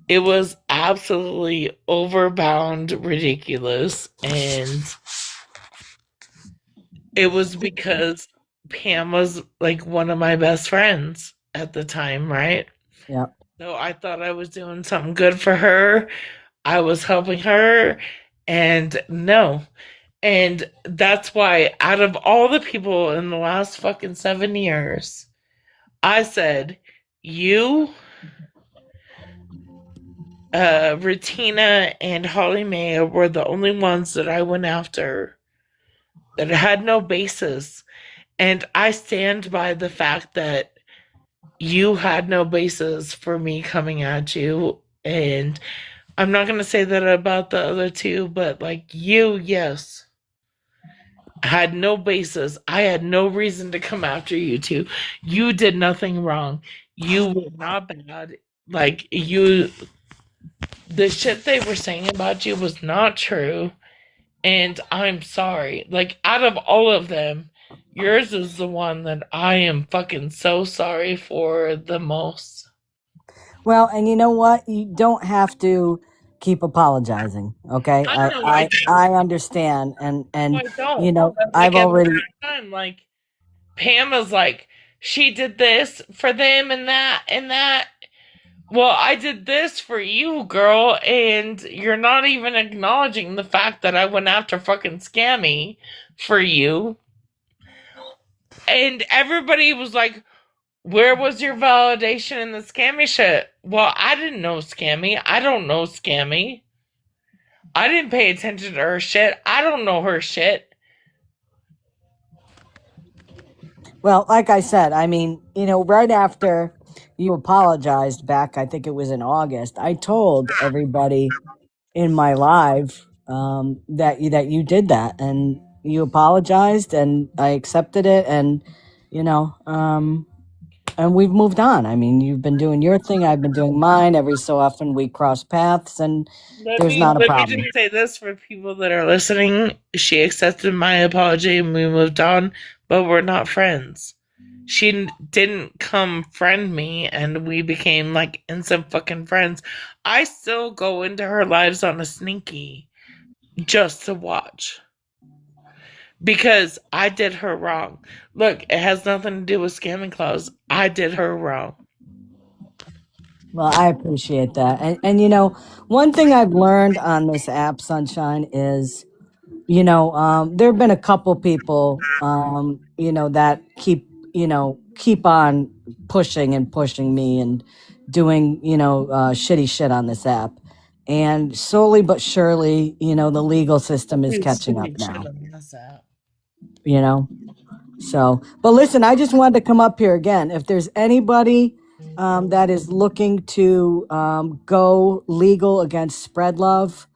It was absolutely overbound ridiculous, and it was because Pam was like one of my best friends at the time, right? Yeah. So I thought I was doing something good for her. I was helping her, and no. And that's why, out of all the people in the last fucking 7 years, I said, you, Rutina, and Holly Mae were the only ones that I went after that had no basis. And I stand by the fact that you had no basis for me coming at you. And I'm not going to say that about the other two, but like you, yes, had no basis. I had no reason to come after you two. You did nothing wrong. You were not bad. Like, the shit they were saying about you was not true. And I'm sorry. Like, out of all of them, yours is the one that I am fucking so sorry for the most. Well, and you know what? You don't have to keep apologizing. Okay, I I know I I, don't. I understand, and I don't. you know But I've like at the already. same time, like Pam was like, she did this for them and that and that. Well, I did this for you, girl, and you're not even acknowledging the fact that I went after fucking Scammy for you. And everybody was like, where was your validation in the Scammy shit? Well, I didn't know Scammy. I don't know Scammy. I didn't pay attention to her shit. I don't know her shit. Well, like I said, I mean, right after you apologized back, I think it was in August. I told everybody in my live that you did that, and you apologized, and I accepted it, and you know, and we've moved on. I mean, you've been doing your thing, I've been doing mine. Every so often we cross paths, and Let there's me not a let me problem. just say this for people that are listening. She accepted my apology and we moved on, but we're not friends. She didn't come friend me and we became like instant fucking friends. I still go into her lives on a sneaky just to watch because I did her wrong. Look, it has nothing to do with scamming Claus. I did her wrong. Well, I appreciate that. And one thing I've learned on this app, Sunshine, is there have been a couple people that keep on pushing and pushing me and doing shitty shit on this app, and slowly but surely the legal system is Please catching up doing shit now. on this app. you know so, but listen, I just wanted to come up here again. If there's anybody that is looking to go legal against Spread Love,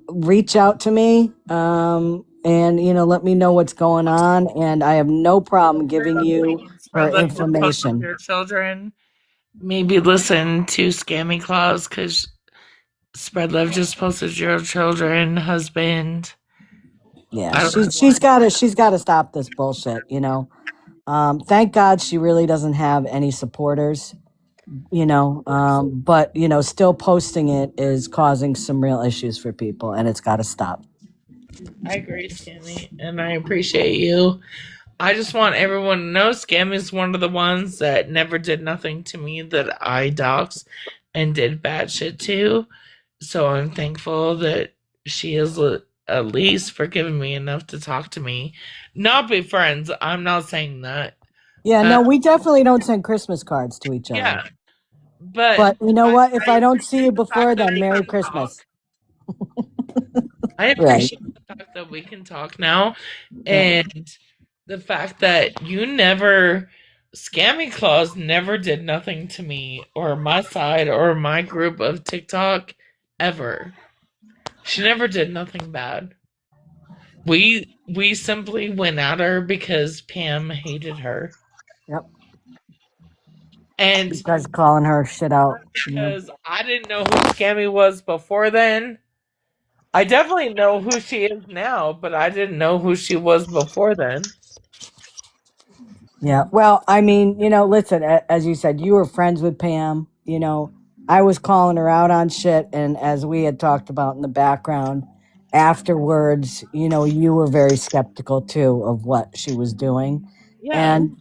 reach out to me, and let me know what's going on. And I have no problem giving you her Spread love just posted information. your children. Maybe listen to Scammy Claus because Spread Love just posted your children, husband. Yeah, I don't she's know she's why. got to she's got to stop this bullshit. Thank God she really doesn't have any supporters. But still posting it is causing some real issues for people, and it's got to stop. I agree, Scammy, and I appreciate you. I just want everyone to know Scammy's one of the ones that never did nothing to me that I doxed and did bad shit to. So I'm thankful that she is at least forgiven me enough to talk to me. Not be friends. I'm not saying that. Yeah, Uh, no, we definitely don't send Christmas cards to each other. yeah, but But you know what? If I I don't see appreciate you the fact before that then, we Merry can talk. Christmas. I Right. appreciate the fact that we can talk now, Yeah. and the fact that you never, Scammy Claus never did nothing to me or my side or my group of TikTok ever. She never did nothing bad. We simply went at her because Pam hated her, Yep. and Because calling her shit out. because I didn't know who Scammy was before then. I definitely know who she is now, but I didn't know who she was before then. Yeah. Well, I mean, listen, as you said, you were friends with Pam. I was calling her out on shit. And as we had talked about in the background, afterwards, you were very skeptical too of what she was doing. Yeah, And,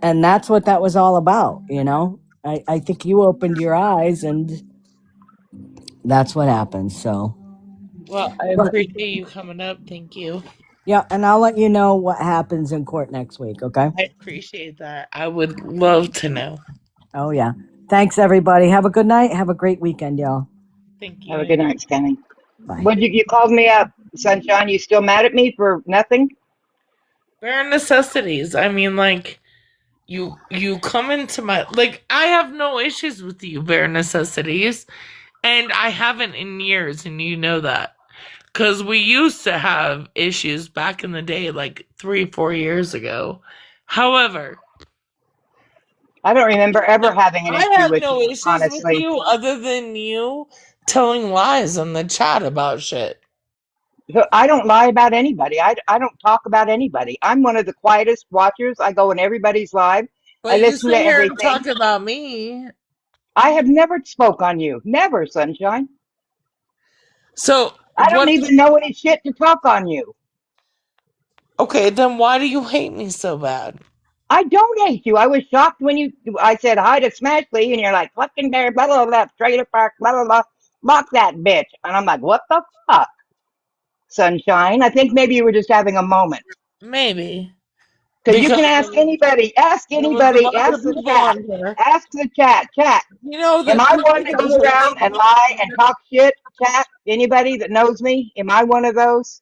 and that's what that was all about. I think you opened your eyes, and that's what happened. So, Well, I But appreciate you coming up. Thank you. yeah, and I'll let you know what happens in court next week, okay? I appreciate that. I would love to know. Oh, yeah. Thanks, everybody. Have a good night. Have a great weekend, y'all. Thank Have a you. good night, Scanning. Bye. What you called me up, Sunshine? You still mad at me for nothing? Bare necessities. I mean, like, you come into my, like, I have no issues with you, bare necessities, and I haven't in years, and you know that. Because we used to have issues back in the day, like 3, 4 years ago. However, I don't remember ever no, having an I issue have with no you, issues with honestly. you other than you telling lies in the chat about shit. So I don't lie about anybody. I don't talk about anybody. I'm one of the quietest watchers. I go in everybody's live. I But you listen sit to here and everything. talk about me. I have never spoke on you. Never, Sunshine. So, I don't what? even know any shit to talk on you. Okay, then why do you hate me so bad? I don't hate you. I was shocked when I said hi to Smashley and you're like, fucking there, blah, blah, blah, trailer park, blah, blah, blah. Block that bitch. And I'm like, what the fuck, Sunshine? I think maybe you were just having a moment. Maybe. Because you Because can ask there was a anybody, bunch ask of the people chat, on here. ask the chat. Chat, You know am the I people one to that go around hate and me? lie and talk shit? Chat, anybody that knows me, am I one of those?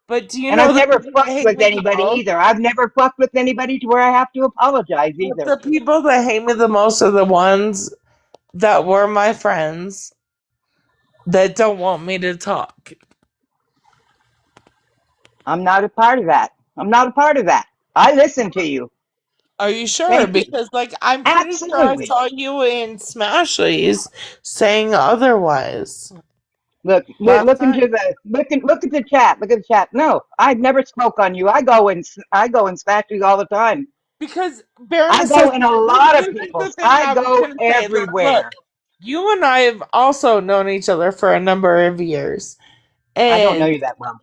But do you And know I've the never people that fucked hate with me the anybody most? either. I've never fucked with anybody to where I have to apologize But either. the people that hate me the most are the ones that were my friends that don't want me to talk. I'm not a part of that. I'm not a part of that. I listen to you. Are you sure? Thank you. Because, like, I'm pretty sure I Absolutely. saw you in Smashley's saying otherwise last Look night. into the look at the chat. Look at the chat. No, I've never spoke on you. I go and smash you all the time. Because Baroness I says, go in a this, lot of this is the people's. thing I I was go going to say. Look, everywhere. you and I have also known each other for a number of years. I don't know And you that well.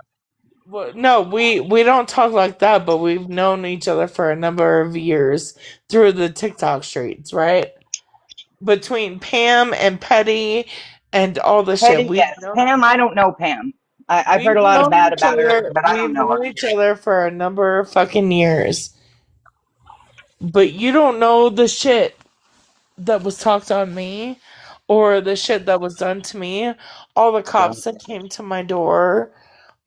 well, no, we don't talk like that, but we've known each other for a number of years through the TikTok streets, right? Between Pam and Petty and all the shit, Petty, yes. Pam, I don't know Pam. I've heard we've a lot of known bad each about her, other. but I don't We've know her. known each other for a number of fucking years. But you don't know the shit that was talked on me or the shit that was done to me. All the Well, cops that came to my door,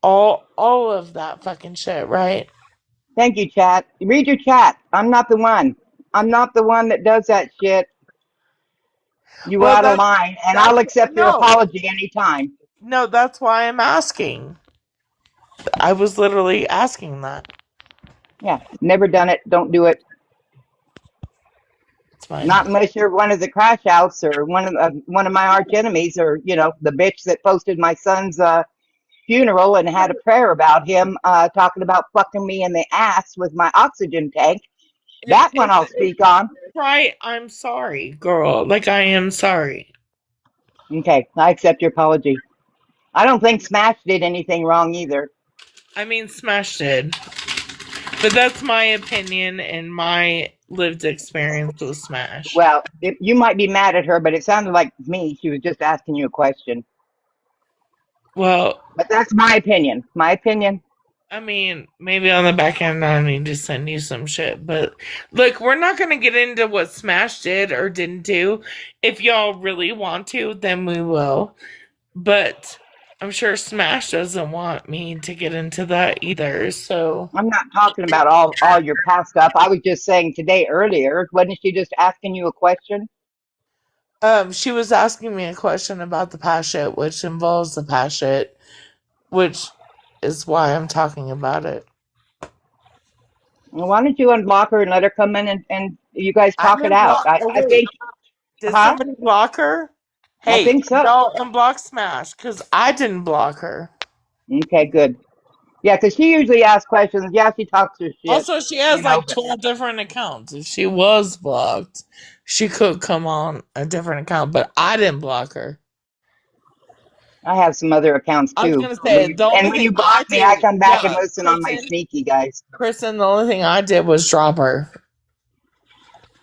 all of that fucking shit, right? thank you, chat. Read your chat. I'm not the one. I'm not the one that does that shit. You Well, out of line, and I'll that's accept your no. apology anytime. No, that's why I'm asking. I was literally asking that. Yeah, never done it. Don't do it. It's fine. Not unless you're one of the crash outs or one of my arch enemies, or the bitch that posted my son's funeral and had a prayer about him talking about fucking me in the ass with my oxygen tank. That one I'll It's speak on. right. I'm sorry, girl. Like, I am sorry. Okay, I accept your apology. I don't think Smash did anything wrong either. I mean, Smash did. But that's my opinion and my lived experience with Smash. Well, you might be mad at her, but it sounded like me. She was just asking you a question. Well, But that's my opinion. My opinion. I mean, maybe on the back end I need to send you some shit. But look, we're not going to get into what Smash did or didn't do. If y'all really want to, then we will. But I'm sure Smash doesn't want me to get into that either. So, I'm not talking about all your past stuff. I was just saying today earlier, wasn't she just asking you a question? she was asking me a question about the past shit, which involves the past shit, which is why I'm talking about it. Well, why don't you unblock her and let her come in and you guys I talk it didn't out? block. Oh I wait, think, did huh? somebody block her? I Hey, think so. y'all unblock Smash because I didn't block her. Okay, good. Yeah, because she usually asks questions. Yeah, she talks her shit, Also, she has like but 12 different accounts. If she was blocked, she could come on a different account, but I didn't block her. I have some other accounts I was too. gonna say the only When thing you I block me, I did, come back and yeah, listen on my sneaky guys. Kristen, the only thing I did was drop her.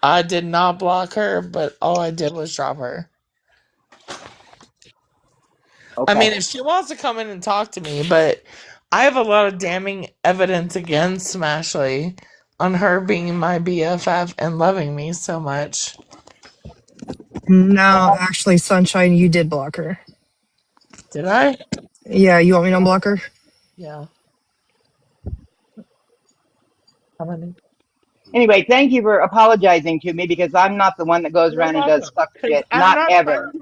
I did not block her, but all I did was drop her. I Okay. mean, if she wants to come in and talk to me, but I have a lot of damning evidence against Smashley on her being my BFF and loving me so much. No, actually, Sunshine, you did block her. Did I? Yeah, you want me to unblock her? Yeah. How many? Anyway, thank you for apologizing to me because I'm not the one that goes You're around and does welcome. fuck Because shit. Not ever.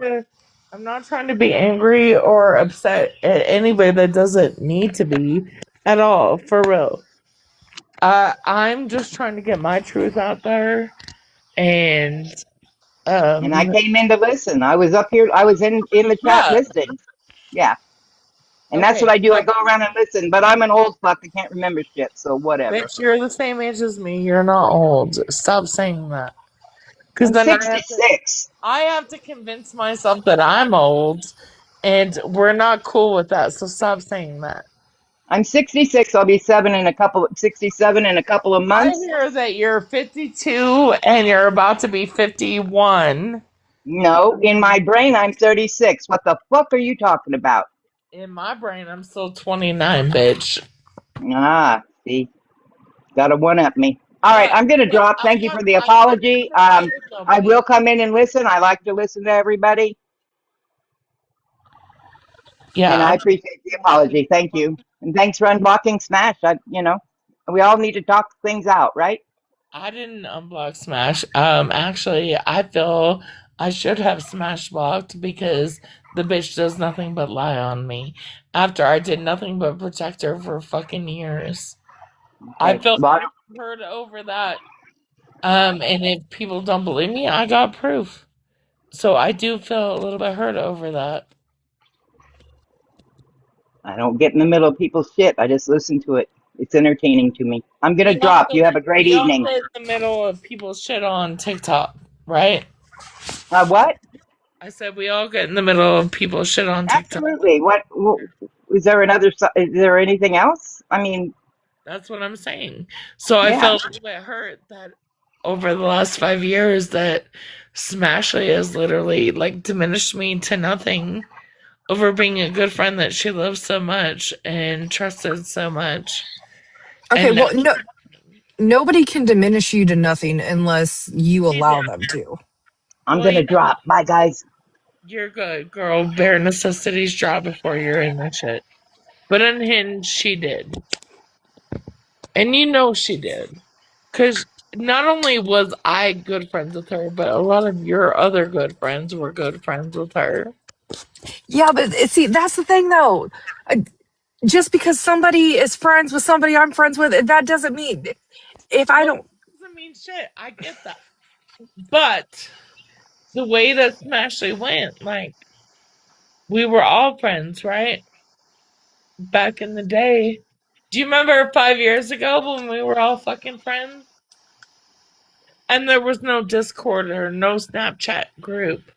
I'm not trying to be angry or upset at anybody that doesn't need to be at all, for real. I'm just trying to get my truth out there, and And I um, came in to listen. I was up here. I was in the chat yeah, listening. Yeah. And that's what okay. I do. I So, go around and listen. But I'm an old fuck. I can't remember shit. So whatever. bitch, you're the same age as me. You're not old. Stop saying that. Because I'm then 66. I have to convince myself that I'm old, and we're not cool with that. So stop saying that. I'm 66. I'll be 67 in a couple of I months. hear that you're 52 and you're about to be 51. No, in my brain, I'm 36. What the fuck are you talking about? In my brain, I'm still 29, bitch. Ah, see, got a one up me. All right, But I'm gonna drop. Thank you for the I'm not gonna apology. compare with I nobody. will come in and listen. I like to listen to everybody, and Yeah, I appreciate the apology. Thank you, and thanks for unblocking Smash. We all need to talk things out, right? I didn't unblock Smash. Actually, I feel I should have Smash blocked because the bitch does nothing but lie on me after I did nothing but protect her for fucking years. I Okay. feel Well, hurt over that. And if people don't believe me, I got proof. So I do feel a little bit hurt over that. I don't get in the middle of people's shit. I just listen to it. It's entertaining to me. I'm gonna drop. You have a great We all evening. get in the middle of people's shit on TikTok, right? What? I said we all get in the middle of people's shit on TikTok. Absolutely. Is there another? Is there anything else? I mean, That's what I'm saying. So I yeah. felt a little bit hurt that over the last 5 years that Smashly has literally like diminished me to nothing over being a good friend that she loves so much and trusted so much. Okay, And now well, no, nobody can diminish you to nothing unless you she did. allow them to. I'm Well, gonna yeah, drop. Bye, guys. you're good, girl. Bare necessities drop before you're in that shit. But unhinged, she did. And you know she did. Because not only was I good friends with her, but a lot of your other good friends were good friends with her. Yeah, but see, that's the thing though. Uh, Just because somebody is friends with somebody I'm friends with, that doesn't mean if I Well, don't. it doesn't mean shit. I get that. But the way that Smashley went, like, we were all friends, right? Back in the day. Do you remember 5 years ago when we were all fucking friends? And there was no Discord or no Snapchat group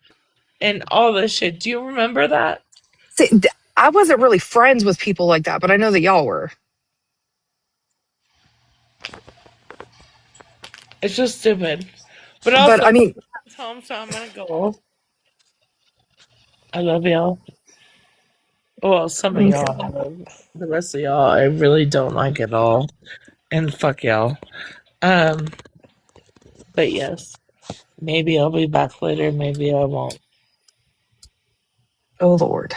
and all this shit. Do you remember that? See, I wasn't really friends with people like that, but I know that y'all were. It's just stupid. But But also, I mean, it's home, so I'm gonna go. I love y'all. Well, some of okay. y'all. I love the rest of y'all, I really don't like at all. And fuck y'all. Um, but yes, maybe I'll be back later. Maybe I won't. Oh Lord.